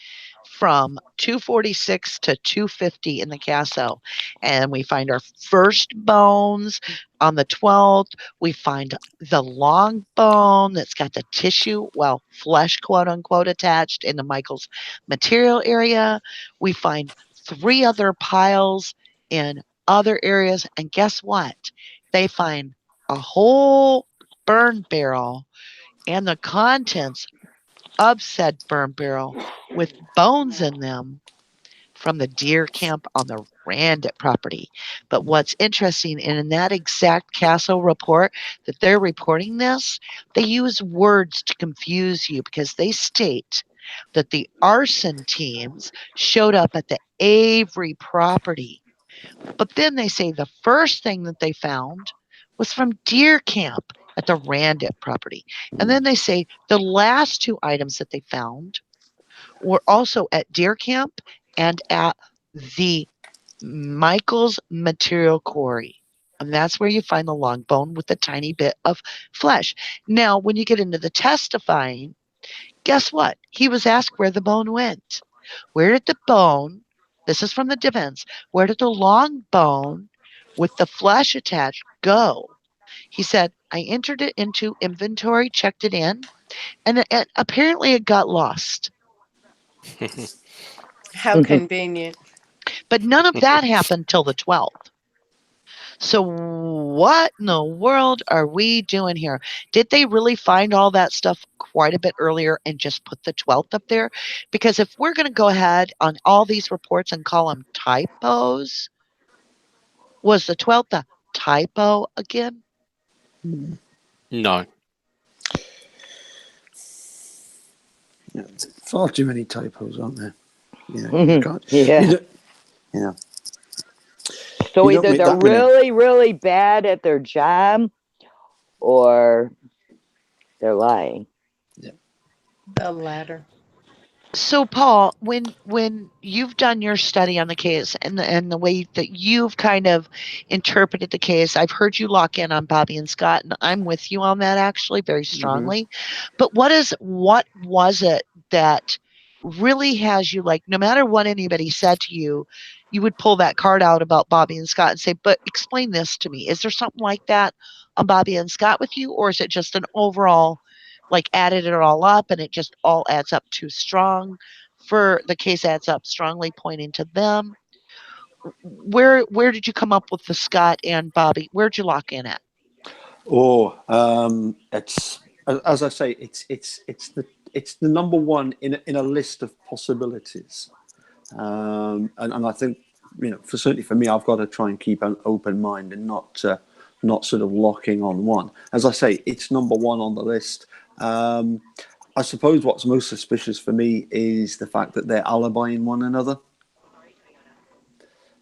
from 246 to 250 in the Casso. And we find our first bones on the 12th. We find the long bone that's got the tissue, well, flesh, quote unquote, attached in the Michael's material area. We find 3 other piles in other areas. And guess what? They find a whole burn barrel and the contents of said burn barrel with bones in them from the deer camp on the Randit property. But what's interesting, in that exact Castle report that they're reporting this, they use words to confuse you because they state that the arson teams showed up at the Avery property. But then they say the first thing that they found was from deer camp at the Randit property. And then they say the last 2 items that they found were also at deer camp and at the Michael's material quarry. And that's where you find the long bone with the tiny bit of flesh. Now, when you get into the testifying, guess what? He was asked where the bone went. Where did the bone, this is from the defense, where did the long bone with the flesh attached go? He said, I entered it into inventory, checked it in, and apparently it got lost.
How convenient.
But none of that happened till the 12th. So what in the world are we doing here? Did they really find all that stuff quite a bit earlier and just put the 12th up there? Because if we're going to go ahead on all these reports and call them typos, was the 12th a typo again?
No.
Yeah, far too many typos, aren't there? You can't.
Yeah.
Yeah.
So
You don't
either
make
they're
that many.
really, really bad at their job or they're lying.
The latter.
So Paul, when you've done your study on the case and the way that you've kind of interpreted the case, I've heard you lock in on Bobby and Scott, and I'm with you on that actually very strongly. But what was it that really has you, like, no matter what anybody said to you, you would pull that card out about Bobby and Scott and say, but explain this to me. Is there something like that on Bobby and Scott with you, or is it just an overall, like, added it all up and it just all adds up too strong for the case, adds up strongly pointing to them? Where did you come up with the Scott and Bobby? Where'd you lock in at?
It's, as I say, it's the number one in a list of possibilities, and I think certainly for me, I've got to try and keep an open mind and not sort of locking on one. As I say, it's number one on the list. I suppose what's most suspicious for me is the fact that they're alibying one another,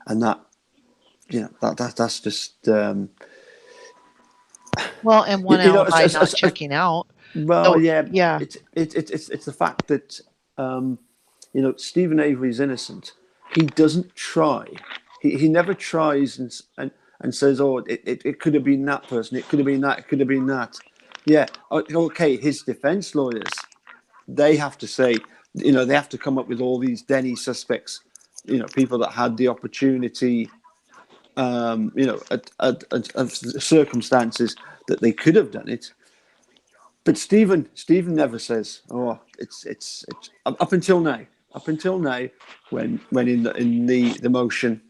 and that's just
Well, and one alibi not checking out.
well,
So,
yeah,
yeah.
it's the fact that Stephen Avery's innocent. He doesn't try. He never tries and says, "Oh, it could have been that person. It could have been that. It could have been that." Yeah, okay. His defense lawyers, they have to say, they have to come up with all these Denny suspects, people that had the opportunity, at circumstances that they could have done it. But Stephen never says, "Oh, it's up until now." Up until now, when in the motion,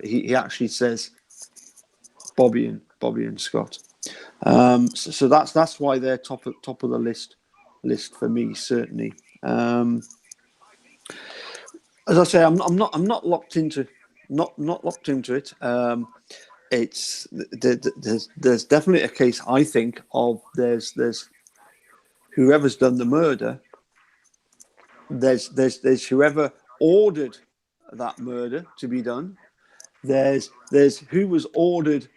he actually says Bobby and Scott. So that's why they're top of the list for me, certainly. As I say, I'm not locked into locked into it. It's there's definitely a case, I think, of there's whoever's done the murder. There's whoever ordered that murder to be done. There's who was ordered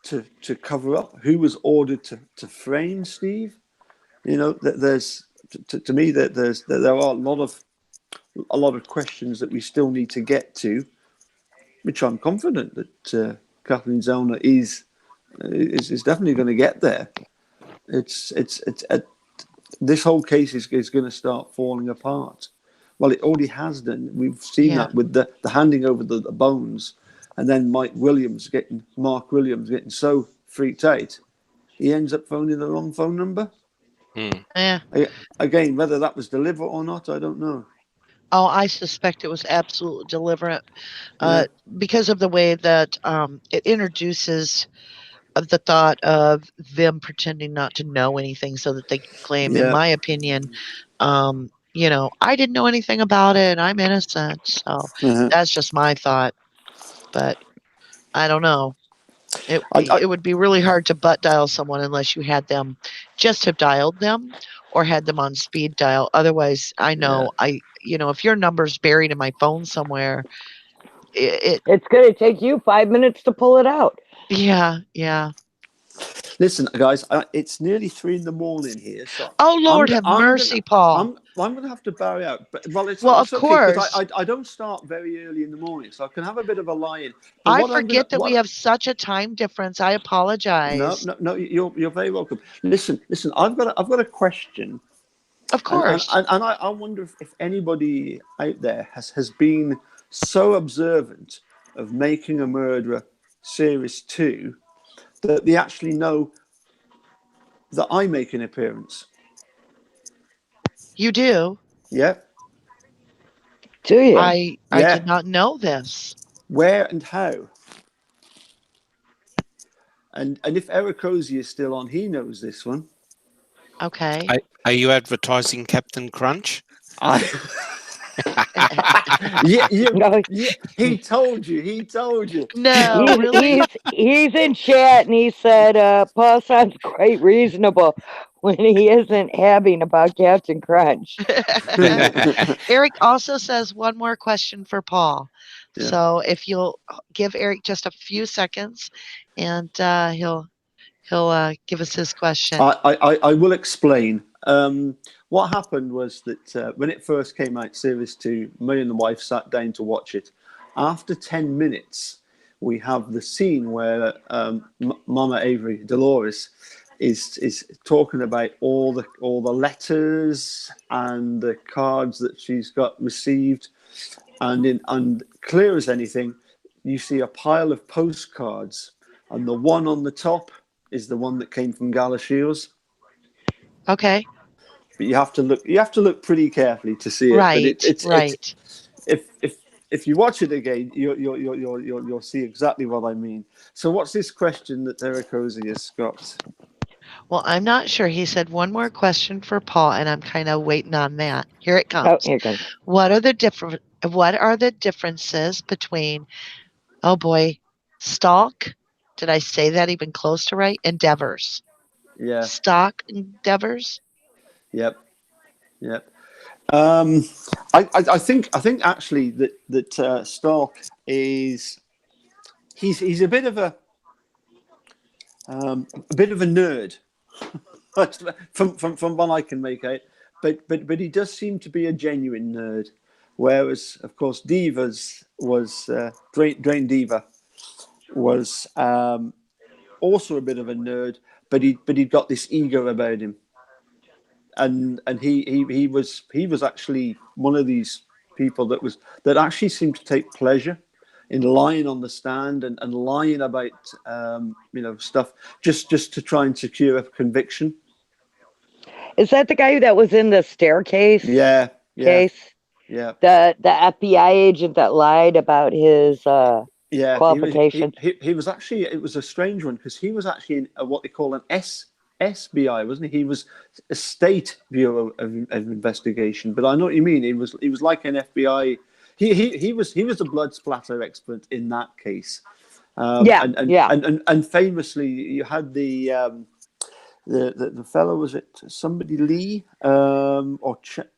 to cover up, who was ordered to frame Steve. There's to me that there are a lot of questions that we still need to get to, which I'm confident that Kathleen Zellner is definitely going to get there. It's this whole case is going to start falling apart. Well, it already has done. We've seen that with the handing over the bones, and then Mark Williams getting so freaked out, he ends up phoning the wrong phone number.
Yeah.
Again, whether that was deliberate or not, I don't know.
Oh, I suspect it was absolutely deliberate, because of the way that it introduces the thought of them pretending not to know anything so that they can claim, in my opinion, I didn't know anything about it. I'm innocent. So that's just my thought. But I don't know. It would be really hard to butt dial someone unless you had them just have dialed them or had them on speed dial. Otherwise, I know if your number's buried in my phone somewhere,
it's going to take you 5 minutes to pull it out.
Yeah.
Listen, guys, it's nearly 3 a.m. here. So
oh Lord, have mercy, Paul.
I'm going to have to bow out. But it's
of
okay,
course.
I don't start very early in the morning, so I can have a bit of a lie-in.
I forget that we have such a time difference. I apologize.
No, you're very welcome. Listen. I've got a question.
Of course.
And I wonder if anybody out there has been so observant of Making a Murderer Series 2 that they actually know that I make an appearance.
You do?
Yeah.
Do you?
I did not know this.
Where and how? And if Eric Cozy is still on, he knows this one.
Okay.
Are you advertising Captain Crunch?
Yeah, he told you.
No, really?
He's in chat and he said, Paul sounds quite reasonable when he isn't having about Captain Crunch.
Eric also says one more question for Paul. Yeah. So if you'll give Eric just a few seconds, and he'll give us his question.
I will explain. What happened was that when it first came out, Series 2, me and the wife sat down to watch it. After 10 minutes, we have the scene where Mama Avery, Dolores, is talking about all the letters and the cards that she's got received, and clear as anything, you see a pile of postcards, and the one on the top is the one that came from Galashiels.
Okay.
But you have to look pretty carefully to see it.
Right.
But it's
right.
If you watch it again, you'll see exactly what I mean. So what's this question that Eric Cozy has got?
Well, I'm not sure. He said one more question for Paul, and I'm kind of waiting on that. Here it
Oh,
comes.
here it comes.
What are the differences between, oh boy, stalk? Did I say that even close to right? Endeavors.
Yeah.
Stock endeavors?
Yep. Yep. Um, I think actually that Stark is he's a bit of a nerd from what I can make out, but he does seem to be a genuine nerd, whereas of course Divas was Drain Diva was also a bit of a nerd, but he'd got this ego about him, and he was actually one of these people that actually seemed to take pleasure in lying on the stand and lying about stuff just to try and secure a conviction.
Is that the guy that was in the staircase
Yeah, yeah,
case?
yeah,
The FBI agent that lied about his
yeah.
qualifications?
He was actually, it was a strange one because he was actually in what they call an SBI, wasn't he? He was a State Bureau of Investigation, but I know what you mean. He was like an FBI. He was a blood splatter expert in that case.
Yeah, yeah.
And famously, you had the fellow, was it somebody Lee, or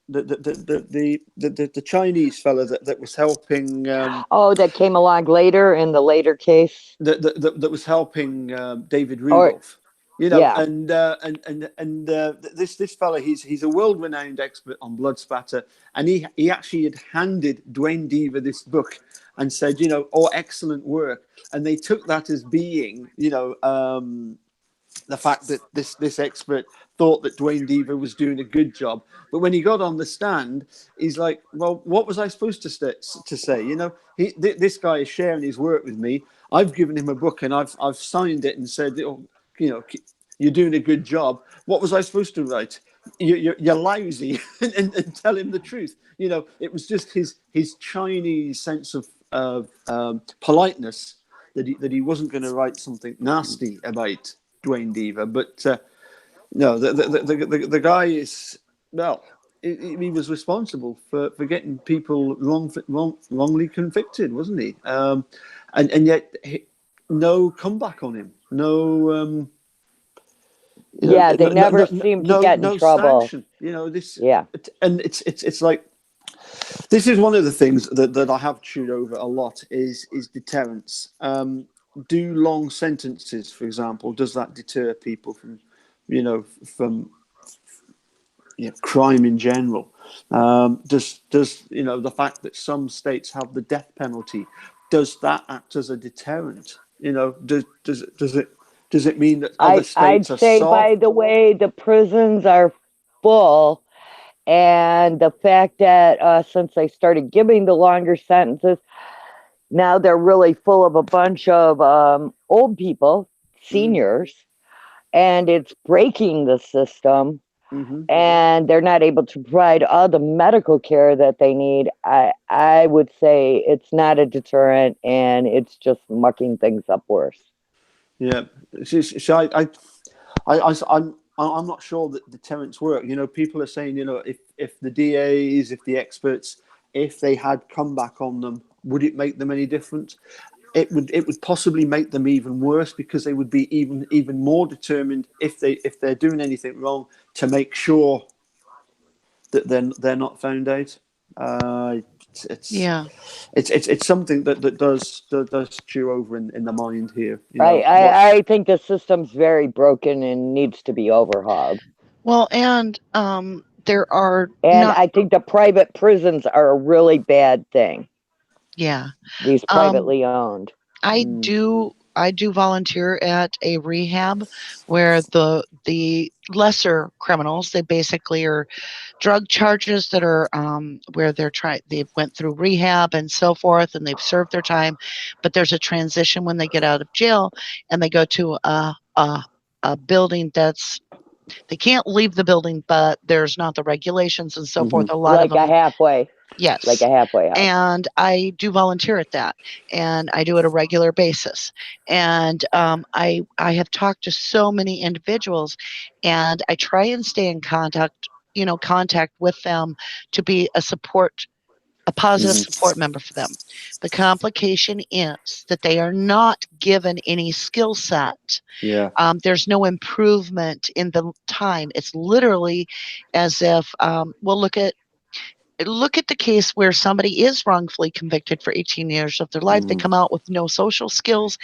the Chinese fellow that was helping,
Oh, that came along later in the later case?
that was helping David
Or,
Rudolph.
yeah.
This fella, he's a world renowned expert on blood spatter, and he actually had handed Dwayne Deaver this book and said, oh, excellent work, and they took that as being, the fact that this expert thought that Dwayne Deaver was doing a good job. But when he got on the stand, he's like, "Well, what was I supposed to say? This guy is sharing his work with me. I've given him a book and I've signed it and said, oh, you know, you're doing a good job. What was I supposed to write? You're lousy," and tell him the truth. It was just his Chinese sense of politeness that he wasn't going to write something nasty about Dwayne Deaver. But no, the guy is, well, he was responsible for getting people wrongly convicted, wasn't he? And yet no comeback on him. No.
Yeah, they never seem to get in
No
trouble.
sanction. This,
Yeah.
and it's like, this is one of the things that I have chewed over a lot is deterrence. Do long sentences, for example, does that deter people from crime in general? Does the fact that some states have the death penalty, does that act as a deterrent? Does it mean that other
I'd
states are
say, by
soft?
the way, the prisons are full, and the fact that since they started giving the longer sentences, now they're really full of a bunch of old people,
Mm,
seniors, and it's breaking the system,
mm-hmm.
and they're not able to provide all the medical care that they need. I would say it's not a deterrent, and it's just mucking things up worse.
Yeah. So I'm not sure that deterrents work. People are saying, if the DAs, if the experts, if they had come back on them, would it make them any different? It would possibly make them even worse, because they would be even more determined, if they're doing anything wrong, to make sure that they're not found out. It's
Yeah.
it's something that does chew over in the mind here. What?
I think the system's very broken and needs to be overhauled.
Well, and there are
And
not,
I think the private prisons are a really bad thing.
yeah.
These
Um,
privately owned.
Mm,
I do volunteer at a rehab where the lesser criminals, they basically are drug charges that are where they've went through rehab and so forth, and they've served their time, but there's a transition when they get out of jail and they go to a building that's, they can't leave the building, but there's not the regulations and so
mm-hmm.
forth. A lot of
Like a
them,
halfway.
Yes.
like a halfway house.
And I do volunteer at that, and I do it a regular basis. And I have talked to so many individuals, and I try and stay in contact with them to be a positive support member for them. The complication is that they are not given any skill set.
Yeah.
There's no improvement in the time. It's literally as if, well, look at the case where somebody is wrongfully convicted for 18 years of their life. They come out with no social skills,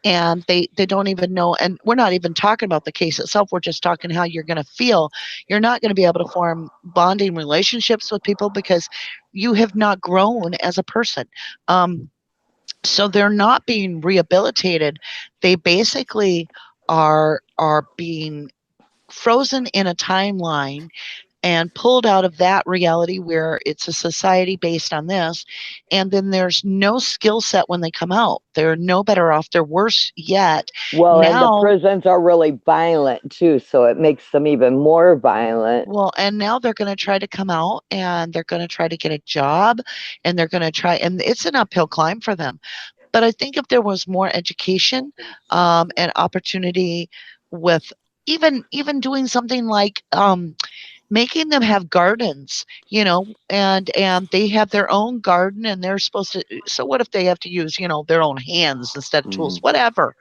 and they don't even know. And we're not even talking about the case itself. We're just talking how you're going to feel. You're not going to be able to form bonding relationships with people because you have not grown as a person. So they're not being rehabilitated. They basically are being frozen in a timeline and pulled out of that reality where it's a society based on this. And then there's no skill set when they come out. They're no better off. They're worse yet.
Well, and the
Now,
prisons are really violent too, so it makes them even more violent.
well, and now they're going to try to come out, and they're going to try to get a job, and they're going to try, and it's an uphill climb for them. But I think if there was more education and opportunity with even doing something like making them have gardens, and they have their own garden, and they're supposed to. So what if they have to use, their own hands instead of tools? Whatever.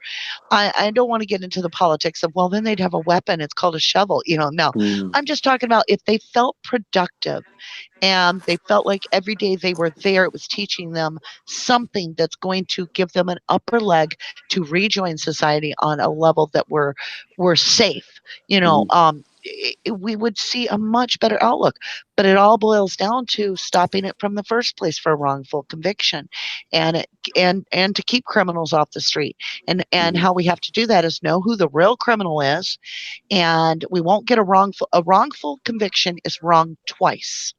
I don't want to get into the politics of, well, then they'd have a weapon. It's called a shovel. No. I'm just talking about if they felt productive and they felt like every day they were there, it was teaching them something that's going to give them an upper leg to rejoin society on a level that we're safe. We would see a much better outlook. But it all boils down to stopping it from the first place for a wrongful conviction, and to keep criminals off the street. And how we have to do that is know who the real criminal is, and we won't get a wrongful conviction is wrong twice.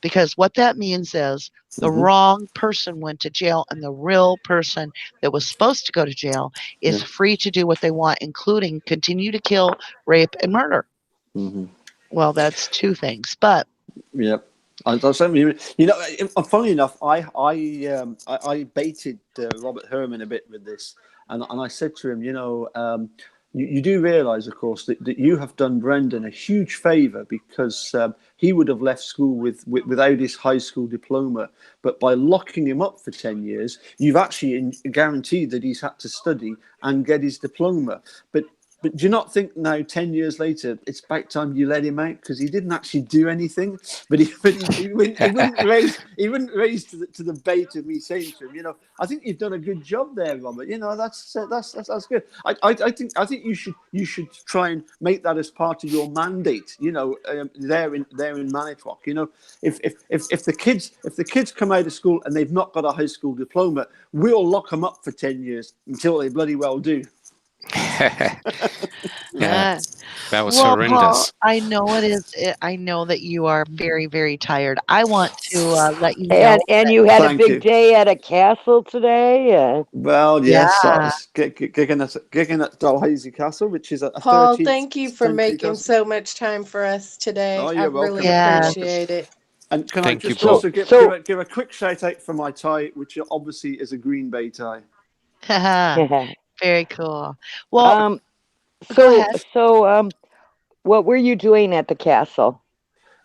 Because what that means is the wrong person went to jail, and the real person that was supposed to go to jail is free to do what they want, including continue to kill, rape, and murder. Well, that's two things, but
Yep. Funny enough, I baited Robert Herman a bit with this, and I said to him, you do realise, of course, that you have done Brendan a huge favour because he would have left school without his high school diploma, but by locking him up for 10 years, you've actually guaranteed that he's had to study and get his diploma. But do you not think now, 10 years later, it's about time you let him out because he didn't actually do anything? But he wouldn't raise to the bait of me saying to him, I think you've done a good job there, Robert. That's good. I think you should try and make that as part of your mandate. There in Manitowoc. If the kids come out of school and they've not got a high school diploma, we'll lock them up for 10 years until they bloody well do.
Yeah, that was
Well, Paul,
horrendous.
I know it is. I know that you are very, very tired. I want to let you know.
And you had a
Thank you.
big day at a castle today.
Well, yes,
Yeah.
gigging at Dalhousie Castle, which is a
Paul,
13th
thank you for
century
making
castle.
so much time for us today.
Oh,
I
you're
really
welcome.
Yeah.
appreciate it.
And can
Thank
I
you,
just
Paul.
also give a quick shout out for my tie, which obviously is a Green Bay tie.
Very cool. Well,
Um,
go ahead.
so what were you doing at the castle?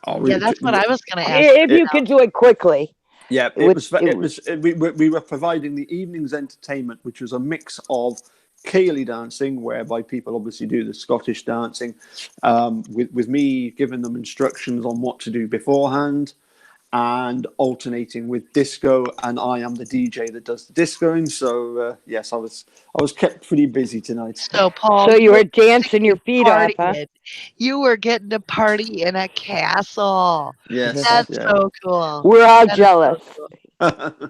Oh,
Yeah, that's what I was going to ask.
If you could do it quickly.
Yeah, we were providing the evening's entertainment, which was a mix of Ceilidh dancing, whereby people obviously do the Scottish dancing, with me giving them instructions on what to do beforehand, and alternating with disco, and I am the DJ that does the discoing. So yes, I was kept pretty busy tonight.
So, Paul,
So you were dancing your feet off, huh?
partied. You were getting to party in a castle.
Yes,
That's
yeah.
so cool.
We're all
That is so
jealous.
cool.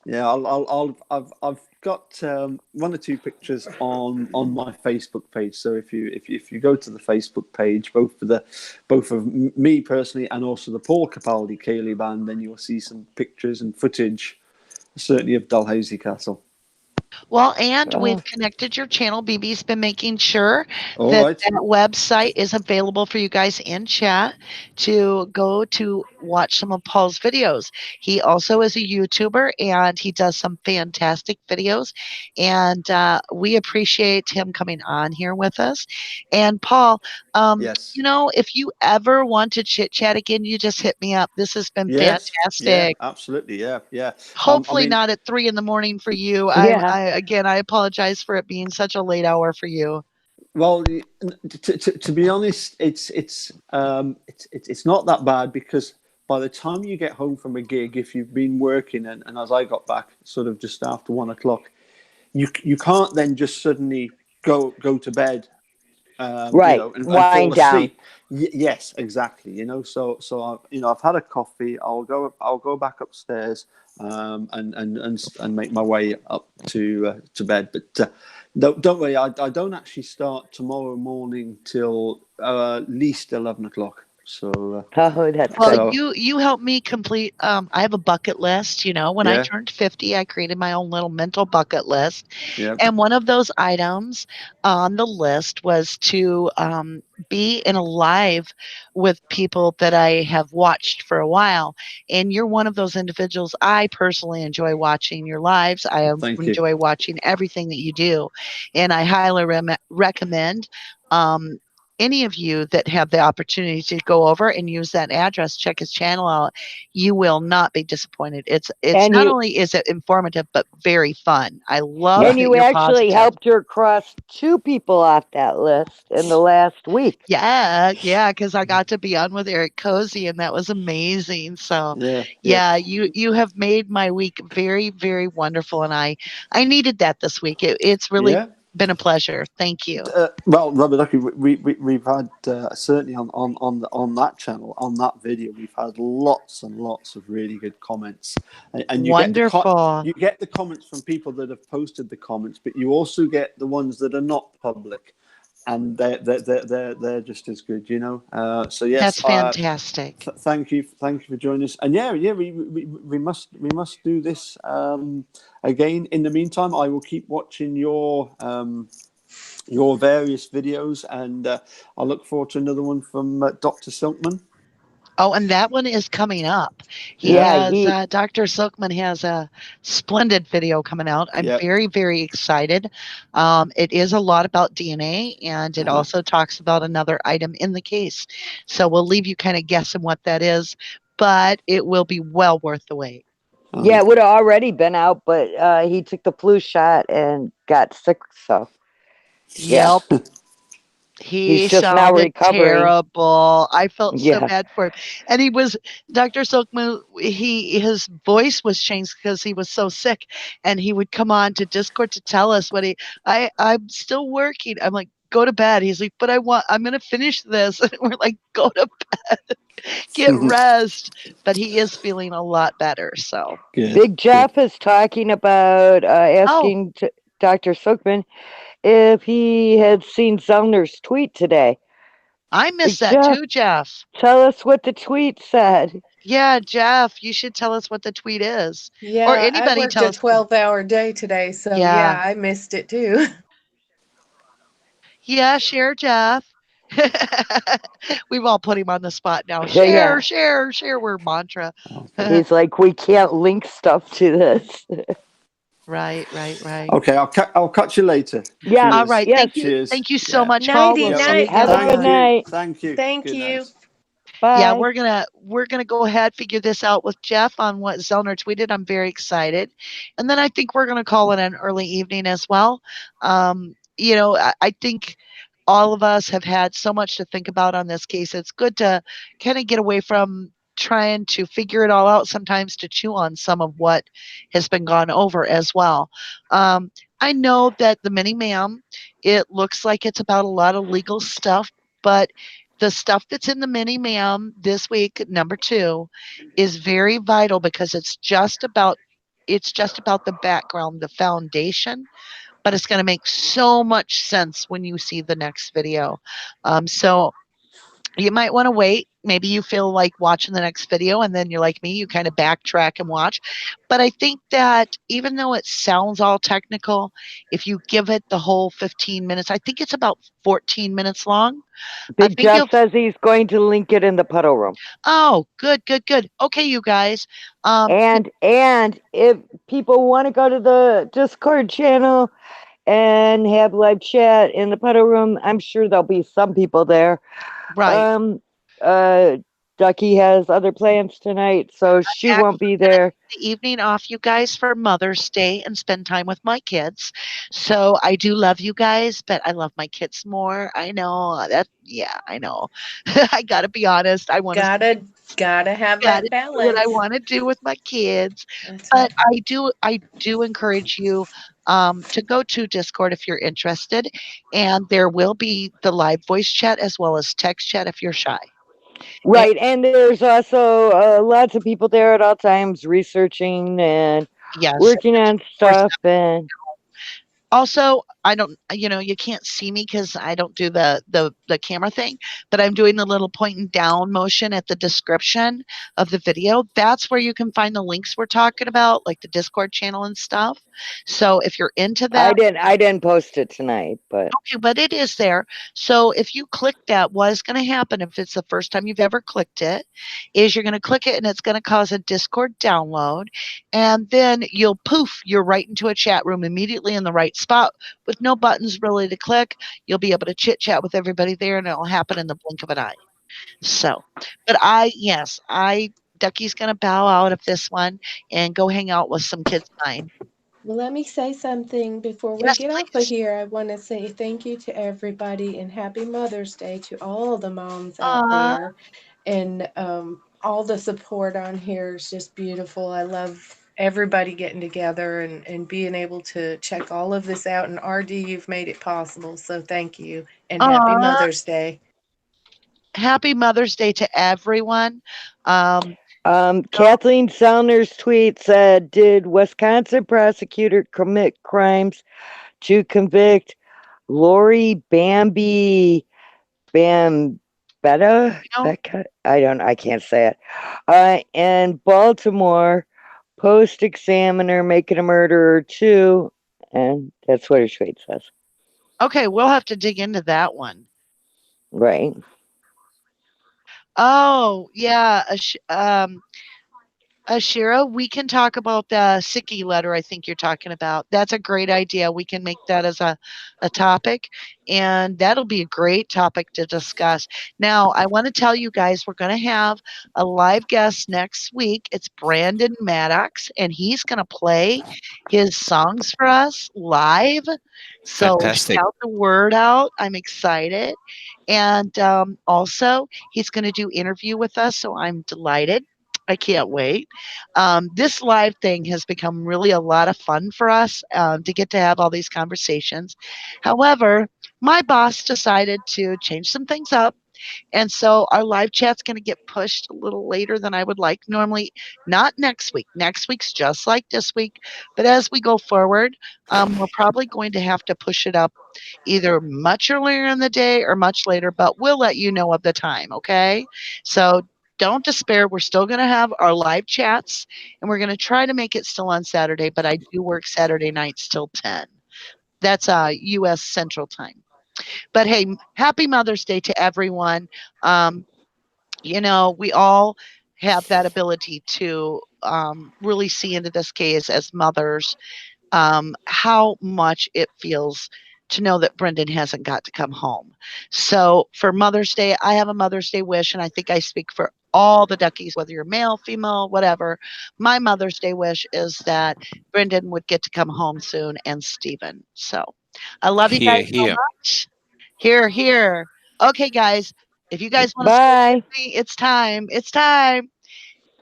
Yeah, I've got one or two pictures on my Facebook page. So if you go to the Facebook page, both of me personally and also the Paul Capaldi Ceilidh band, then you'll see some pictures and footage, certainly of Dalhousie Castle.
Well, and we've connected your channel. BB's been making sure that
All right.
that website is available for you guys in chat to go to watch some of Paul's videos. He also is a YouTuber and he does some fantastic videos. And we appreciate him coming on here with us. And Paul,
Yes.
if you ever want to chit chat again, you just hit me up. This has been
Yes. Yeah.
fantastic.
Absolutely. Yeah. Yeah. I
Hopefully
mean,
not at 3 in the morning for you.
Yeah.
I apologize for it being such a late hour for you.
well, to be honest, it's not that bad because by the time you get home from a gig, if you've been working, and as I got back, sort of just after 1 o'clock, you can't then just suddenly go to bed,
Right.
and fall
Wind down.
asleep. Yes, exactly. I've had a coffee. I'll go back upstairs, and make my way up to bed. But don't worry, I don't actually start tomorrow morning till at least 11 o'clock. So
Oh, that's
Well,
good.
so
you helped me complete. I have a bucket list. When I
yeah,
turned 50, I created my own little mental bucket list,
yeah.
and one of those items on the list was to be in a live with people that I have watched for a while. And you're one of those individuals. I personally enjoy watching your lives.
Thank you.
Enjoy watching everything that you do, and I highly recommend. Um, any of you that have the opportunity to go over and use that address, check his channel out, you will not be disappointed. It's
And
not
you
only is it informative, but very fun. I love
and
Yeah.
that
you
you're
actually
positive.
helped her cross 2 people off that list in the last week.
Yeah, because I got to be on with Eric Cozy, and that was amazing. So,
Yeah. Yeah.
yeah, you have made my week very, very wonderful, and I needed that this week. It's really
Yeah.
been a pleasure. Thank you.
Well, Rubberducky, we've had certainly on that channel, on that video, we've had lots and lots of really good comments, and
Wonderful.
you get the comments from people that have posted the comments, but you also get the ones that are not public, and they're just as good, So yes,
That's fantastic.
thank you for joining us, and yeah, we must do this again. In the meantime, I will keep watching your various videos, and I look forward to another one from Dr. Silkman.
Oh, and that one is coming up. He
Yeah,
Yeah,
has
he
Dr. Silkman has a splendid video coming out. I'm
yeah,
very, very excited. It is a lot about DNA, and it
uh-huh.
also talks about another item in the case. So we'll leave you kind of guessing what that is, but it will be well worth the wait.
yeah,
Uh-huh.
it would have already been out, but he took the flu shot and got sick, so yeah.
Yep.
He's
He
just now
sounded
recovering.
terrible. I felt so
Yeah.
bad for him. And he was Dr. Silkman, his voice was changed because he was so sick. And he would come on to Discord to tell us I'm still working. I'm like, go to bed. He's like, but I'm gonna finish this. And we're like, go to get rest. But he is feeling a lot better. So
Good,
Big
good.
Jeff is talking about
oh,
asking Dr. Sookman if he had seen Zellner's tweet today.
I
Big
missed that
Jeff,
too, Jeff.
tell us what the tweet said.
Yeah, Jeff, you should tell us what the tweet is. Or
Yeah, I
anybody
worked
tell
a
us.
12-hour day today, so
Yeah.
yeah, I missed it too.
Yeah, share, Jeff. We've all put him on the spot now.
Yeah.
Share, share, share word mantra.
Okay,
He's like, we can't link stuff to this.
Right, right, right.
okay. I'll catch you later.
Yeah.
All
Cheers.
right.
Yes.
Cheers.
Thank you so
Yeah.
much, Paul.
Nighty
We'll
Yeah.
see you
night,
again
Have a good
Thank
y'all.
soon.
you.
night.
Thank you.
Thank
Good
you.
night.
Yeah,
Bye.
we're gonna go ahead figure this out with Jeff on what Zellner tweeted. I'm very excited, and then I think we're gonna call it an early evening as well. I think all of us have had so much to think about on this case. It's good to kind of get away from trying to figure it all out. Sometimes to chew on some of what has been gone over as well. Um, I know that the mini ma'am, it looks like it's about a lot of legal stuff, but the stuff that's in the mini ma'am this week, number 2, is very vital because it's just about the background, the foundation, but it's going to make so much sense when you see the next video. So you might want to wait maybe you feel like watching the next video and then you're like me, you kind of backtrack and watch. But I think that even though it sounds all technical, if you give it the whole 15 minutes, I think it's about 14 minutes long. I
Big
think
Jeff
you'll
says he's going to link it in the puddle room.
Oh, good, good, good. Okay, you guys.
And if people want to go to the Discord channel and have live chat in the puddle room, I'm sure there'll be some people there.
Right.
Um, uh, Ducky has other plans tonight, so she won't be there.
The evening off, you guys, for Mother's Day and spend time with my kids. So I do love you guys, but I love my kids more. I know that. Yeah, I know. I gotta be honest. I want to
Gotta have
gotta
that
do what I
balance.
want to do with my kids.
That's
But
right.
I do encourage you to go to Discord if you're interested, and there will be the live voice chat as well as text chat if you're shy. And
Right, and there's also lots of people there at all times researching and
yes,
working on
or
stuff. And
also, I don't, you can't see me because I don't do the camera thing, but I'm doing the little pointing down motion at the description of the video. That's where you can find the links we're talking about, like the Discord channel and stuff. So if you're into that,
I didn't post it tonight, but
okay, but it is there. So if you click that, what is going to happen if it's the first time you've ever clicked it, is you're going to click it and it's going to cause a Discord download. And then you'll poof, you're right into a chat room immediately in the right spot with no buttons really to click. You'll be able to chit chat with everybody there and it'll happen in the blink of an eye. So, but yes, Ducky's going to bow out of this one and go hang out with some kids of mine.
Well, let me say something before we
Yes,
get off of
please.
here. I want to say thank you to everybody and happy Mother's Day to all the moms out
Aw,
there. And all the support on here is just beautiful. I love everybody getting together and being able to check all of this out. And RD, you've made it possible. So thank you and happy
aw.
Mother's Day.
Happy Mother's Day to everyone. Um, so-
Kathleen Sellner's tweet said, "Did Wisconsin prosecutor commit crimes to convict Lori Bambetta? Becca? I can't say it. And Baltimore Post Examiner making a murderer too." And that's what her tweet says.
okay, we'll have to dig into that one.
Right.
Oh, yeah. Ashira, we can talk about the Sicky letter I think you're talking about. That's a great idea. We can make that as a topic, and that'll be a great topic to discuss. Now, I want to tell you guys we're going to have a live guest next week. It's Brandon Maddox, and he's going to play his songs for us live. So
Fantastic.
shout the word out. I'm excited. And also, he's going to do interview with us, so I'm delighted. I can't wait. This live thing has become really a lot of fun for us to get to have all these conversations. However, my boss decided to change some things up. And so our live chat's going to get pushed a little later than I would like. Normally, not next week. Next week's just like this week. But as we go forward, we're probably going to have to push it up either much earlier in the day or much later, but we'll let you know of the time, okay? So don't despair. We're still going to have our live chats and we're going to try to make it still on Saturday, but I do work Saturday nights till 10. That's US Central Time. But hey, happy Mother's Day to everyone. Um, we all have that ability to really see into this case as mothers how much it feels to know that Brendan hasn't got to come home. So for Mother's Day, I have a Mother's Day wish, and I think I speak for all the Duckies, whether you're male, female, whatever. My Mother's Day wish is that Brendan would get to come home soon and Stephen. So I love you guys
Here,
so
here.
much. Here, here. Okay, guys, if you guys want to say it
Bye.
with me, it's time. It's time.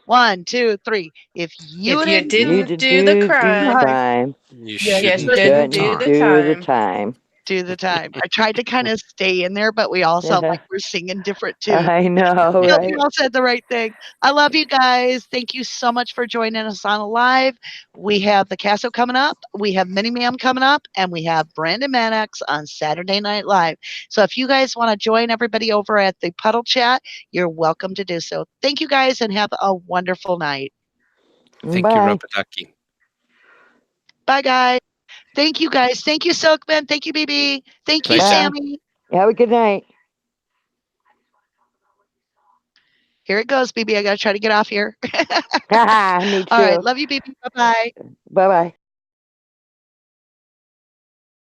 One, two, three. If you
If you
didn't do
You
didn't
to
do the
do the
the
crime,
crime,
crime.
You
you
you
shouldn't
shouldn't
do the
shouldn't
Shouldn't
do the
time.
do the
time.
time.
do the time. I tried to kind of stay in there, but we all sound like we're singing different tunes.
I know,
No,
right?
you all said the right thing. I love you guys. Thank you so much for joining us on Live. We have the Casso coming up. We have Minnie Ma'am coming up. And we have Brandon Maddox on Saturday Night Live. So if you guys want to join everybody over at the Puddle Chat, you're welcome to do so. Thank you guys and have a wonderful night.
Thank you,
Bye.
Rubberducky.
Bye, guys. Thank you, guys. Thank you, Silkman. Thank you, BB. Thank you,
Stay safe.
Sammy.
Have a good night.
Here it goes, BB. I got to try to get off here.
Me
All right.
too.
Love you, BB. Bye bye.
Bye bye.